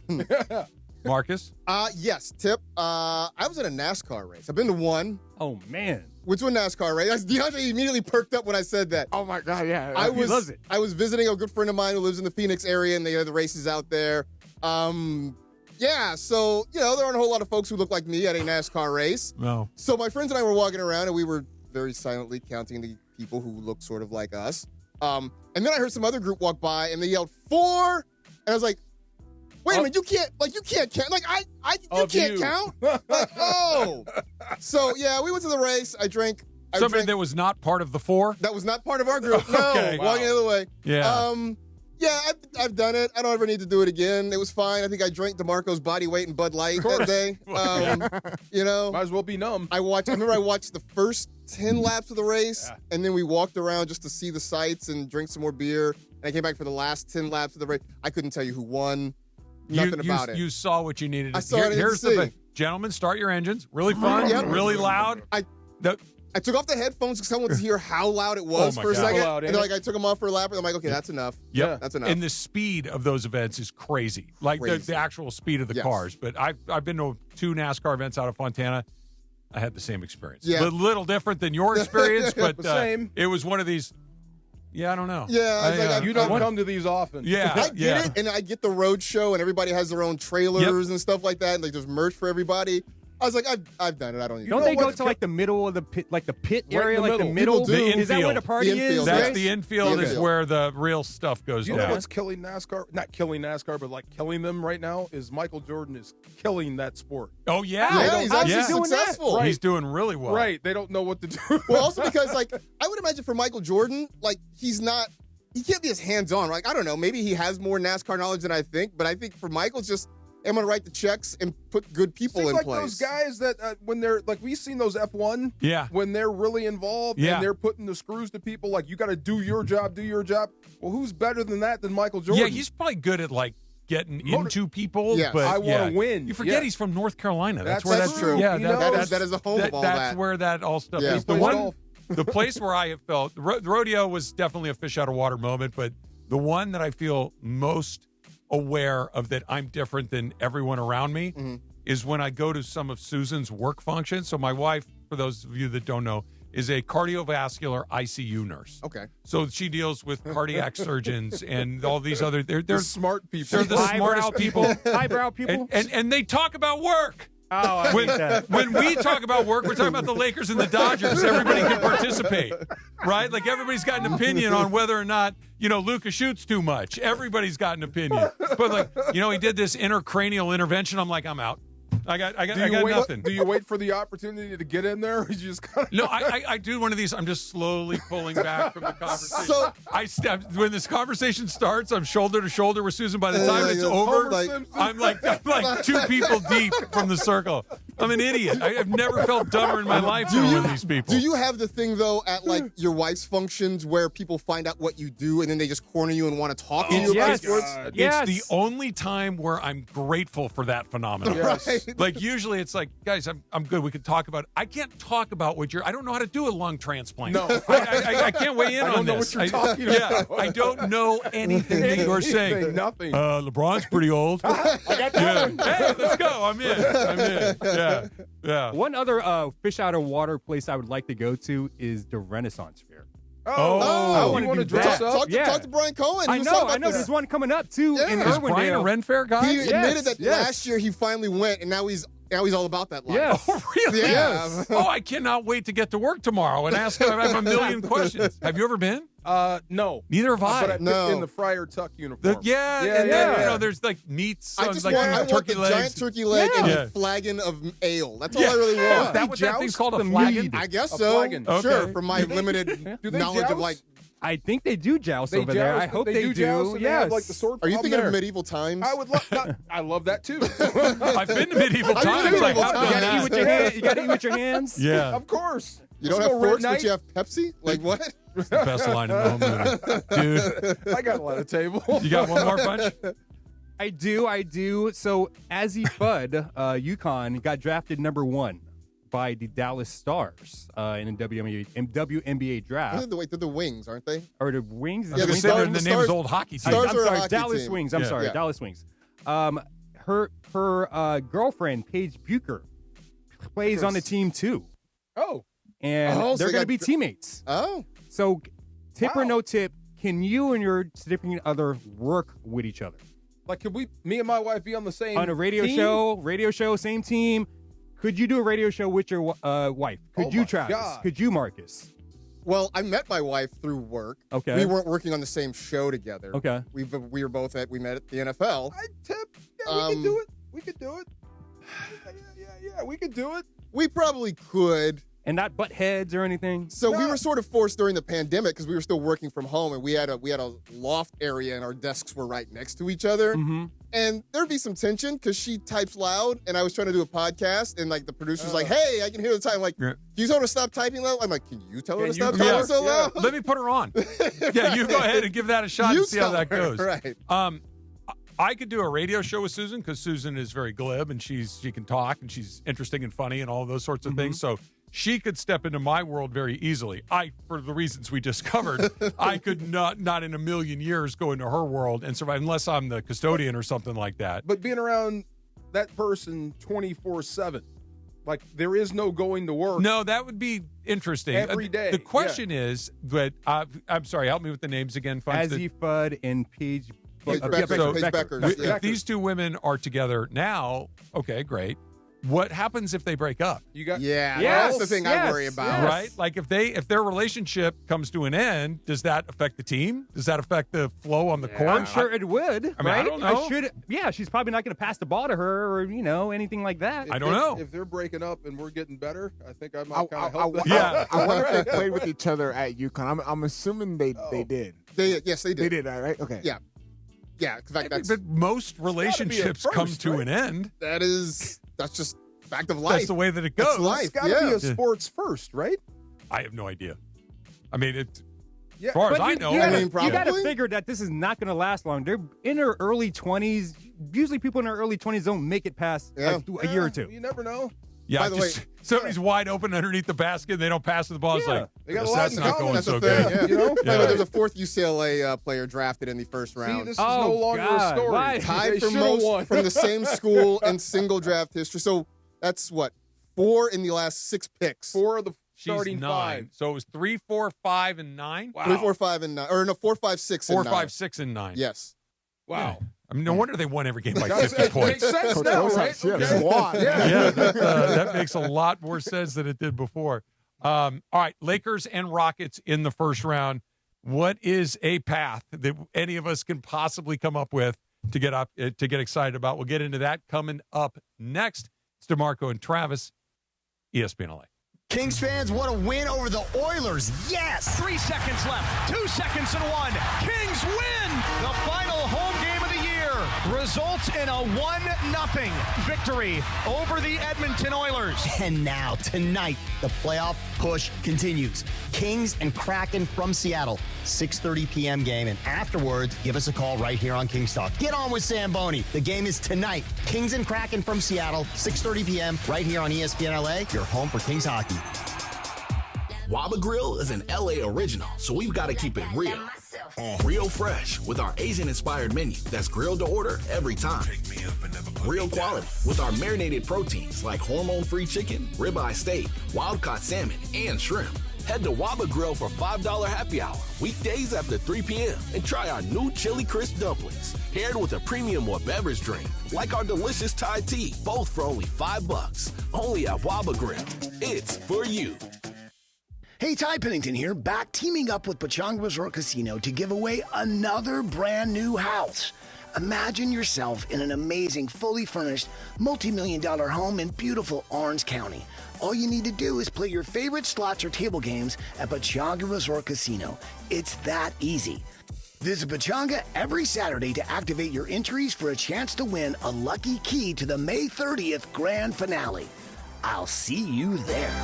Marcus? Yes, Tip. I was in a NASCAR race. I've been to one. Oh, man. Went to a NASCAR race. DeAndre immediately perked up when I said that. Oh, my God, yeah. He loves it. I was visiting a good friend of mine who lives in the Phoenix area, and they have the races out there. Yeah, so, there aren't a whole lot of folks who look like me at a NASCAR race. No. So my friends and I were walking around, and we were very silently counting the people who look sort of like us. And then I heard some other group walk by, and they yelled, 4! And I was like, Wait a minute, you can't count. Like you can't count. Like, oh. So yeah, we went to the race. I drank. Somebody that was not part of the 4? That was not part of our group. No, Okay. walking the other way. Yeah. Yeah, I've done it. I don't ever need to do it again. It was fine. I think I drank DeMarco's body weight in Bud Light that day. You know, might as well be numb. I remember I watched the first 10 laps of the race, and then we walked around just to see the sights and drink some more beer. And I came back for the last 10 laps of the race. I couldn't tell you who won. Nothing about it. You saw what you needed. I saw what I needed to Here's the see. thing. Gentlemen, start your engines. Really fun, Yep. really loud. I took off the headphones because I wanted to hear how loud it was for a second. Loud, and then, I took them off for a lap, and I'm like, okay, that's enough. Yeah, that's enough. And the speed of those events is crazy. Like the actual speed of the cars. But I've been to 2 NASCAR events out of Fontana. I had the same experience. Yeah. A little different than your experience, but same. It was one of these. Yeah, I don't know. Yeah, I was like, you don't come to these often. Yeah, I get it, and I get the road show, and everybody has their own trailers and stuff like that, and like there's merch for everybody. I was like, I've done it. I don't need. Don't they go to like the middle of the pit, like the pit area, like the middle? The infield. Is that where the party is? That's the infield. Is where the real stuff goes You down. know what's killing NASCAR? Not killing NASCAR, but like killing them right now is Michael Jordan is killing that sport. Oh yeah, Yeah, he's actually successful. Right. He's doing really well. Right. They don't know what to do. Well, also because like I would imagine for Michael Jordan, like he can't be as hands-on. Like I don't know, maybe he has more NASCAR knowledge than I think, but I think for Michael, it's just I'm gonna write the checks and put good people in like place. those guys that when they're like we've seen those F1 when they're really involved and they're putting the screws to people like you got to do your job. Well, who's better than that than Michael Jordan? Yeah, he's probably good at like getting into people. Yes. But I want to win. You forget he's from North Carolina. That's where that's true. Yeah, that is the home of all that. That's where that all stuff Yeah. is. The place where I have felt the rodeo was definitely a fish out of water moment, but the one that I feel most aware of that I'm different than everyone around me is when I go to some of Susan's work functions. So my wife, for those of you that don't know, is a cardiovascular ICU nurse. Okay. So she deals with cardiac surgeons and all these other they're smart people. They're the smartest people. Highbrow people. And they talk about work. Oh, I hate that. When we talk about work, we're talking about the Lakers and the Dodgers. Everybody can participate, right? Like everybody's got an opinion on whether or not, Luka shoots too much. Everybody's got an opinion. But like, he did this intracranial intervention. I'm like, I'm out. I got nothing. Do you wait for the opportunity to get in there? Or you just kind of No, I do one of these. I'm just slowly pulling back from the conversation. When this conversation starts, I'm shoulder to shoulder with Susan. By the time it's over, I'm like 2 people deep from the circle. I'm an idiot. I've never felt dumber in my life than one of these people. Do you have the thing though at like your wife's functions where people find out what you do and then they just corner you and want to talk to you about sports? It's the only time where I'm grateful for that phenomenon. Yes. Right. Like usually it's like, guys, I'm good. We can talk about it. I can't talk about I don't know how to do a lung transplant. No. I can't weigh in on I don't this. know what you're talking about. Yeah, I don't know anything that you're saying. Nothing. LeBron's pretty old. I got that one. Hey, let's go. I'm in. Yeah. One other fish out of water place I would like to go to is the Renaissance Fair. I want to dress up. Talk to Brian Cohen. I know. There's one coming up too in Is Irwindale. Brian a Ren Fair guy? He admitted that last year he finally went, and now he's all about that life. Yes. Oh, really? Yes. Oh, I cannot wait to get to work tomorrow and ask him. I have a million questions. Have you ever been? No. Neither have I. But I've been in the Friar Tuck uniform. Then there's like meats. I just like want the turkey legs. giant turkey leg and a flagon of ale. That's all I really want. Is that what that thing's called? A flagon? I guess A so. flagon. Sure, Okay. from my limited Do they knowledge joust? of like. I think they do joust They over there. joust, I hope they they do do. joust, and they have, like, the sword Are you palm thinking there. of medieval times? I would love. I love that too. I've been to medieval I've been to times. medieval I've times. done You gotta that. eat with your hands. You gotta eat with your hands. Yeah. Of course. You don't Let's have go red forks, but night. you have Pepsi? Like what? It's the best line in the whole movie. Dude, I got a lot of table. you got one more punch? I do. So Azzy Fudd, UConn, got drafted number 1 by the Dallas Stars in the WNBA draft. They're the Wings, aren't they? Or the Wings? I was the considering Stars- the the name is Stars- old hockey team. Stars I'm are a sorry, hockey Dallas team. Wings. I'm Yeah. sorry, Yeah. Dallas Wings. Her girlfriend Paige Bucher plays on the team too, Oh. and Oh, so they're they going to got be teammates. Oh. So, tip or Wow. no tip, can you and your significant other work with each other Like, could me and my wife be on the same on a radio team? show? Radio show, same team. Could you do a radio show with your wife? Could Oh you, my Travis? God. Could you, Marcus? Well, I met my wife through work. Okay. We weren't working on the same show together. Okay. We were both we met at the NFL. I'd tip we could do it. We could do it. Yeah, we could do it. We probably could. And not butt heads or anything. So we were sort of forced during the pandemic because we were still working from home, and we had a loft area, and our desks were right next to each other. Mm-hmm. And there'd be some tension because she types loud, and I was trying to do a podcast, and like the producer's like, "Hey, I can hear the time." Like, can you tell her to stop typing loud? I'm like, "Can you tell her to stop typing so loud?" Let me put her on. Yeah, you go ahead and give that a shot and see how that goes. Right. I could do a radio show with Susan because Susan is very glib and she can talk and she's interesting and funny and all those sorts of things. So she could step into my world very easily. For the reasons we just covered, I could not in a million years go into her world and survive unless I'm the custodian or something like that. But being around that person 24/7, like there is no going to work. No, that would be interesting. Every day. The question is, but I'm sorry, help me with the names again. Azzy Fudd and Paige Beckers. If these two women are together now, okay, great. What happens if they break up? That's the thing I worry about. Right? Like if their relationship comes to an end, does that affect the team? Does that affect the flow on the court? I'm sure it would. I mean, I don't know. She's probably not going to pass the ball to her or, anything like that. I don't know. If they're breaking up and we're getting better, I think I might kind of help them. I wonder if they played with each other at UConn. I'm assuming they did. Yes, they did. They did, right? Okay. Yeah. Yeah, in fact, but most relationships come to an end. That's just fact of life. That's the way that it goes. That's life. It's got to be a sports first, right? I have no idea. I mean, as far as I know. You got to figure that this is not going to last long. They're in their early 20s. Usually people in their early 20s don't make it past a year or two. You never know. Yeah, somebody's wide open underneath the basket and they don't pass to the ball. It's like, they got a lot that's in not common. going That's so a thing. good. You know? There's a fourth UCLA player drafted in the first round. See, this is no longer a story. Why? Tied for most from the same school in single draft history. So that's what? 4 in the last 6 picks. 4 of the She's starting 9. 5. So it was 3, 4, 5, and 9? Wow. 3, 4, 5, and 9. Or no, 4, 5, 6, 4, and 9. 5, 6, and 9. Yes. Wow. Yeah. I mean, no wonder they won every game by 50 It points. makes sense now, right? That makes a lot more sense than it did before. All right, Lakers and Rockets in the first round. What is a path that any of us can possibly come up with to get excited about? We'll get into that coming up next. It's DeMarco and Travis, ESPN LA. Kings fans want to win over the Oilers. Yes! 3 seconds left. 2 seconds and 1. Kings win the final home game of the year. Results in a 1-0 victory over the Edmonton Oilers. And now, tonight, the playoff push continues. Kings and Kraken from Seattle, 6:30 p.m. game. And afterwards, give us a call right here on Kings Talk. Get on with Samboni. The game is tonight. Kings and Kraken from Seattle, 6:30 p.m. right here on ESPN LA, your home for Kings hockey. Waba Grill is an LA original, so we've got to keep it real. Real fresh with our Asian-inspired menu that's grilled to order every time. Real quality with our marinated proteins like hormone-free chicken, ribeye steak, wild-caught salmon, and shrimp. Head to Waba Grill for $5 happy hour, weekdays after 3 p.m. and try our new Chili Crisp dumplings, paired with a premium or beverage drink, like our delicious Thai tea, both for only $5. Only at Waba Grill. It's for you. Hey, Ty Pennington here, back teaming up with Pechanga Resort Casino to give away another brand new house. Imagine yourself in an amazing, fully furnished, multi-million-dollar home in beautiful Orange County. All you need to do is play your favorite slots or table games at Pechanga Resort Casino. It's that easy. Visit Pechanga every Saturday to activate your entries for a chance to win a lucky key to the May 30th grand finale. I'll see you there.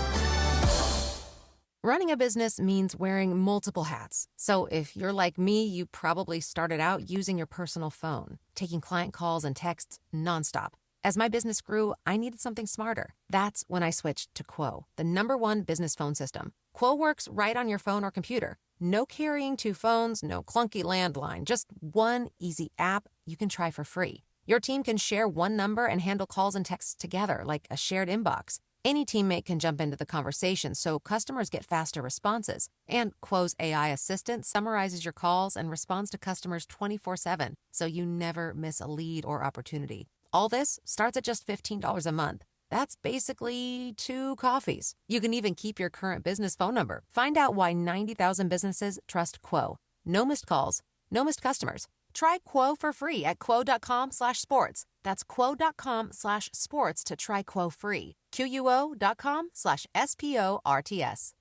Running a business means wearing multiple hats. So if you're like me, you probably started out using your personal phone, taking client calls and texts nonstop. As my business grew, I needed something smarter. That's when I switched to Quo, the #1 business phone system. Quo works right on your phone or computer. No carrying 2 phones, no clunky landline, just one easy app you can try for free. Your team can share one number and handle calls and texts together like a shared inbox. Any teammate can jump into the conversation so customers get faster responses. And Quo's AI assistant summarizes your calls and responds to customers 24/7, so you never miss a lead or opportunity. All this starts at just $15 a month. That's basically 2 coffees. You can even keep your current business phone number. Find out why 90,000 businesses trust Quo. No missed calls, no missed customers. Try Quo for free at quo.com/sports. That's quo.com/sports to try Quo free. QUO.com/SPORTS.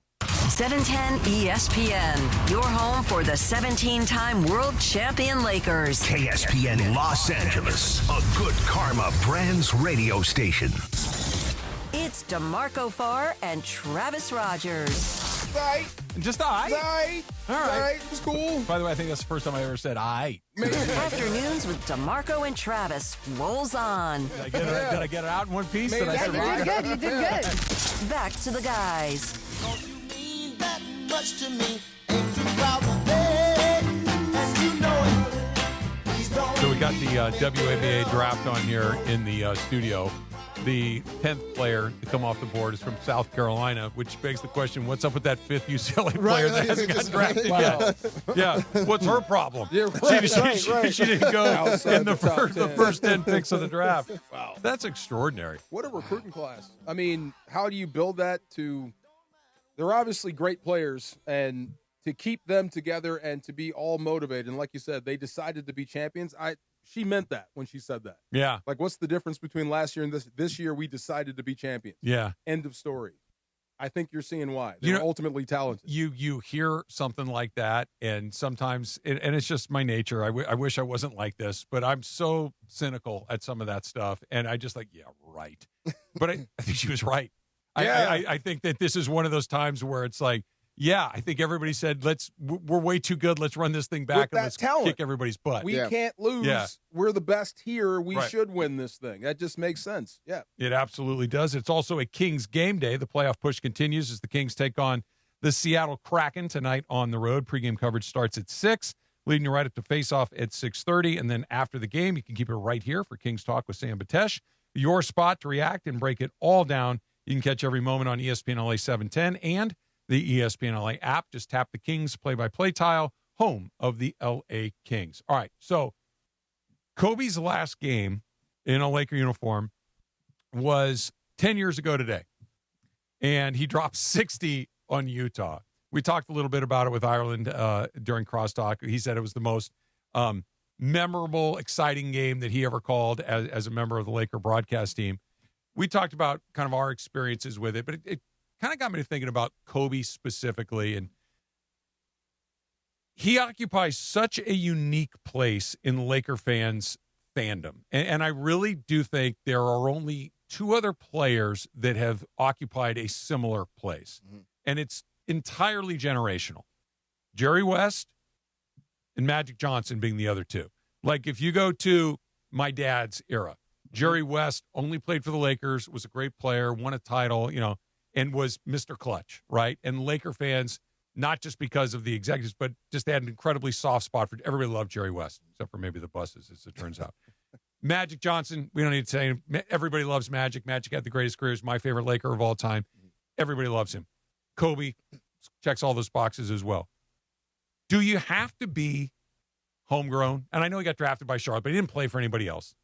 710 ESPN, your home for the 17-time world champion Lakers. KSPN Los Angeles, a good karma brands radio station. It's DeMarco Farr and Travis Rogers. Just all right. All right. It was cool. By the way, I think that's the first time I ever said I. Afternoons with DeMarco and Travis rolls on. Did I get it out in one piece? Did I You did good. You did good. Back to the guys. Much to me, ain't too proud to pay, and you know it. So we got the WNBA draft on here in the studio. The 10th player to come off the board is from South Carolina, which begs the question, what's up with that 5th UCLA player that hasn't got drafted yet? Yeah, what's her problem? She didn't go in the first 10 picks of the draft. Wow. That's extraordinary. What a recruiting class. I mean, how do you build that to – they're obviously great players, and to keep them together and to be all motivated. And like you said, they decided to be champions. She meant that when she said that. Yeah. Like, what's the difference between last year and this year? We decided to be champions. Yeah. End of story. I think you're seeing why. They're ultimately talented. You hear something like that, and sometimes, and it's just my nature. I wish I wasn't like this, but I'm so cynical at some of that stuff, and I just like, yeah, right. But I think she was right. Yeah. I think that this is one of those times where it's like, yeah, I think everybody said, we're way too good. Let's run this thing back and let's kick everybody's butt. We can't lose. Yeah. We're the best here. We Right. should win this thing. That just makes sense. Yeah. It absolutely does. It's also a Kings game day. The playoff push continues as the Kings take on the Seattle Kraken tonight on the road. Pregame coverage starts at 6, leading you right up to face-off at 6:30. And then after the game, you can keep it right here for Kings Talk with Sam Batesh. Your spot to react and break it all down. You can catch every moment on ESPN LA 710 and the ESPN LA app. Just tap the Kings play-by-play tile, home of the LA Kings. All right, so Kobe's last game in a Laker uniform was 10 years ago today, and he dropped 60 on Utah. We talked a little bit about it with Ireland during Crosstalk. He said it was the most memorable, exciting game that he ever called as a member of the Laker broadcast team. We talked about kind of our experiences with it, but it kind of got me to thinking about Kobe specifically. And he occupies such a unique place in Laker fans' fandom. And I really do think there are only two other players that have occupied a similar place. Mm-hmm. And it's entirely generational. Jerry West and Magic Johnson being the other two. Like, if you go to my dad's era, Jerry West only played for the Lakers, was a great player, won a title, and was Mr. Clutch, right? And Laker fans, not just because of the executives, but just they had an incredibly soft spot for everybody loved Jerry West, except for maybe the buses, as it turns out. Magic Johnson, we don't need to say, everybody loves Magic. Magic had the greatest career. He's my favorite Laker of all time. Everybody loves him. Kobe checks all those boxes as well. Do you have to be homegrown? And I know he got drafted by Charlotte, but he didn't play for anybody else.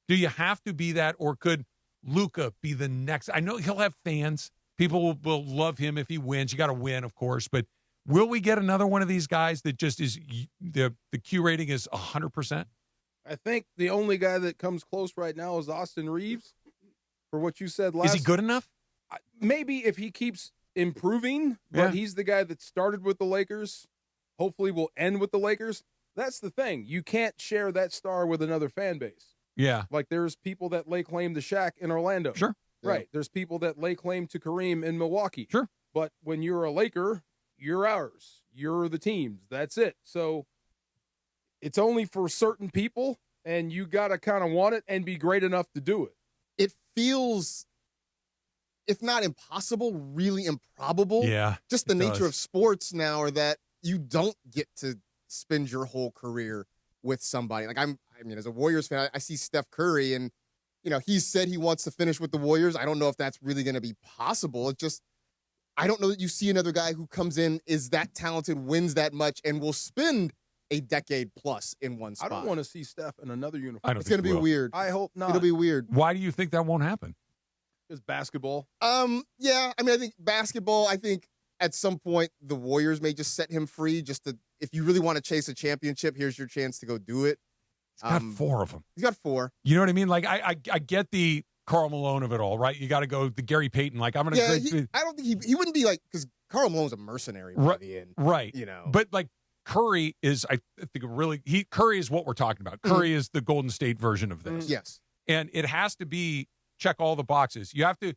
Do you have to be that, or could Luka be the next? I know he'll have fans. People will love him if he wins. You got to win, of course. But will we get another one of these guys that just is the Q rating is 100%? I think the only guy that comes close right now is Austin Reeves. For what you said last, is he good enough? Maybe if he keeps improving, but he's the guy that started with the Lakers. Hopefully, will end with the Lakers. That's the thing. You can't share that star with another fan base. Yeah. Like, there's people that lay claim to Shaq in Orlando. Sure. Right. Yeah. There's people that lay claim to Kareem in Milwaukee. Sure. But when you're a Laker, you're ours. You're the team's. That's it. So it's only for certain people, and you got to kind of want it and be great enough to do it. It feels, if not impossible, really improbable. Yeah. Just the nature of sports now are that you don't get to spend your whole career with somebody. Like, I mean, as a Warriors fan, I see Steph Curry, and, he said he wants to finish with the Warriors. I don't know if that's really going to be possible. It's just, I don't know that you see another guy who comes in, is that talented, wins that much, and will spend a decade plus in one spot. I don't want to see Steph in another uniform. It's going to be weird. I hope not. It'll be weird. Why do you think that won't happen? It's basketball. Yeah. I mean, I think basketball, at some point the Warriors may just set him free just to if you really want to chase a championship, here's your chance to go do it. He's got 4 of them. He's got 4. You know what I mean? Like, I get the Karl Malone of it all, right? You got to go the Gary Payton. Like, I'm going to. I don't think he wouldn't be like, because Karl Malone's a mercenary by the end, right? You know, but like Curry is, I think, Curry is what we're talking about. Curry is the Golden State version of this. Yes, and it has to be check all the boxes. You have to.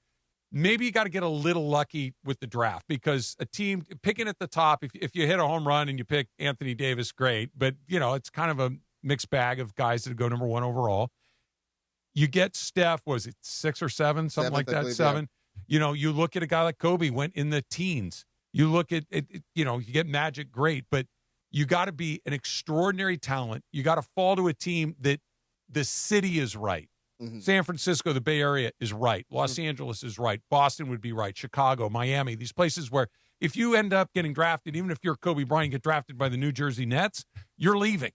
Maybe you got to get a little lucky with the draft because a team picking at the top, if you hit a home run and you pick Anthony Davis, great. But, it's kind of a mixed bag of guys that go number 1 overall. You get Steph, was it 6 or 7, something like that, 7. Yeah. You look at a guy like Kobe, went in the teens. You look at it, you get Magic, great. But you got to be an extraordinary talent. You got to fall to a team that the city is right. San Francisco, the Bay Area is right. Los Angeles is right. Boston would be right. Chicago, Miami, these places where if you end up getting drafted, even if you're Kobe Bryant, get drafted by the New Jersey Nets, you're leaving.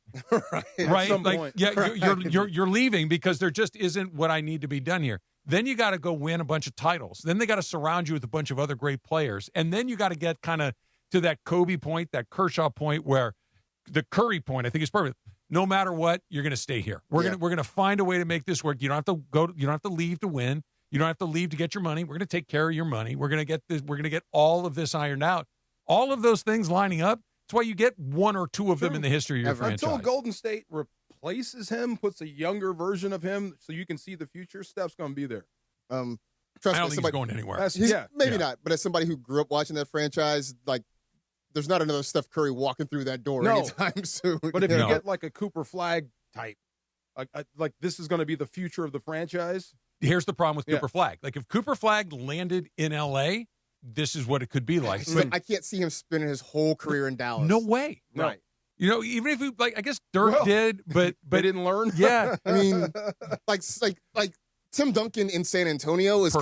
Right. Right? Some Like, point. yeah, you're leaving because there just isn't what I need to be done here. Then you got to go win a bunch of titles. Then they got to surround you with a bunch of other great players. And then you got to get kind of to that Kobe point, that Kershaw point, where the Curry point, I think is perfect. No matter what, you're going to stay here. We're going to find a way to make this work. You don't have to go. You don't have to leave to win. You don't have to leave to get your money. We're going to take care of your money. We're going to get this. We're going to get all of this ironed out. All of those things lining up. That's why you get 1 or 2 of them in the history of your franchise. Until Golden State replaces him, puts a younger version of him, so you can see the future. Steph's going to be there. Trust I don't me, think he's going anywhere. Maybe not, but as somebody who grew up watching that franchise, like, there's not another Steph Curry walking through that door anytime soon. But if you get like a Cooper Flag type, like this is going to be the future of the franchise. Here's the problem with Cooper Flag. Like if Cooper Flag landed in L.A., this is what it could be like. But I can't see him spending his whole career in Dallas. No way. Right. Even if I guess Dirk did, but they didn't learn. Yeah. I mean, like Tim Duncan in San Antonio is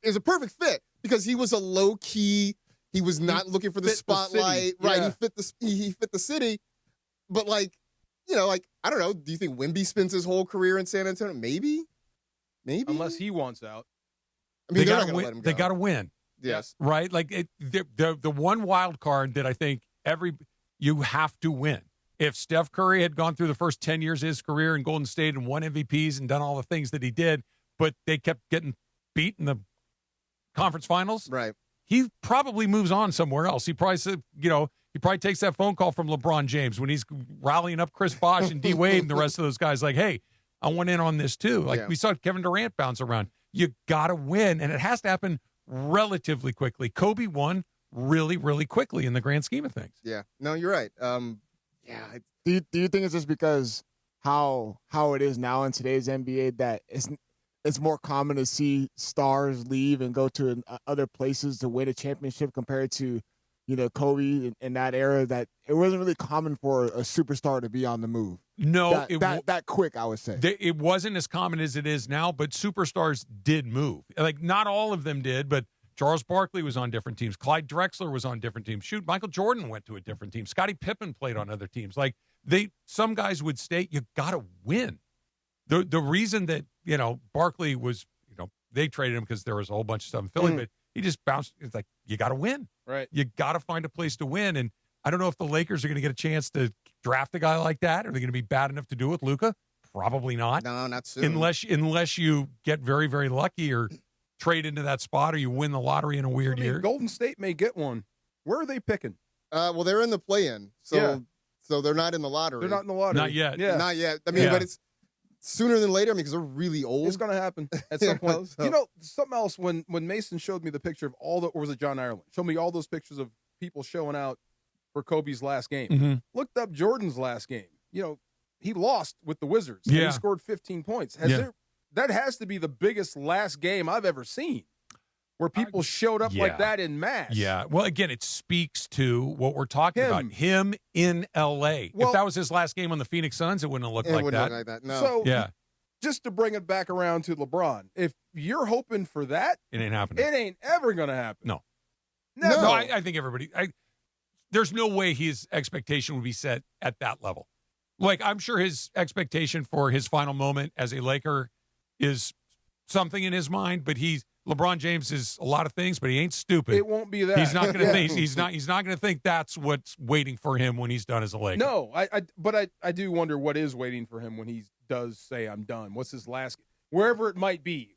is a perfect fit because he was a low key. He was not looking for the spotlight, right? Yeah. He fit the city, but I don't know. Do you think Wemby spends his whole career in San Antonio? Maybe, unless he wants out. I mean, they got to win. They got to win. Yes, right. Like the one wild card that I think you have to win. If Steph Curry had gone through the first 10 years of his career in Golden State and won MVPs and done all the things that he did, but they kept getting beat in the conference finals, right? He probably moves on somewhere else. He probably said, he probably takes that phone call from LeBron James when he's rallying up Chris Bosh and D Wade and the rest of those guys. Like, hey, I want in on this too. Like we saw Kevin Durant bounce around. You got to win, and it has to happen relatively quickly. Kobe won really, really quickly in the grand scheme of things. Yeah, no, you're right. Do you think it's just because how it is now in today's NBA that it's more common to see stars leave and go to other places to win a championship compared to, Kobe in that era, that it wasn't really common for a superstar to be on the move. No, that quick, I would say. It wasn't as common as it is now, but superstars did move. Like, not all of them did, but Charles Barkley was on different teams. Clyde Drexler was on different teams. Shoot, Michael Jordan went to a different team. Scottie Pippen played on other teams. Like, some guys would stay. You got to win. The reason that, Barkley was, they traded him because there was a whole bunch of stuff in Philly, but he just bounced. It's like, you got to win. Right. You got to find a place to win. And I don't know if the Lakers are going to get a chance to draft a guy like that. Are they going to be bad enough to do it with Luka? Probably not. No, not soon. Unless you get very, very lucky or trade into that spot or you win the lottery in a weird year. Golden State may get one. Where are they picking? Well, they're in the play-in, so they're not in the lottery. They're not in the lottery. Not yet. Yeah. Not yet. I mean, but it's sooner than later. I mean, because they're really old. It's going to happen at some point. Something else, when Mason showed me the picture of or was it John Ireland? Showed me all those pictures of people showing out for Kobe's last game. Mm-hmm. Looked up Jordan's last game. He lost with the Wizards. And he scored 15 points. That has to be the biggest last game I've ever seen, where people showed up like that in mass. Yeah. Well, again, it speaks to what we're talking about. Him in L.A. Well, if that was his last game on the Phoenix Suns, it wouldn't have looked like that. Look like that. No. So, just to bring it back around to LeBron, if you're hoping for that, it ain't happening. It ain't ever going to happen. No. Never. No, I think everybody there's no way his expectation would be set at that level. Like, I'm sure his expectation for his final moment as a Laker is something in his mind, but LeBron James is a lot of things, but he ain't stupid. It won't be that. He's not going to think. He's not going to think that's what's waiting for him when he's done as a Laker. No, but I do wonder what is waiting for him when he does say I'm done. What's his last, wherever it might be.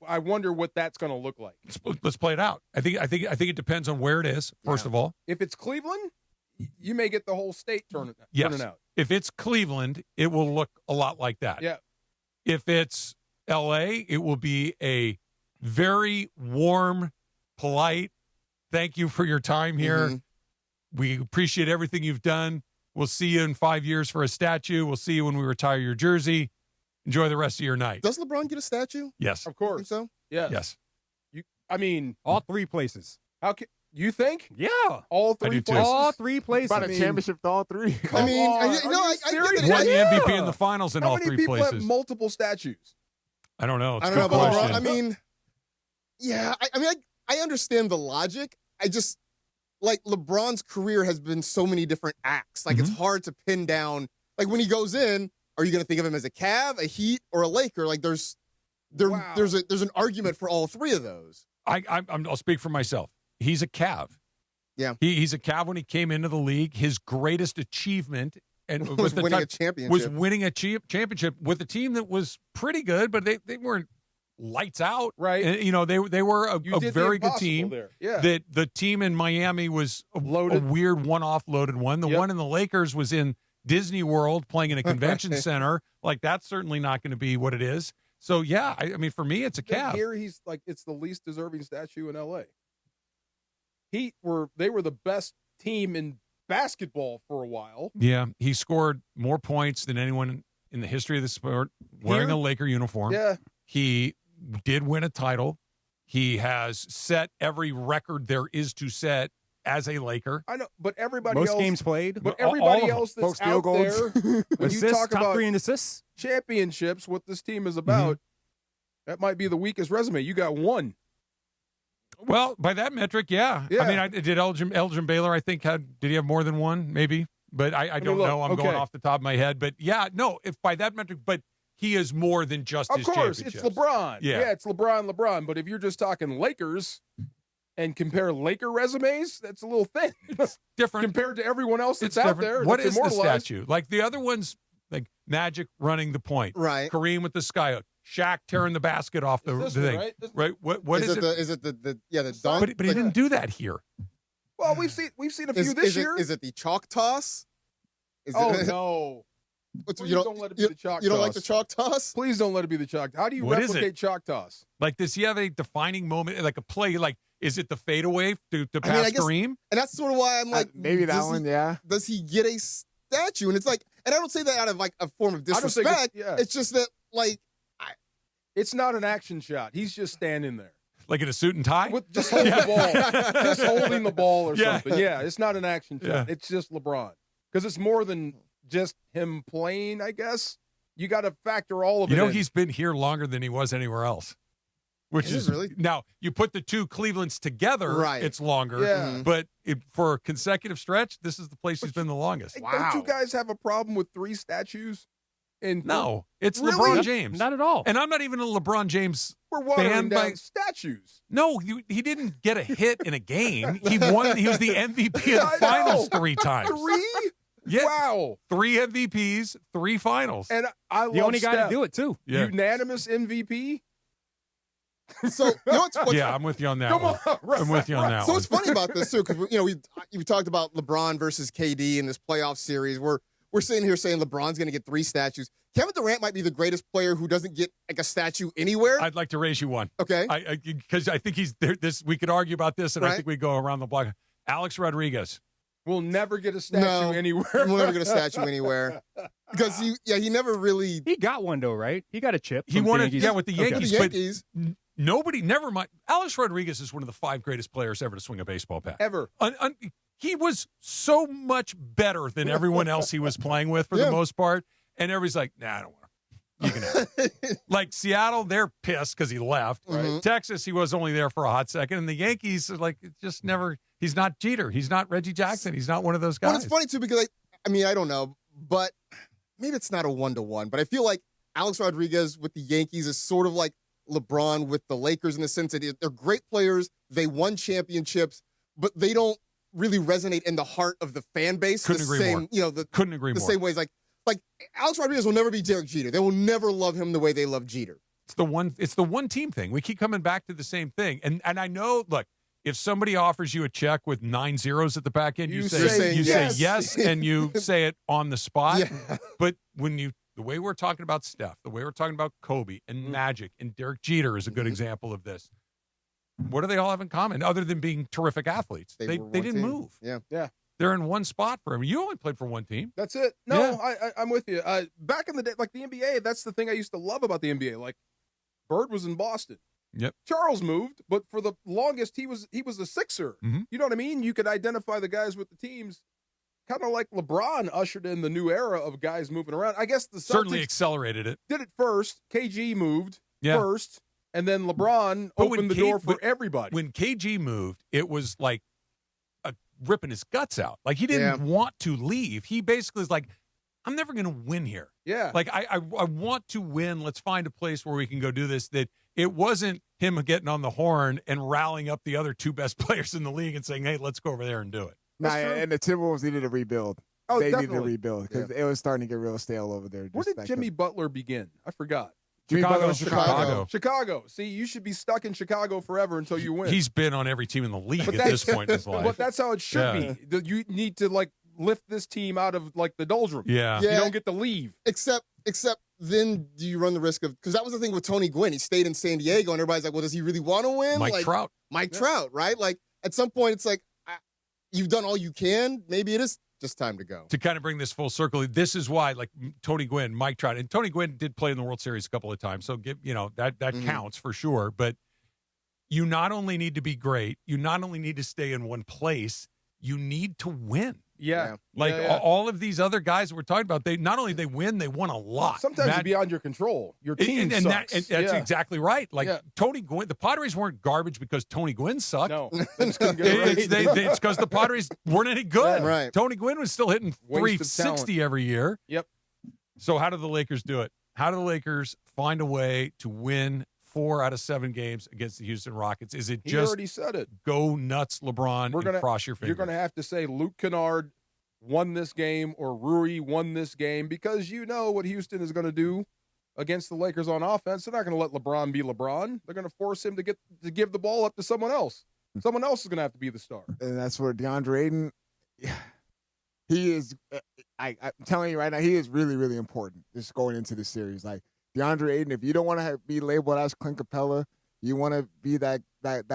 I wonder what that's going to look like. Let's play it out. I think it depends on where it is. First of all, if it's Cleveland, you may get the whole state turning out. If it's Cleveland, it will look a lot like that. Yeah. If it's L.A., it will be a very warm, polite, thank you for your time here. Mm-hmm. We appreciate everything you've done. We'll see you in 5 years for a statue. We'll see you when we retire your jersey. Enjoy the rest of your night. Does LeBron get a statue? Yes. Of course. Think so? Yeah. Yes. All 3 places. How can you think? Yeah. All 3 places? All 3 places. About a championship to all 3. I mean, I get Won the MVP in the finals in How all many 3 people places. have multiple statues? I don't know. It's I a don't good know about question. LeBron. I mean, yeah. I understand the logic. I just like LeBron's career has been so many different acts. Like it's hard to pin down. Like when he goes in, are you going to think of him as a Cav, a Heat, or a Laker? Like there's an argument for all 3 of those. I'll speak for myself. He's a Cav. Yeah. He's a Cav when he came into the league. His greatest achievement was winning a championship. Was winning a championship with a team that was pretty good, but they weren't lights out. Right. And, they were a very good team. There. Yeah. That the team in Miami was a weird one-off loaded one. The one in the Lakers was in Disney World playing in a convention center. Like that's certainly not going to be what it is. So yeah, I mean for me it's a Cav. Here he's like it's the least deserving statue in LA. They were the best team in basketball for a while. Yeah, he scored more points than anyone in the history of the sport wearing a Laker uniform. Yeah. He did win a title. He has set every record there is to set as a Laker. I know, but everybody Most else games played. But everybody else that's Field out goals. there, when Assists, you talk top about 3 in assists. championships, what this team is about, that might be the weakest resume. You got 1. Well, by that metric, yeah. I mean, did Elgin Baylor, I think, did he have more than 1? Maybe. But I don't know. I'm going off the top of my head. But yeah, no, if by that metric, but he is more than just his championships. It's LeBron. Yeah, it's LeBron. But if you're just talking Lakers and compare Laker resumes, that's a little thin. It's different compared to everyone else that's it's out different. there. What that's is the immortalized. statue? Like the other ones, like Magic running the point. Right. Kareem with the sky hook. Shaq tearing the basket off the This thing. one, Right? What is it? Is it the dunk? But he didn't do that here. Well, we've seen a few this year. Is it the chalk toss? No. Please don't let it be the chalk toss. You don't like the chalk toss? Please don't let it be the chalk. How do you What is replicate it? chalk toss? Like, does he have a defining moment, like a play? Like, is it the fadeaway to I pass guess, Kareem? and that's sort of why I'm like, maybe that one, yeah. Does he get a statue? And it's like, and I don't say that out of like a form of I don't think disrespect. it's- yeah. It's just that like, It's not an action shot. He's just standing there. Like in a suit and tie? With just holding the ball. Just holding the ball or Yeah. something. Yeah, it's not an action shot. Yeah. It's just LeBron. Because it's more than just him playing, I guess. You got to factor all of it in. He's been here longer than he was anywhere else. Which Is is it really? Now, you put the two Clevelands together, Right. it's longer. Yeah. But for a consecutive stretch, this is the place he's been the longest. Hey, don't you guys have a problem with 3 statues? No, it's Really? LeBron James. Not at all. And I'm not even a LeBron James We're watering fan down by statues. No, he didn't get a hit in a game. He won. He was the MVP of I the finals know. 3 times. 3? Yeah. Wow. 3 MVPs, 3 finals. And I love The only guy Steph. to do it too. Yeah. Unanimous MVP? so you know what's Yeah, I'm with you on that Come one. on. Right, I'm with you on that So one. it's funny about this too, because we talked about LeBron versus KD in this playoff series. We're sitting here saying LeBron's going to get 3 statues. Kevin Durant might be the greatest player who doesn't get like a statue anywhere. I'd like to raise you one. Okay. Because I think he's there. We could argue about this, and I Right. think we go around the block. Alex Rodriguez. We'll never get a statue anywhere. We'll never get a statue anywhere. Because he never really. He got one though, right? He got a chip. He from won the it, Yankees. yeah, with the Okay. Yankees. The but Yankees. Nobody, never mind. Alex Rodriguez is one of the 5 greatest players ever to swing a baseball bat. Ever. He was so much better than everyone else he was playing with for Yeah. the most part. And everybody's like, nah, I don't want him. You can have it. Like Seattle, they're pissed because he left. Right. Texas, he was only there for a hot second. And the Yankees are like, it's just never, he's not Jeter. He's not Reggie Jackson. He's not one of those guys. Well, it's funny too because I don't know, but maybe it's not a 1-to-1. But I feel like Alex Rodriguez with the Yankees is sort of like LeBron with the Lakers in the sense that they're great players. They won championships, but they don't really resonate in the heart of the fan base. Couldn't agree more. Couldn't agree more. The same ways like Alex Rodriguez will never be Derek Jeter. They will never love him the way they love Jeter. It's the one team thing. We keep coming back to the same thing. And I know, look, if somebody offers you a check with 9 zeros at the back end, you say yes, and you say it on the spot. Yeah. But the way we're talking about Steph, the way we're talking about Kobe and Magic and Derek Jeter is a good example of this. What do they all have in common other than being terrific athletes? They didn't move. Yeah. They're in one spot for him. You only played for one team. That's it. No, I'm with you. Back in the day, like the NBA, that's the thing I used to love about the NBA. Like Bird was in Boston. Yep. Charles moved, but for the longest he was a Sixer. Mm-hmm. You know what I mean? You could identify the guys with the teams, kind of like LeBron ushered in the new era of guys moving around. I guess the Celtics certainly accelerated it. Did it first. KG moved first, and then LeBron opened the door for everybody. When KG moved, it was like ripping his guts out. Like he didn't want to leave. He basically was like, I'm never going to win here. Yeah. Like I want to win. Let's find a place where we can go do this. That it wasn't him getting on the horn and rallying up the other 2 best players in the league and saying, hey, let's go over there and do it. And the Timberwolves needed a rebuild. Oh, they definitely. needed a rebuild because it was starting to get real stale over there. Where did Jimmy Butler begin? I forgot. Chicago. See, you should be stuck in Chicago forever until you win. He's been on every team in the league at this point in his life. But that's how it should be. You need to lift this team out of the doldrums. Yeah. You don't get to leave. Except then do you run the risk of, because that was the thing with Tony Gwynn. He stayed in San Diego and everybody's like, well, does he really want to win? Mike Trout, right? Like at some point it's like, you've done all you can. Maybe it is just time to go. To kind of bring this full circle, this is why, like Tony Gwynn, Mike Trout, and Tony Gwynn did play in the World Series a couple of times, so that counts for sure. But you not only need to be great, you not only need to stay in one place, you need to win. Yeah. All of these other guys that we're talking about, they not only they win, they won a lot. Sometimes it's beyond your control. Your team sucks. That's exactly right. Tony Gwynn, the Padres weren't garbage because Tony Gwynn sucked. No, it's because the Padres weren't any good. Yeah, right. Tony Gwynn was still hitting 360 every year. Yep. So how do the Lakers do it? How do the Lakers find a way to win 4 out of 7 games against the Houston Rockets? Is it He just already said it. Go nuts, LeBron, and cross your fingers? You're going to have to say Luke Kennard won this game or Rui won this game because you know what Houston is going to do against the Lakers on offense. They're not going to let LeBron be LeBron. They're going to force him to give the ball up to someone else. Someone else is going to have to be the star. And that's where DeAndre Ayton, he is, I'm telling you right now, he is really, really important just going into the series. Like, DeAndre Ayton, if you don't want to be labeled as Clint Capella, you want to be that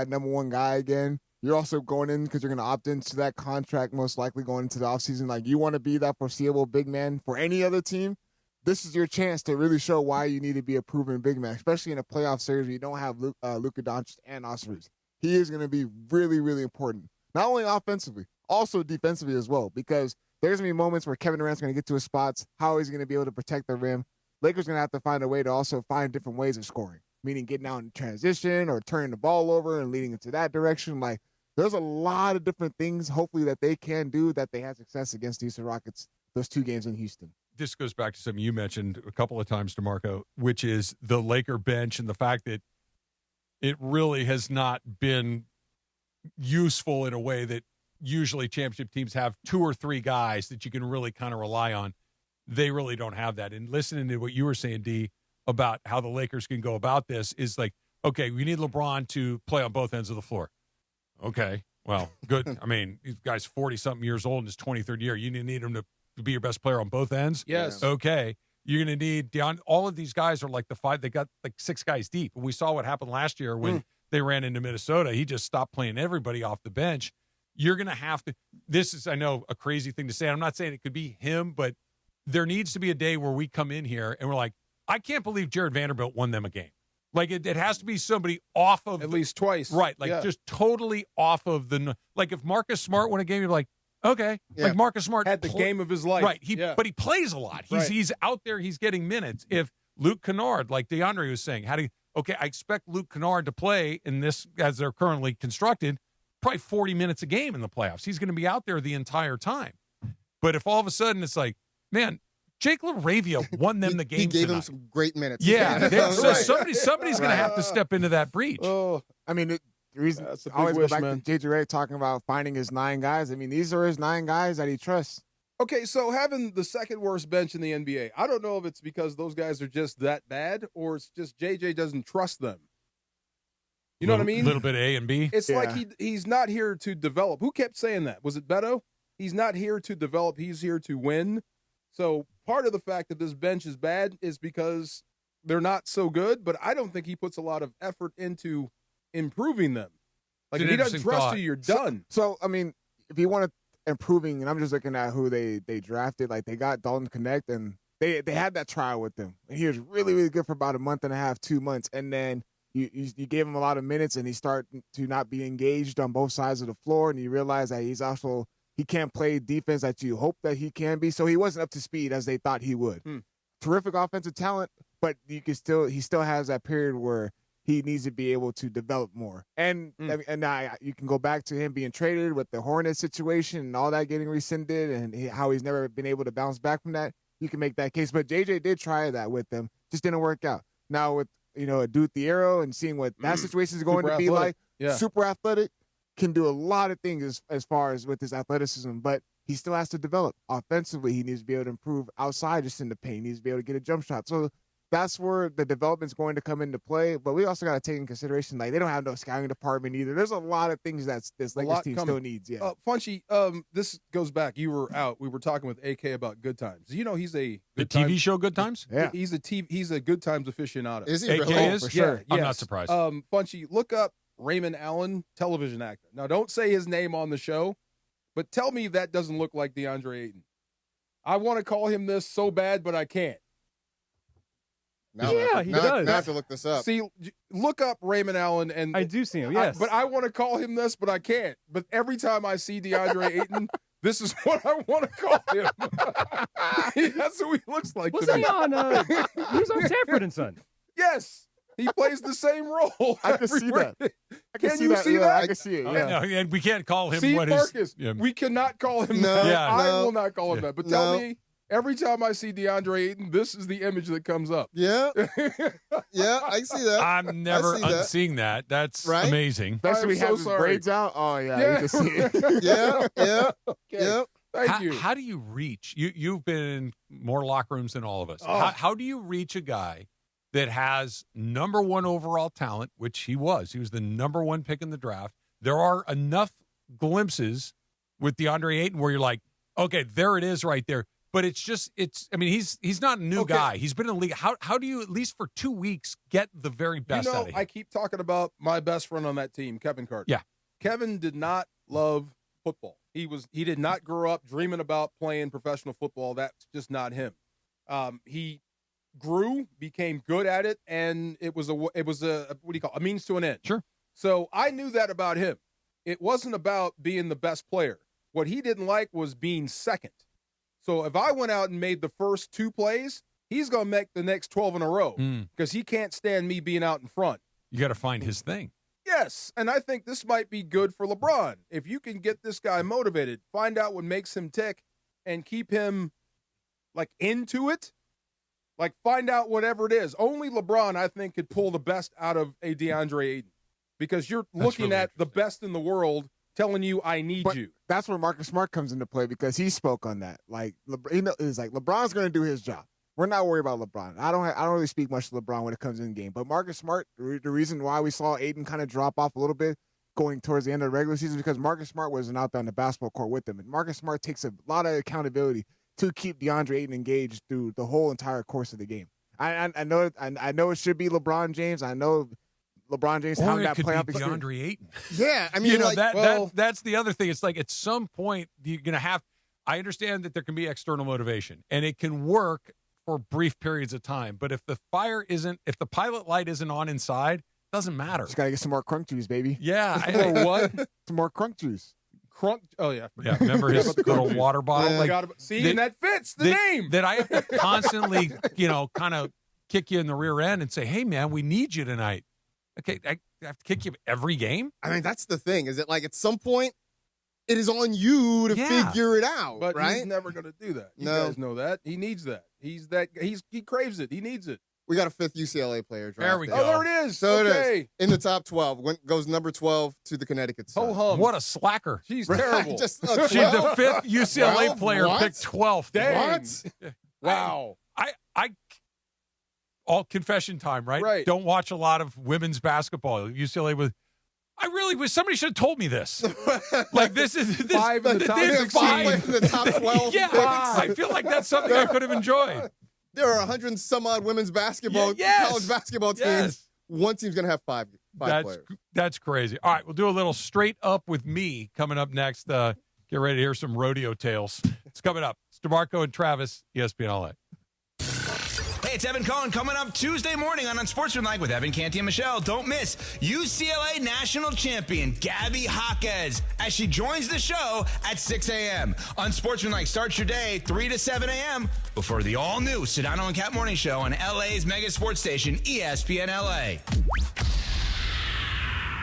number 1 guy again. You're also going in because you're going to opt into that contract most likely going into the offseason. Like, you want to be that foreseeable big man for any other team. This is your chance to really show why you need to be a proven big man, especially in a playoff series where you don't have Luka Doncic and Austin Reeves. He is going to be really, really important, not only offensively, also defensively as well, because there's going to be moments where Kevin Durant's going to get to his spots. How is he going to be able to protect the rim? Lakers going to have to find a way to also find different ways of scoring, meaning getting out in transition or turning the ball over and leading into that direction. Like, there's a lot of different things, hopefully, that they can do that they had success against the Houston Rockets, those 2 games in Houston. This goes back to something you mentioned a couple of times, DeMarco, which is the Laker bench and the fact that it really has not been useful in a way that usually championship teams have 2 or 3 guys that you can really kind of rely on. They really don't have that. And listening to what you were saying, D, about how the Lakers can go about this is like, okay, we need LeBron to play on both ends of the floor. Okay, well, good. I mean, this guy's 40-something years old in his 23rd year. You need him to be your best player on both ends? Yes. Okay. You're going to need all of these guys are like the 5. They got like 6 guys deep. And we saw what happened last year when they ran into Minnesota. He just stopped playing everybody off the bench. You're going to have to – this is, I know, a crazy thing to say. I'm not saying it could be him, but there needs to be a day where we come in here and we're like, I can't believe Jared Vanderbilt won them a game. Like, it has to be somebody off of – at least twice. Right, like just totally off of the – like if Marcus Smart won a game, you're like, okay. Yeah. Like Marcus Smart had the game of his life. Right. But he plays a lot. He's out there. He's getting minutes. If Luke Kennard, like DeAndre was saying, I expect Luke Kennard to play in this as they're currently constructed, probably 40 minutes a game in the playoffs. He's going to be out there the entire time. But if all of a sudden it's like, man, Jake LaRavia won them the game. He gave tonight. him some great minutes. Yeah, so Right. somebody's going to have to step into that breach. Oh, I mean, the reason that's a I always big wish, go back man. to JJ Redick talking about finding his 9 guys. I mean, these are his 9 guys that he trusts. Okay, so having the second worst bench in the NBA, I don't know if it's because those guys are just that bad or it's just JJ doesn't trust them. You know what I mean? A little bit of A and B. It's like he's not here to develop. Who kept saying that? Was it Beto? He's not here to develop. He's here to win. So part of the fact that this bench is bad is because they're not so good, but I don't think he puts a lot of effort into improving them. Like, if he doesn't trust you, you're done. So, I mean, if you want to improving, and I'm just looking at who they drafted, like they got Dalton Connect, and they had that trial with him. And he was really, really good for about a month and a half, 2 months. And then you gave him a lot of minutes, and he started to not be engaged on both sides of the floor, and you realize that he can't play defense that you hope that he can be. So he wasn't up to speed as they thought he would. Terrific offensive talent, but he still has that period where he needs to be able to develop more. And you can go back to him being traded with the Hornets situation and all that getting rescinded and how he's never been able to bounce back from that. You can make that case. But JJ did try that with them. Just didn't work out. Now with, a Dude Thiero and seeing what that situation is going Super to be athletic. like, super athletic, can do a lot of things as far as with his athleticism, but he still has to develop. Offensively, he needs to be able to improve outside just in the paint. He needs to be able to get a jump shot. So that's where the development's going to come into play. But we also got to take in consideration, like, they don't have no scouting department either. There's a lot of things that this Lakers team still needs. Yeah. Funchy, this goes back. You were out. We were talking with AK about Good Times. He's a the TV show Good Times? Yeah. He's a Good Times aficionado. Is he AK really? is? For sure. I'm not surprised. Funchy, look up Raymond Allen, television actor. Now, don't say his name on the show, but tell me that doesn't look like DeAndre Ayton. I want to call him this so bad, but I can't. Now he does. Now I have to look this up. See, look up Raymond Allen, and I do see him, yes. but I want to call him this, but I can't. But every time I see DeAndre Ayton, this is what I want to call him. That's who he looks like. Was to me. he on? He was on Sanford and Son. Yes, he plays the same role. I can see that. Can you see yeah, that? I can see it. No, Yeah. and we can't call him See, what Marcus, his. we cannot call him No, that. Yeah. I no. will not call him that. But tell me, every time I see DeAndre Ayton, this is the image that comes up. Yeah. Yeah, I can see that. I'm never I see that. unseeing that. That's Right? amazing. Especially when he I'm has so his sorry. braids out. Oh, yeah. You can see it. Yeah. Okay. Yeah. Thank you. How do you reach? You've been in more locker rooms than all of us. Oh. How do you reach a guy that has number 1 overall talent, which he was? He was the number 1 pick in the draft. There are enough glimpses with DeAndre Ayton where you're like, okay, there it is right there. But I mean, he's not a new guy. He's been in the league. How do you, at least for 2 weeks, get the very best out of him? I keep talking about my best friend on that team, Kevin Carter. Yeah. Kevin did not love football. He did not grow up dreaming about playing professional football. That's just not him. He grew, became good at it, and it was a what do you call it? A means to an end. Sure. So I knew that about him. It wasn't about being the best player. What he didn't like was being second. So if I went out and made the first 2 plays, he's going to make the next 12 in a row because he can't stand me being out in front. You got to find his thing. Yes, and I think this might be good for LeBron. If you can get this guy motivated, find out what makes him tick, and keep him, like, into it, like, find out whatever it is. Only LeBron, I think, could pull the best out of a DeAndre Ayton because you're looking really at the best in the world telling you, I need you. That's where Marcus Smart comes into play because he spoke on that. Like, it's like LeBron's going to do his job. We're not worried about LeBron. I don't really speak much to LeBron when it comes in the game. But Marcus Smart, the reason why we saw Ayton kind of drop off a little bit going towards the end of the regular season is because Marcus Smart wasn't out there on the basketball court with them. And Marcus Smart takes a lot of accountability to keep DeAndre Ayton engaged through the whole entire course of the game. I know it should be LeBron James. I know LeBron James Or having it that could be playoff experience. DeAndre Ayton. Yeah, I mean, that's the other thing. It's like at some point you're going to have. I understand that there can be external motivation, and it can work for brief periods of time. But if the pilot light isn't on inside, it doesn't matter. Just gotta get some more crunk juice, baby. Yeah, Or what? Some more crunk juice. Crunk. Oh, yeah. Yeah, remember his little water bottle? And that fits the name. That I have to constantly, kind of kick you in the rear end and say, hey, man, we need you tonight. Okay, I have to kick you every game? I mean, that's the thing. Is it like at some point it is on you to figure it out, But right? he's never going to do that. You No. guys know that. He needs that. He craves it. He needs it. We got a 5th UCLA player drafted. There we go. Oh, there it is. So it okay. is. In the top 12. Goes number 12 to the Connecticut Sun. Ho hum. What a slacker. She's Right, terrible. just a She's the 12? 5th UCLA 12? player What? picked 12th. Dang. What? Wow. I all confession time, right? Right. Don't watch a lot of women's basketball. UCLA was. I really wish somebody should have told me this. Like this is this, 5 in the top this 16. 5 in the top 12. Yeah, I feel like that's something I could have enjoyed. There are 100 and some odd women's basketball, Yes. college basketball teams. Yes. One team's going to have five players. That's crazy. All right, we'll do a little straight up with me coming up next. Get ready to hear some rodeo tales. It's coming up. It's DeMarco and Travis, ESPN LA. Hey, it's Evan Cohen coming up Tuesday morning on Unsportsmanlike with Evan Canty and Michelle. Don't miss UCLA national champion Gabby Jaquez as she joins the show at 6 a.m. Unsportsmanlike starts your day 3 to 7 a.m. before the all-new Sedano and Cat Morning Show on LA's mega sports station, ESPN LA.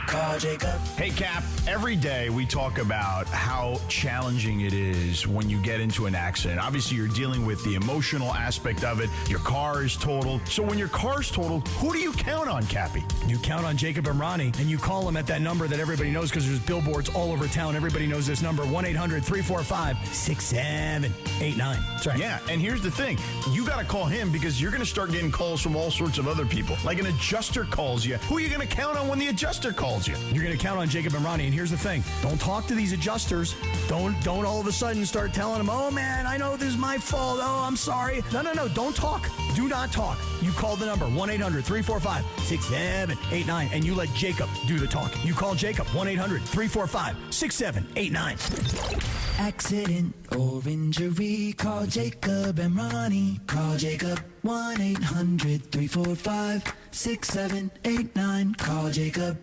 Call Jacob. Hey, Cap. Every day we talk about how challenging it is when you get into an accident. Obviously, you're dealing with the emotional aspect of it. Your car is totaled. So when your car's totaled, who do you count on, Cappy? You count on Jacob and Ronnie, and you call them at that number that everybody knows because there's billboards all over town. Everybody knows this number, 1-800-345-6789. That's right. Yeah, and here's the thing. You got to call him because you're going to start getting calls from all sorts of other people. Like an adjuster calls you. Who are you going to count on when the adjuster calls you? You're going to count on Jacob and Ronnie, and here's the thing. Don't talk to these adjusters. Don't all of a sudden start telling them, oh, man, I know this is my fault. Oh, I'm sorry. No. Don't talk. Do not talk. You call the number, 1-800-345-6789, and you let Jacob do the talking. You call Jacob, 1-800-345-6789. Accident or injury, call Jacob and Ronnie. Call Jacob, 1-800-345-6789. Call Jacob.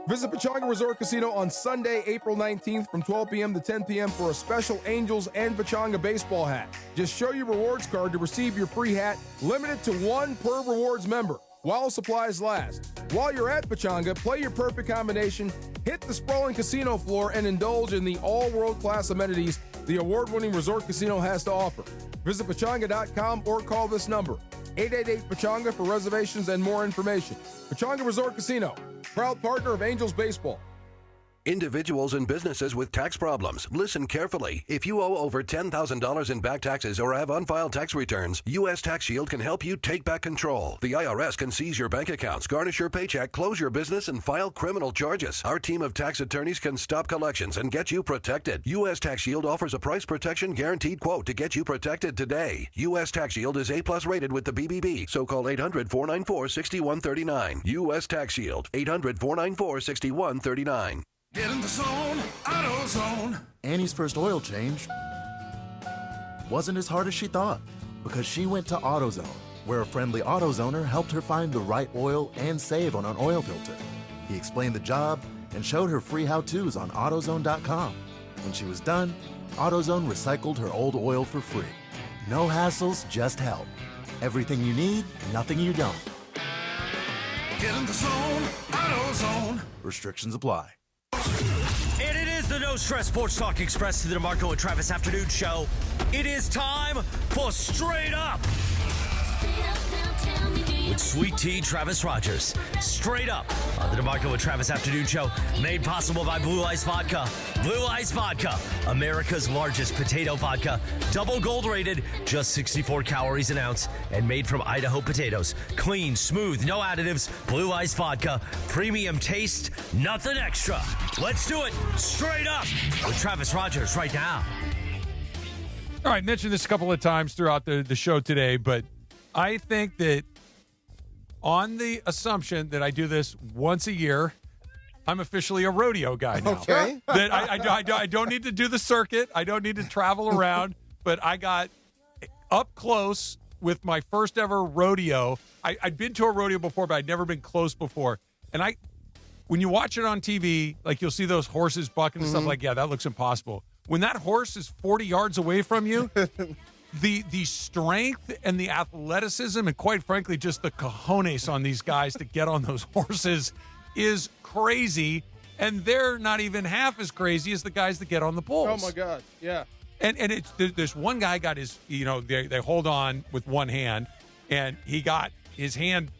Visit Pechanga Resort Casino on Sunday, April 19th from 12 p.m. to 10 p.m. for a special Angels and Pechanga baseball hat. Just show your rewards card to receive your free hat, limited to one per rewards member, while supplies last. While you're at Pechanga, play your perfect combination, hit the sprawling casino floor, and indulge in the all world-class amenities the award-winning resort casino has to offer. Visit Pechanga.com or call this number, 888-PECHANGA for reservations and more information. Pechanga Resort Casino, proud partner of Angels Baseball. Individuals and businesses with tax problems, listen carefully. If you owe over $10,000 in back taxes or have unfiled tax returns, U.S. Tax Shield can help you take back control. The IRS can seize your bank accounts, garnish your paycheck, close your business, and file criminal charges. Our team of tax attorneys can stop collections and get you protected. U.S. Tax Shield offers a price protection guaranteed quote to get you protected today. U.S. Tax Shield is A+ rated with the BBB, so call 800-494-6139. U.S. Tax Shield, 800-494-6139. Get in the zone, AutoZone. Annie's first oil change wasn't as hard as she thought because she went to AutoZone, where a friendly AutoZoner helped her find the right oil and save on an oil filter. He explained the job and showed her free how-tos on AutoZone.com. When she was done, AutoZone recycled her old oil for free. No hassles, just help. Everything you need, nothing you don't. Get in the zone, AutoZone. Restrictions apply. And it is the No Stress Sports Talk Express to the DeMarco and Travis Afternoon Show. It is time for Straight Up with Sweet Tea Travis Rogers. Straight Up on the DeMarco and Travis Afternoon Show, made possible by Blue Ice Vodka. Blue Ice Vodka, America's largest potato vodka, double gold rated, just 64 calories an ounce, and made from Idaho potatoes. Clean, smooth, no additives. Blue Ice Vodka, premium taste, nothing extra. Let's do it straight up with Travis Rogers right now. All right, mentioned this a couple of times throughout the show today, but I think that on the assumption that I do this once a year, I'm officially a rodeo guy now. Okay. That I don't need to do the circuit. I don't need to travel around, but I got up close with my first ever rodeo. I'd been to a rodeo before, but I'd never been close before. And when you watch it on TV, like you'll see those horses bucking and stuff like, yeah, that looks impossible. When that horse is 40 yards away from you, the strength and the athleticism and quite frankly just the cojones on these guys to get on those horses is crazy. and they're not even half as crazy as the guys that get on the bulls. Oh my God, yeah. And it's there's one guy got his, they hold on with one hand, and he got his hand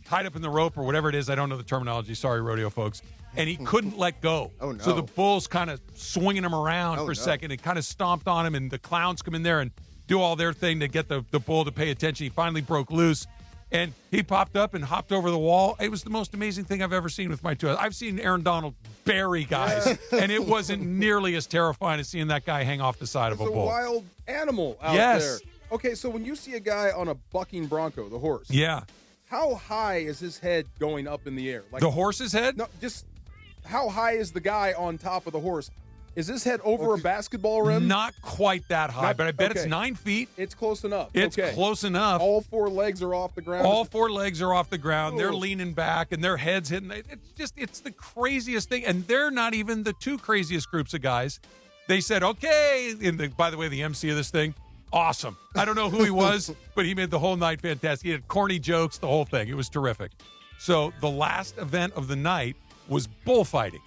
tied up in the rope or whatever it is. I don't know the terminology. Sorry, rodeo folks. And he couldn't let go. Oh, no. So the bull's kind of swinging him around for a second. It kind of stomped on him, and the clowns come in there and do all their thing to get the bull to pay attention. He finally broke loose, and he popped up and hopped over the wall. It was the most amazing thing I've ever seen with my two eyes. I've seen Aaron Donald bury guys, and it wasn't nearly as terrifying as seeing that guy hang off the side of a bull. It's a wild animal out there. Okay, so when you see a guy on a bucking bronco, the horse. Yeah. How high is his head going up in the air? Like the horse's head? No, just how high is the guy on top of the horse? Is his head over a basketball rim? Not quite that high, but I bet it's 9 feet. It's close enough. It's close enough. All 4 legs are off the ground. All 4 legs are off the ground. Ooh. They're leaning back, and their heads hitting. It's the craziest thing. And they're not even the 2 craziest groups of guys. They said, okay. By the way, the MC of this thing, awesome. I don't know who he was, but he made the whole night fantastic. He had corny jokes, the whole thing. It was terrific. So the last event of the night was bullfighting.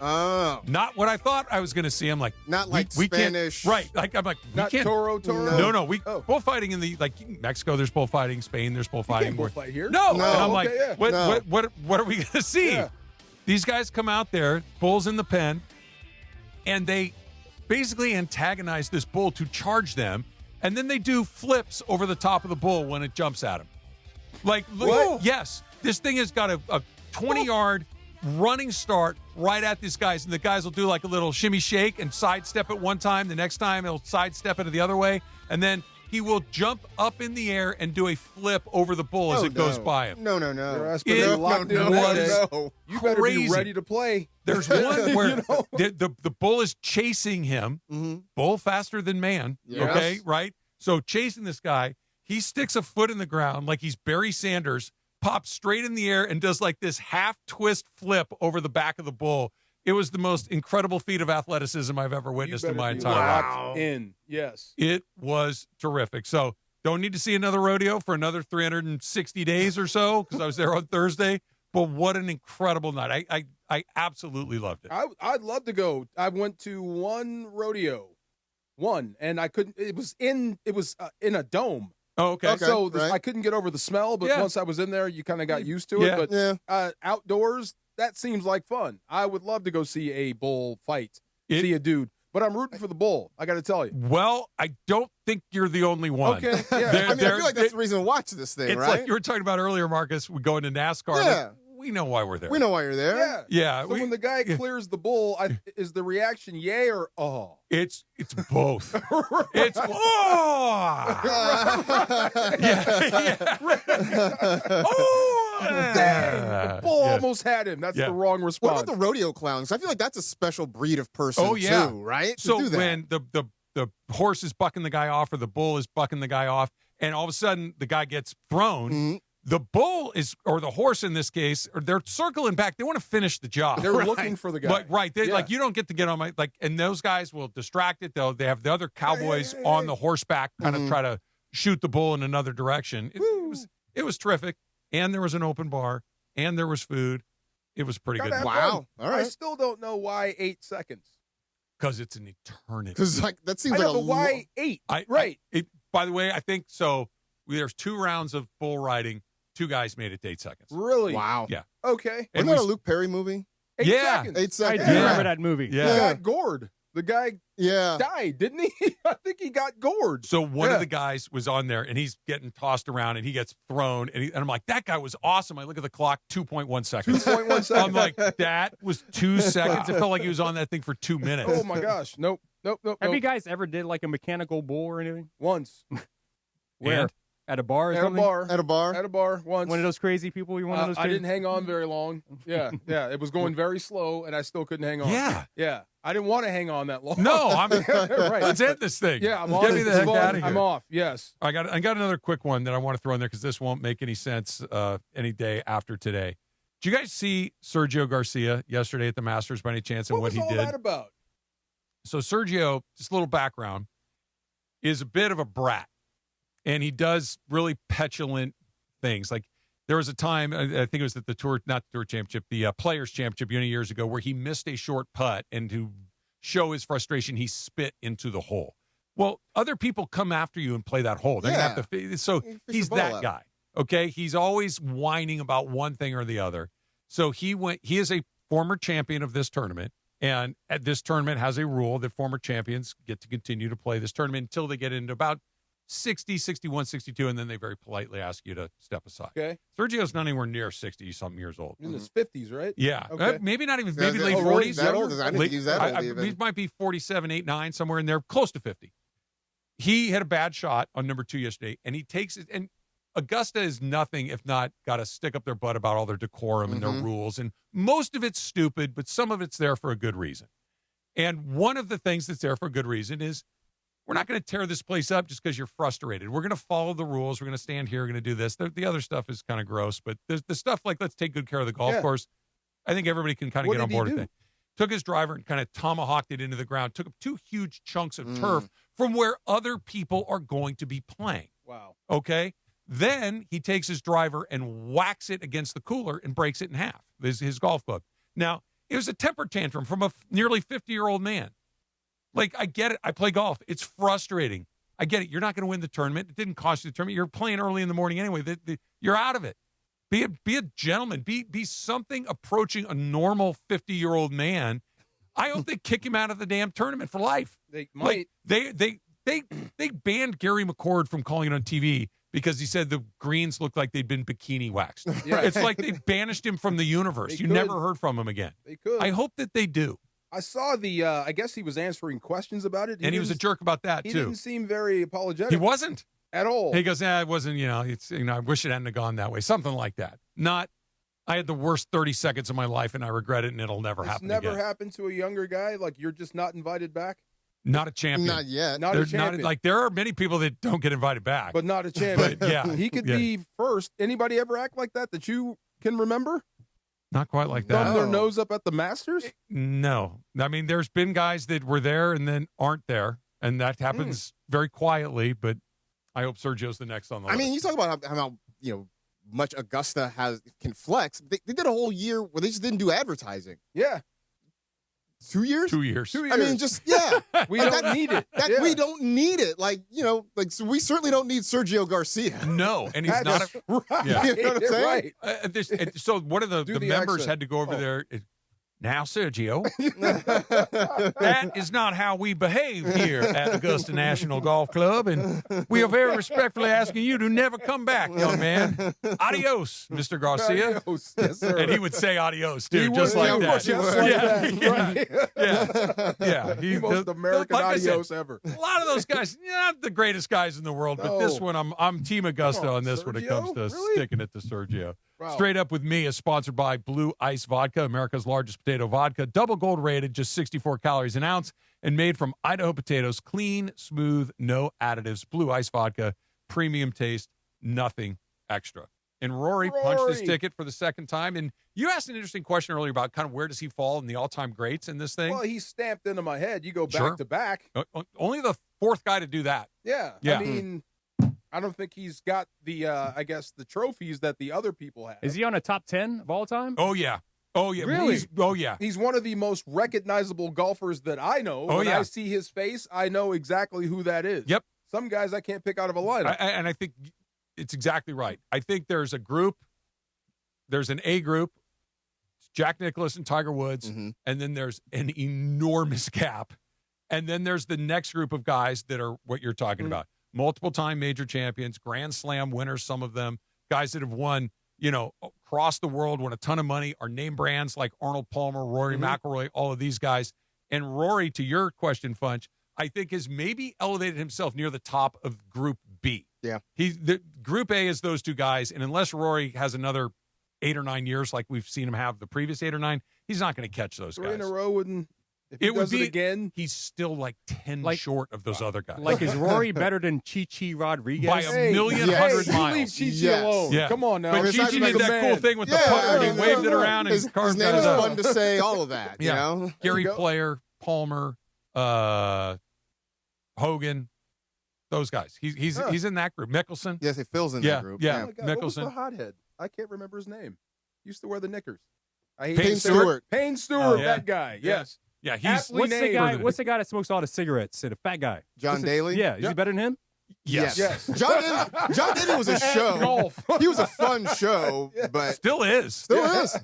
Oh. Not what I thought I was going to see. I'm like, not like we Spanish. Can't, right. Like, I'm like, we not can't. Toro. No. Bullfighting in the, like, Mexico, there's bullfighting. Spain, there's bullfighting. You can't bullfight here. No. And I'm like, yeah. what are we going to see? Yeah. These guys come out there, bulls in the pen, and they basically antagonize this bull to charge them, and then they do flips over the top of the bull when it jumps at them. Like, look, yes, this thing has got a 20-yard running start right at these guys, and the guys will do like a little shimmy shake and sidestep it one time. The next time he'll sidestep it the other way, and then he will jump up in the air and do a flip over the bull as it goes by him. No. You better be ready to play. There's one where the bull is chasing him. Mm-hmm. Bull faster than man. Yes. Okay, right? So chasing this guy, he sticks a foot in the ground like he's Barry Sanders, pops straight in the air and does like this half twist flip over the back of the bull. It was the most incredible feat of athleticism I've ever witnessed in my entire life. Yes. It was terrific. So don't need to see another rodeo for another 360 days or so because I was there on Thursday. But what an incredible night. I absolutely loved it. I'd love to go. I went to one rodeo. And I couldn't. It was in a dome. Oh, okay. So I couldn't get over the smell, but once I was in there, you kind of got used to it. But outdoors, that seems like fun. I would love to go see a bull fight, see a dude. But I'm rooting for the bull. I got to tell you. Well, I don't think you're the only one. Okay. Yeah. I feel like that's the reason to watch this thing, it's right? like you were talking about earlier, Marcus. We go into NASCAR. Yeah. We know why we're there. We know why you're there. Yeah. So when the guy clears the bull, is the reaction yay or oh? It's both. It's Dang, the bull almost had him. That's the wrong response. What about the rodeo clowns? I feel like that's a special breed of person too, right? So to do that. when the horse is bucking the guy off or the bull is bucking the guy off, and all of a sudden the guy gets thrown, the bull is, or the horse in this case, or they're circling back. They want to finish the job. They're looking for the guy. But, they like, you don't get to get on my, like, and those guys will distract it. They have the other cowboys on the horseback kind of try to shoot the bull in another direction. It was terrific. And there was an open bar, and there was food. It was pretty good. Wow. All right. I still don't know why 8 seconds. Because it's an eternity. Because like that seems I know, like but why 8? Right. By the way, I think so. There's 2 rounds of bull riding. 2 guys made it to 8 seconds. Really? Wow. Yeah. Okay. Wasn't that a Luke Perry movie? 8 seconds. 8 seconds. I do remember that movie. He got gored. The guy Yeah. died, didn't he? I think he got gored. So one of the guys was on there, and he's getting tossed around, and he gets thrown, and I'm like, that guy was awesome. I look at the clock, 2.1 seconds. 2.1 seconds. I'm like, that was 2 seconds. It felt like he was on that thing for 2 minutes. Oh, my gosh. Nope. Have you guys ever did like a mechanical bull or anything? Once. Where? And? At a bar or At something? a bar once. One of those crazy people? You one of those I crazy... didn't hang on very long. Yeah. It was going very slow, and I still couldn't hang on. Yeah. I didn't want to hang on that long. No, I'm right. Let's end this thing. Yeah, I'm off. Get me the heck out of here. I'm off. Yes. I got another quick one that I want to throw in there because this won't make any sense any day after today. Did you guys see Sergio Garcia yesterday at the Masters by any chance and what he did? What was all that about? So Sergio, just a little background, is a bit of a brat, and he does really petulant things. Like There was a time, I think it was at the Tour, not the Tour Championship, the Players Championship many years ago, where he missed a short putt, and to show his frustration, he spit into the hole. Well, other people come after you and play that hole. They're going to have to. So he's that guy. Okay, he's always whining about one thing or the other. So he is a former champion of this tournament, and at this tournament has a rule that former champions get to continue to play this tournament until they get into about 60, 61, 62, and then they very politely ask you to step aside. Okay. Sergio's not anywhere near 60-something years old. In his 50s, right? Yeah. Okay. Maybe not even, So maybe is late it- 40s. that old? I didn't think he's that old even. He might be 47, 8, 9, somewhere in there, close to 50. He had a bad shot on number 2 yesterday, and he takes it, and Augusta is nothing if not got to stick up their butt about all their decorum and their rules, and most of it's stupid, but some of it's there for a good reason. And one of the things that's there for a good reason is we're not going to tear this place up just because you're frustrated. We're going to follow the rules. We're going to stand here. We're going to do this. The other stuff is kind of gross, but the stuff like let's take good care of the golf course, I think everybody can kind of get on board with that. Took his driver and kind of tomahawked it into the ground, took up 2 huge chunks of turf from where other people are going to be playing. Wow. Okay? Then he takes his driver and whacks it against the cooler and breaks it in half, his golf club. Now, it was a temper tantrum from a nearly 50-year-old man. Like, I get it. I play golf. It's frustrating. I get it. You're not going to win the tournament. It didn't cost you the tournament. You're playing early in the morning anyway. You're out of it. Be a gentleman. Be something approaching a normal 50-year-old man. I hope they kick him out of the damn tournament for life. They might. Like, they banned Gary McCord from calling it on TV because he said the greens looked like they'd been bikini waxed. Yeah. It's like they banished him from the universe. You never heard from him again. They could. I hope that they do. I saw I guess he was answering questions about it. And he was a jerk about that, he too. He didn't seem very apologetic. He wasn't. At all. He goes, it wasn't, I wish it hadn't have gone that way. Something like that. Not, I had the worst 30 seconds of my life and I regret it and it'll never happen again. It's never happened to a younger guy? Like, you're just not invited back? Not a champion. Not yet. Not a champion. There are many people that don't get invited back. But not a champion. But, yeah. He could be first. Anybody ever act like that you can remember? Not quite like that. Thumb their nose up at the Masters? No. I mean, there's been guys that were there and then aren't there, and that happens very quietly, but I hope Sergio's the next on the list. I mean, you talk about how much Augusta can flex. They did a whole year where they just didn't do advertising. Yeah. 2 years? 2 years. I mean, just, yeah. We don't need it. We don't need it. So we certainly don't need Sergio Garcia. No, and he's not. Right. Yeah. You know what I'm saying? So one of the members accent. had to go over there. Now, Sergio, that is not how we behave here at Augusta National Golf Club, and we are very respectfully asking you to never come back, young man. Adios, Mr. Garcia. Adios. Yes, sir. And he would say adios, too, He just would, like that. just like that. Yeah. The most American like I said, adios ever. A lot of those guys, not the greatest guys in the world, but this one, I'm Team Augusta on this when it comes to sticking it to Sergio. Wow. Straight Up With Me is sponsored by Blue Ice Vodka, America's largest potato vodka, double gold rated, just 64 calories an ounce, and made from Idaho potatoes, clean, smooth, no additives. Blue Ice Vodka, premium taste, nothing extra. And Rory punched his ticket for the second time. And you asked an interesting question earlier about kind of where does he fall in the all-time greats in this thing? Well, he's stamped into my head. You go back to back. Only the fourth guy to do that. Yeah. Yeah. I mean, I don't think he's got the, the trophies that the other people have. Is he on a top 10 of all time? Oh, yeah. Oh, yeah. Really? Yeah. He's one of the most recognizable golfers that I know. When I see his face, I know exactly who that is. Yep. Some guys I can't pick out of a lineup. And I think it's exactly right. I think there's a group. There's an A group. It's Jack Nicklaus and Tiger Woods. Mm-hmm. And then there's an enormous gap. And then there's the next group of guys that are what you're talking about. Multiple-time major champions, Grand Slam winners, some of them, guys that have won, across the world, won a ton of money, are name brands like Arnold Palmer, Rory McIlroy, all of these guys. And Rory, to your question, Funch, I think has maybe elevated himself near the top of Group B. Yeah. The Group A is those two guys, and unless Rory has another 8 or 9 years like we've seen him have the previous 8 or 9, he's not going to catch those 3 guys. in a row wouldn't. If he It would does be again. He's still like 10 short of those other guys. Like, is Rory better than Chi Rodriguez? By a million hundred You miles. leave Chi alone. Yeah. Come on now. But It's not Chi like did a that man. cool thing with the putter, and he waved it around and his carved name out is his fun to say, all of that. You know? Gary Player, Palmer, Hogan, those guys. He's in that group. Mickelson. Yes, it fills in that group. Yeah, What was the Mickelson. hothead? I can't remember his name. Used to wear the knickers. I hate Payne Stewart. Payne Stewart, yeah. that guy. Yes. Yeah, he's What's the guy that smokes all the cigarettes? The fat guy. John Daly? Yeah, is he better than him? Yes. John Daly was a show. Golf. He was a fun show, but Still is. still is.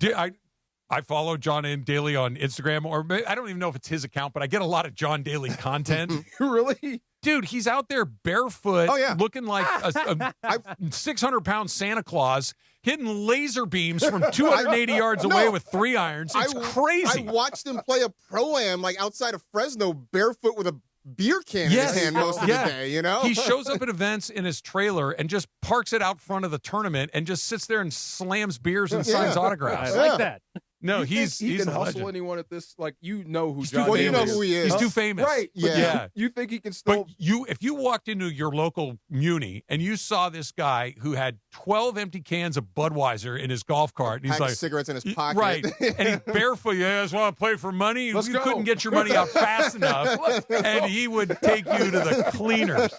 I follow John Daly on Instagram, or I don't even know if it's his account, but I get a lot of John Daly content. Really? Dude, he's out there barefoot, looking like a 600-pound Santa Claus, hitting laser beams from 280 yards away with 3 irons. It's crazy. I watched him play a pro-am like outside of Fresno, barefoot with a beer can in his hand most of the day, you know? He shows up at events in his trailer and just parks it out front of the tournament and just sits there and slams beers and signs autographs. I like that. No, You he's think he can a hustle legend. anyone at this. Like you know who Well, John Daly you know who he is. He's too famous. Right. Yeah. You think he can still? But if you walked into your local Muni and you saw this guy who had 12 empty cans of Budweiser in his golf cart, and he's Pack like of cigarettes in his pocket. right, and he's barefoot. You guys want to play for money? Let's you go. couldn't get your money out fast enough, and he would take you to the cleaners.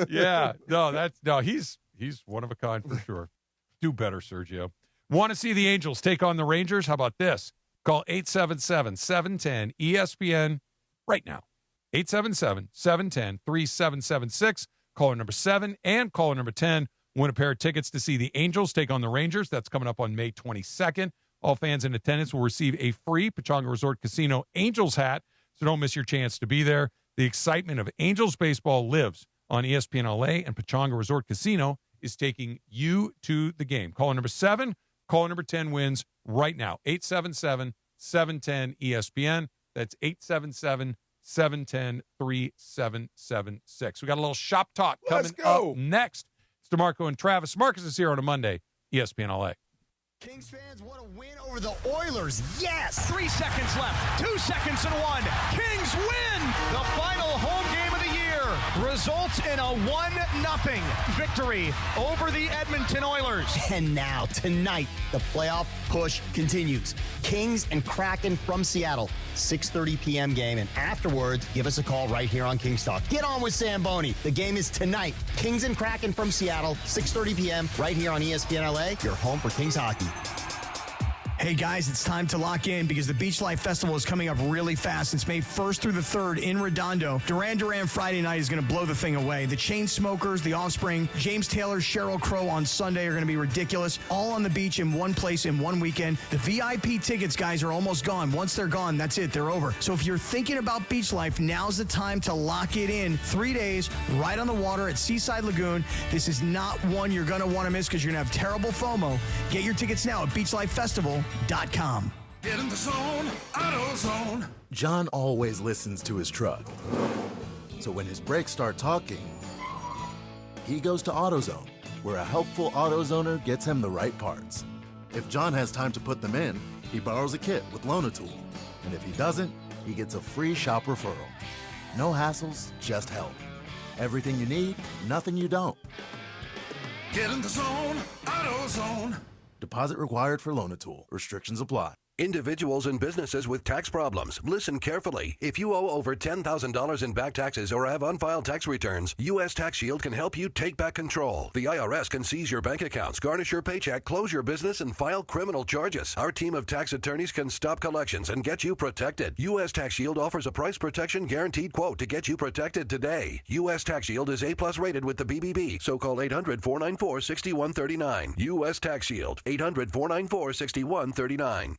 Yeah, he's one of a kind for sure. Do better, Sergio. Want to see the Angels take on the Rangers? How about this? Call 877-710-ESPN right now. 877-710-3776. Caller number 7 and caller number 10 win a pair of tickets to see the Angels take on the Rangers. That's coming up on May 22nd. All fans in attendance will receive a free Pechanga Resort Casino Angels hat, so don't miss your chance to be there. The excitement of Angels baseball lives on ESPN LA, and Pechanga Resort Casino is taking you to the game. Caller number 7, caller number 10 wins right now. 877-710-ESPN. That's 877-710-3776. We got a little shop talk coming up next. It's DeMarco and Travis. Marcus is here on a Monday, ESPN LA. Kings fans want to win over the Oilers. Yes! 3 seconds left. 2 seconds and 1. Kings win the final home game of the year. Results in a 1-0 victory over the Edmonton Oilers. And now, tonight, the playoff push continues. Kings and Kraken from Seattle. 6:30 p.m. game. And afterwards, give us a call right here on Kings Talk. Get on with Samboni. The game is tonight. Kings and Kraken from Seattle. 6:30 p.m. right here on ESPN LA. Your home for Kings hockey. Hey guys, it's time to lock in because the Beach Life Festival is coming up really fast. It's May 1st through the 3rd in Redondo. Duran Duran Friday night is going to blow the thing away. The Chainsmokers, The Offspring, James Taylor, Sheryl Crow on Sunday are going to be ridiculous. All on the beach in one place in one weekend. The VIP tickets, guys, are almost gone. Once they're gone, that's it. They're over. So if you're thinking about beach life, now's the time to lock it in. 3 days right on the water at Seaside Lagoon. This is not one you're going to want to miss because you're going to have terrible FOMO. Get your tickets now at beachlifefestival.com. Get in the zone, AutoZone. John always listens to his truck. So when his brakes start talking, he goes to AutoZone, where a helpful AutoZoner gets him the right parts. If John has time to put them in, he borrows a kit with Loan-A-Tool. And if he doesn't, he gets a free shop referral. No hassles, just help. Everything you need, nothing you don't. Get in the zone, AutoZone. Deposit required for Loan-A-Tool. Restrictions apply. Individuals and businesses with tax problems, listen carefully. If you owe over $10,000 in back taxes or have unfiled tax returns, U.S. Tax Shield can help you take back control. The IRS can seize your bank accounts, garnish your paycheck, close your business, and file criminal charges. Our team of tax attorneys can stop collections and get you protected. U.S. Tax Shield offers a price protection guaranteed quote to get you protected today. U.S. Tax Shield is A+ rated with the BBB, so call 800-494-6139. U.S. Tax Shield, 800-494-6139.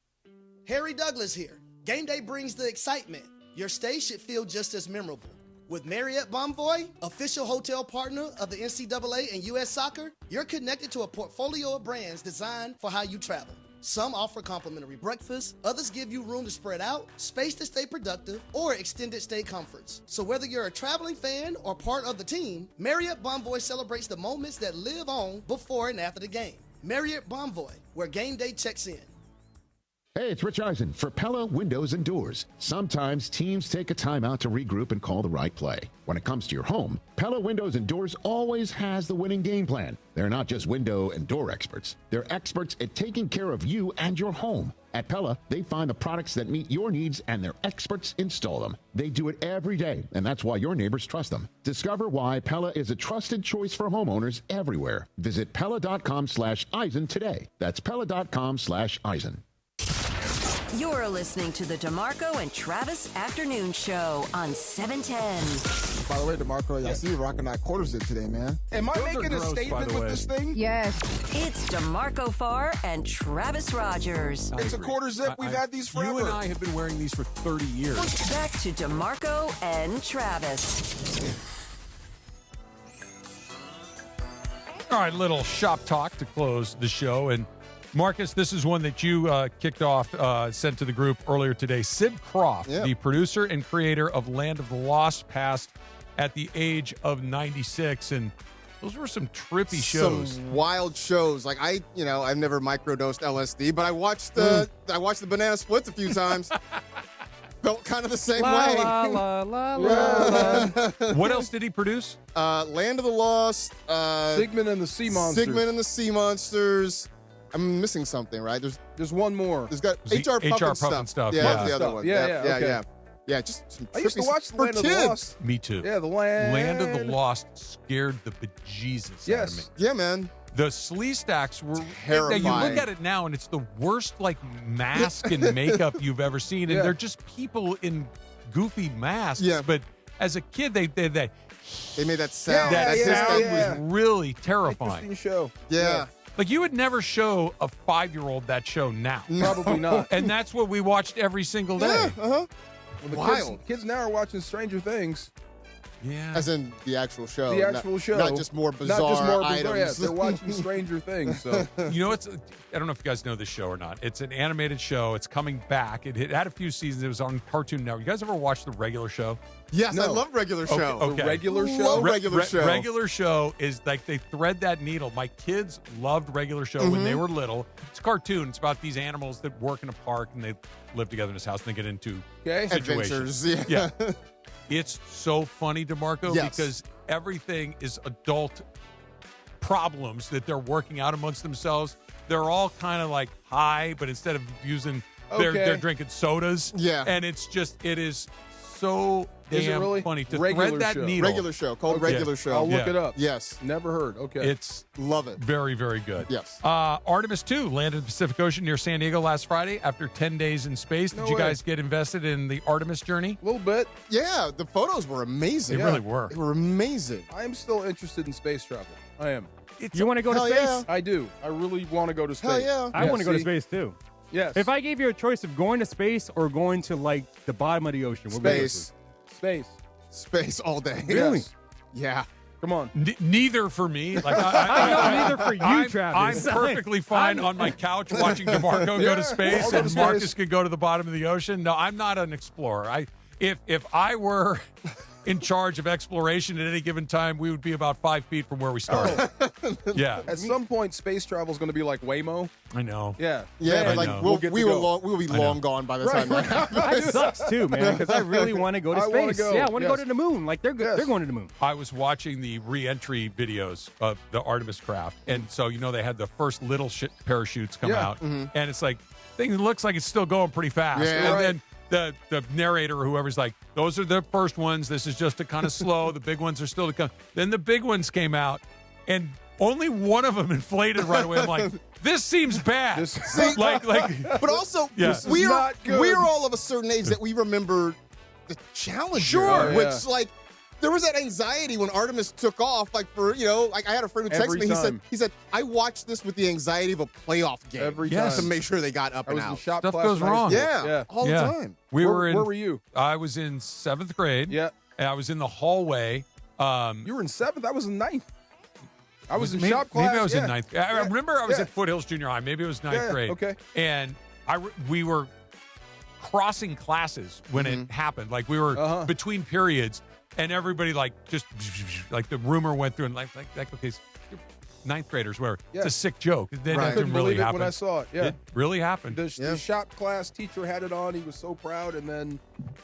Harry Douglas here. Game day brings the excitement. Your stay should feel just as memorable. With Marriott Bonvoy, official hotel partner of the NCAA and U.S. Soccer, you're connected to a portfolio of brands designed for how you travel. Some offer complimentary breakfast, others give you room to spread out, space to stay productive, or extended stay comforts. So whether you're a traveling fan or part of the team, Marriott Bonvoy celebrates the moments that live on before and after the game. Marriott Bonvoy, where game day checks in. Hey, it's Rich Eisen for Pella Windows and Doors. Sometimes teams take a timeout to regroup and call the right play. When it comes to your home, Pella Windows and Doors always has the winning game plan. They're not just window and door experts. They're experts at taking care of you and your home. At Pella, they find the products that meet your needs and their experts install them. They do it every day, and that's why your neighbors trust them. Discover why Pella is a trusted choice for homeowners everywhere. Visit Pella.com/Eisen today. That's Pella.com/Eisen. You're listening to the DeMarco and Travis Afternoon Show on 710. By the way, DeMarco, I see you rocking that quarter zip today, man. Am I making a statement with this thing? Yes. It's DeMarco Farr and Travis Rogers. It's a quarter zip. We've had these forever. You and I have been wearing these for 30 years. Back to DeMarco and Travis. All right, little shop talk to close the show. And Marcus, this is one that you kicked off, sent to the group earlier today. Sid Croft, the producer and creator of Land of the Lost, passed at the age of 96. And those were some trippy shows. Some wild shows. Like I've never microdosed LSD, but I watched the Banana Splits a few times. Felt kind of the same way. What else did he produce? Land of the Lost. Sigmund and the Sea Monsters. Sigmund and the Sea Monsters. I'm missing something, right? There's one more. There's got HR Puffin stuff. Yeah, that's the other one. Yeah, just some I used to watch the for Land of the kids. Lost. Me too. Yeah, the Land of the Lost scared the bejesus out of me. Yeah, man. The Slee Stacks were terrifying. You look at it now, and it's the worst mask and makeup you've ever seen, and they're just people in goofy masks. Yeah. But as a kid, they made that sound. That sound was really terrifying. Interesting show. Yeah. Like, you would never show a 5-year-old that show now. Probably not. And that's what we watched every single day. Well, Wild. Kids now are watching Stranger Things. Yeah. As in the actual show. The actual show. Not just more bizarre items. Yeah, they're watching Stranger Things. So You know, I don't know if you guys know this show or not. It's an animated show. It's coming back. It had a few seasons. It was on Cartoon Network. You guys ever watch The Regular Show? Yes, I love Regular Show. Okay. The Regular Show? Love Regular Show. Regular Show is like they thread that needle. My kids loved Regular Show when they were little. It's a cartoon. It's about these animals that work in a park and they live together in this house and they get into situations. Adventures. Yeah. It's so funny, DeMarco, Yes. because everything is adult problems that they're working out amongst themselves. They're all kind of like high, but instead of using, they're drinking sodas. Yeah. And it is so Is it damn really? funny to Regular thread that Show. needle. Regular Show. Called Regular Show. I'll look Yeah. it up. Yes. Never heard. Okay. It's Love it. very, very good. Yes. Artemis 2 landed in the Pacific Ocean near San Diego last Friday after 10 days in space. No Did you way. guys get invested in the Artemis journey? A little bit. Yeah, the photos were amazing. They really were. They were amazing. I am still interested in space travel. I am. You want to go to Hell space? yeah. I do. I really want to go to space. Hell yeah. I want to go to see? space too. Yes. If I gave you a choice of going to space or going to the bottom of the ocean, what would you Space. Space. Space all day. Really? Yeah. Come on. Neither for me. Like I know neither for you, I'm Travis. perfectly fine on my couch watching DeMarco go Yeah, to space I'll go and to Marcus space. could go to the bottom of the ocean. No, I'm not an explorer. If I were in charge of exploration at any given time, we would be about 5 feet from where we started. Yeah. At some point, space travel is going to be like Waymo. I know. Yeah. Yeah, I but like know. We'll get to go. we'll be I know. long gone by the time that happens. That sucks too, man, because I really want to go to I wanna space. go, Yeah, I want to go yes. to the moon. Like they're Yes. they're going to the moon. I was watching the re-entry videos of the Artemis craft, and so they had the first little parachutes come Yeah. out, and it's like thing looks like it's still going pretty fast, Yeah. and Right. then the narrator or whoever's like, those are the first ones. This is just a kind of slow. The big ones are still to come. Then the big ones came out, and only one of them inflated right away. I'm like, this seems bad. like, But also, Yeah. we are not good. we're all of a certain age that we remember the Challenger. Sure. Which Yeah. like there was that anxiety when Artemis took off. Like I had a friend who texted Every me. time. He said I watched this with the anxiety of a playoff game. Every Yes. to time. make sure they got up I and was in out. shop Stuff class goes in high wrong. school. Yeah, all Yeah. the time. we Where- were in. where were you? I was in 7th grade. Yeah. And I was in the hallway. You were in 7th. I was in 9th. I was in maybe, shop class. Maybe I was yeah. in 9th. I remember I was Yeah. at Foothills Junior High. Maybe it was 9th Yeah, grade. okay. And we were crossing classes when it happened. Like we were between periods, and everybody just like the rumor went through and like okay, ninth graders, where Yeah. it's a sick joke. That I didn't couldn't really believe it happen. when I saw it. Yeah. It really happened. The shop class teacher had it on. He was so proud. And then,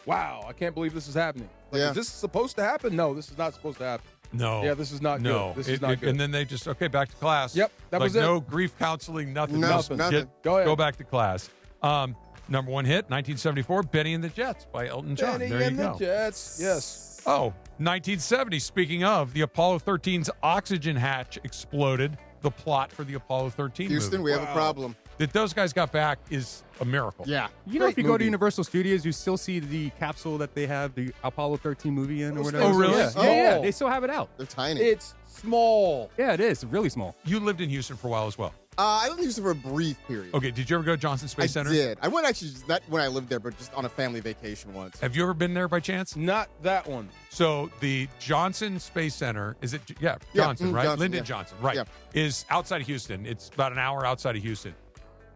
wow, I can't believe this is happening. Like, is this supposed to happen? No, this is not supposed to happen. No. Yeah, this is not no. good. This is not good. And then they just, okay, back to class. Yep, that like was it. No grief counseling, nothing. Nothing. Just Go ahead. Go back to class. Number one hit, 1974, Benny and the Jets by Elton John. Benny there you and go. the Jets. Yes. Oh, 1970, speaking of, the Apollo 13's oxygen hatch exploded, the plot for the Apollo 13 Houston, movie. we have a problem. That those guys got back is a miracle. Yeah. You know, if you go to Universal Studios, you still see the capsule that they have the Apollo 13 movie in or whatever. Oh, really? Yeah, they still have it out. They're tiny. It's small. Yeah, it is. Really small. You lived in Houston for a while as well. I lived in Houston for a brief period. Okay, did you ever go to Johnson Space Center? I did. I went actually not when I lived there, but just on a family vacation once. Have you ever been there by chance? Not that one. So the Johnson Space Center, is it? Yeah, Johnson, right? Johnson, Lyndon yeah. Johnson, right? Yeah. Is outside of Houston. It's about an hour outside of Houston.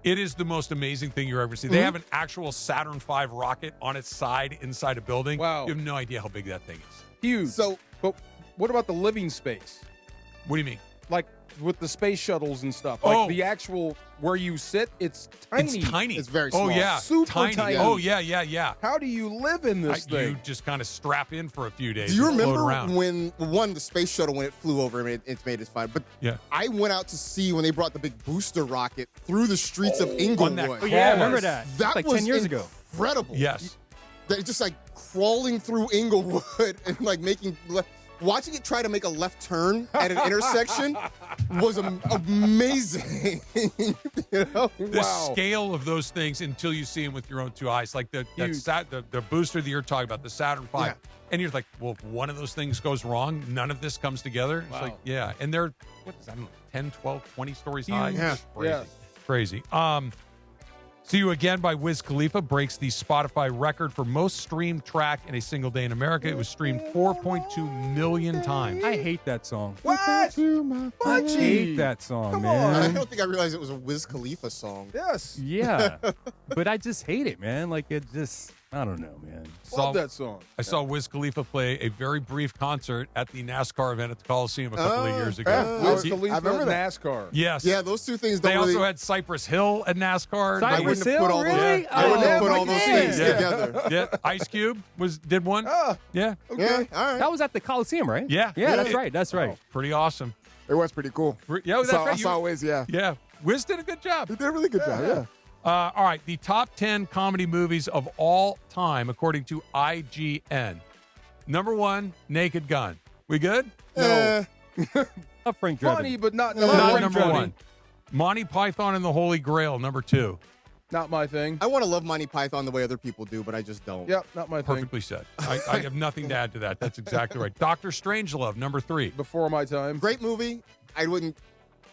It is the most amazing thing you ever see. They have an actual Saturn V rocket on its side inside a building. Wow. You have no idea how big that thing is. Huge. So, but what about the living space? What do you mean? Like with the space shuttles and stuff. Like the actual where you sit, it's tiny. It's tiny. It's very small. Oh, yeah. Super tiny. Oh, yeah. How do you live in this thing? You just kind of strap in for a few days. Do you and float remember around. when the space shuttle when it flew over and it's made its fine? But Yeah. I went out to see when they brought the big booster rocket through the streets of Inglewood. Oh, yeah, I remember that. That like was 10 years ago. incredible. Yes. They're just like crawling through Inglewood and like watching it try to make a left turn at an intersection was amazing. You know? The scale of those things until you see them with your own two eyes, like the booster that you're talking about, the Saturn V, and you're like, well, if one of those things goes wrong, none of this comes together. It's like, yeah, and they're I don't know, 10, 12, 20 stories high. Yeah. It's crazy. See You Again by Wiz Khalifa breaks the Spotify record for most streamed track in a single day in America. It was streamed 4.2 million times. I hate that song. What? I hate that song, Come man. I don't think I realized it was a Wiz Khalifa song. Yes. Yeah, but I just hate it, man. Like it just, I don't know, man. Love that song. I saw Wiz Khalifa play a very brief concert at the NASCAR event at the Coliseum a couple of years ago. Wiz Khalifa, I remember that. NASCAR. Yes. Yeah, those two things They don't also really. had Cypress Hill at NASCAR. I wouldn't have put all those. Really? I wouldn't have put all my those God. things together. Yeah, Ice Cube did one. Yeah. Okay, all right. That was at the Coliseum, right? Yeah. Yeah, that's right. That's right. Pretty awesome. It was pretty cool. Yeah, that's right. I saw Wiz, yeah. Yeah. Wiz did a good job. He did a really good job, yeah. All right, the top 10 comedy movies of all time, according to IGN. Number 1, Naked Gun. We good? No. Not Frank Drebin. Funny, but not Not number number one. 1. Monty Python and the Holy Grail, number 2. Not my thing. I want to love Monty Python the way other people do, but I just don't. Yep, not my thing. Perfectly said. I have nothing to add to that. That's exactly right. Dr. Strangelove, number 3. Before my time. Great movie. I wouldn't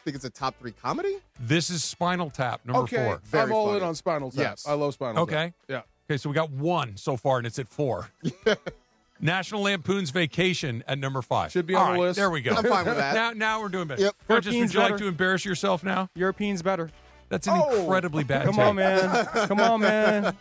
think it's a top 3 comedy. This is Spinal Tap, number 4. Very I'm all funny. in on Spinal Tap. Yes. I love Spinal Tap. Okay. Yeah. Okay, so we got 1 so far, and it's at 4. National Lampoon's Vacation at number 5. Should be on All the right, list. There we go. I'm fine with that. Now we're doing better. Yep. Burgess, would European's you like better. to embarrass yourself now? European's better. That's an incredibly bad Come take. on, man. Come on, man.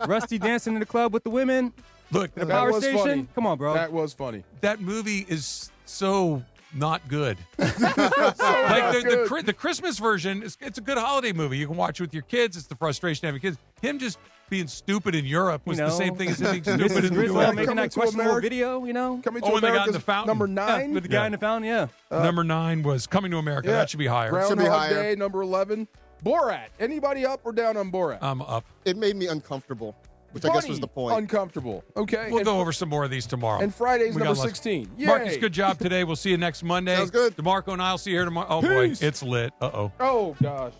Rusty dancing in the club with the women. Look, The That power was station. funny. Come on, bro. That was funny. that movie is so not good. Not Like good. the Christmas version, it's a good holiday movie. You can watch it with your kids. It's the frustration of having kids. Him just being stupid in Europe was the same thing as him being stupid in New Griswold York. making Coming that to questionable America. video, you know? Coming to Oh, when they got in America's the fountain. number Yeah, 9. with the guy in the fountain, yeah. Number 9 was Coming to America. Yeah. That should be higher. Should be Groundhog higher. Day, number 11. Borat. Anybody up or down on Borat? I'm up. It made me uncomfortable, which I guess was Funny, the point. Uncomfortable. Okay. We'll and, go over some more of these tomorrow. and Friday's We got number lots. 16. Yay. Marcus, good job today. We'll see you next Monday. Sounds good. DeMarco and I'll see you here tomorrow. Oh, Peace. boy. It's lit. Uh-oh. Oh, gosh.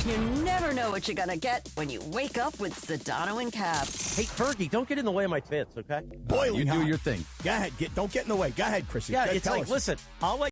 You never know what you're going to get when you wake up with Sedano and Cap. Hey, Fergie, don't get in the way of my tits, okay? Boiling You do hot. your thing. Go ahead. Don't get in the way. Go ahead, Chrissy. Yeah, Go it's tell like, us. listen, I'll let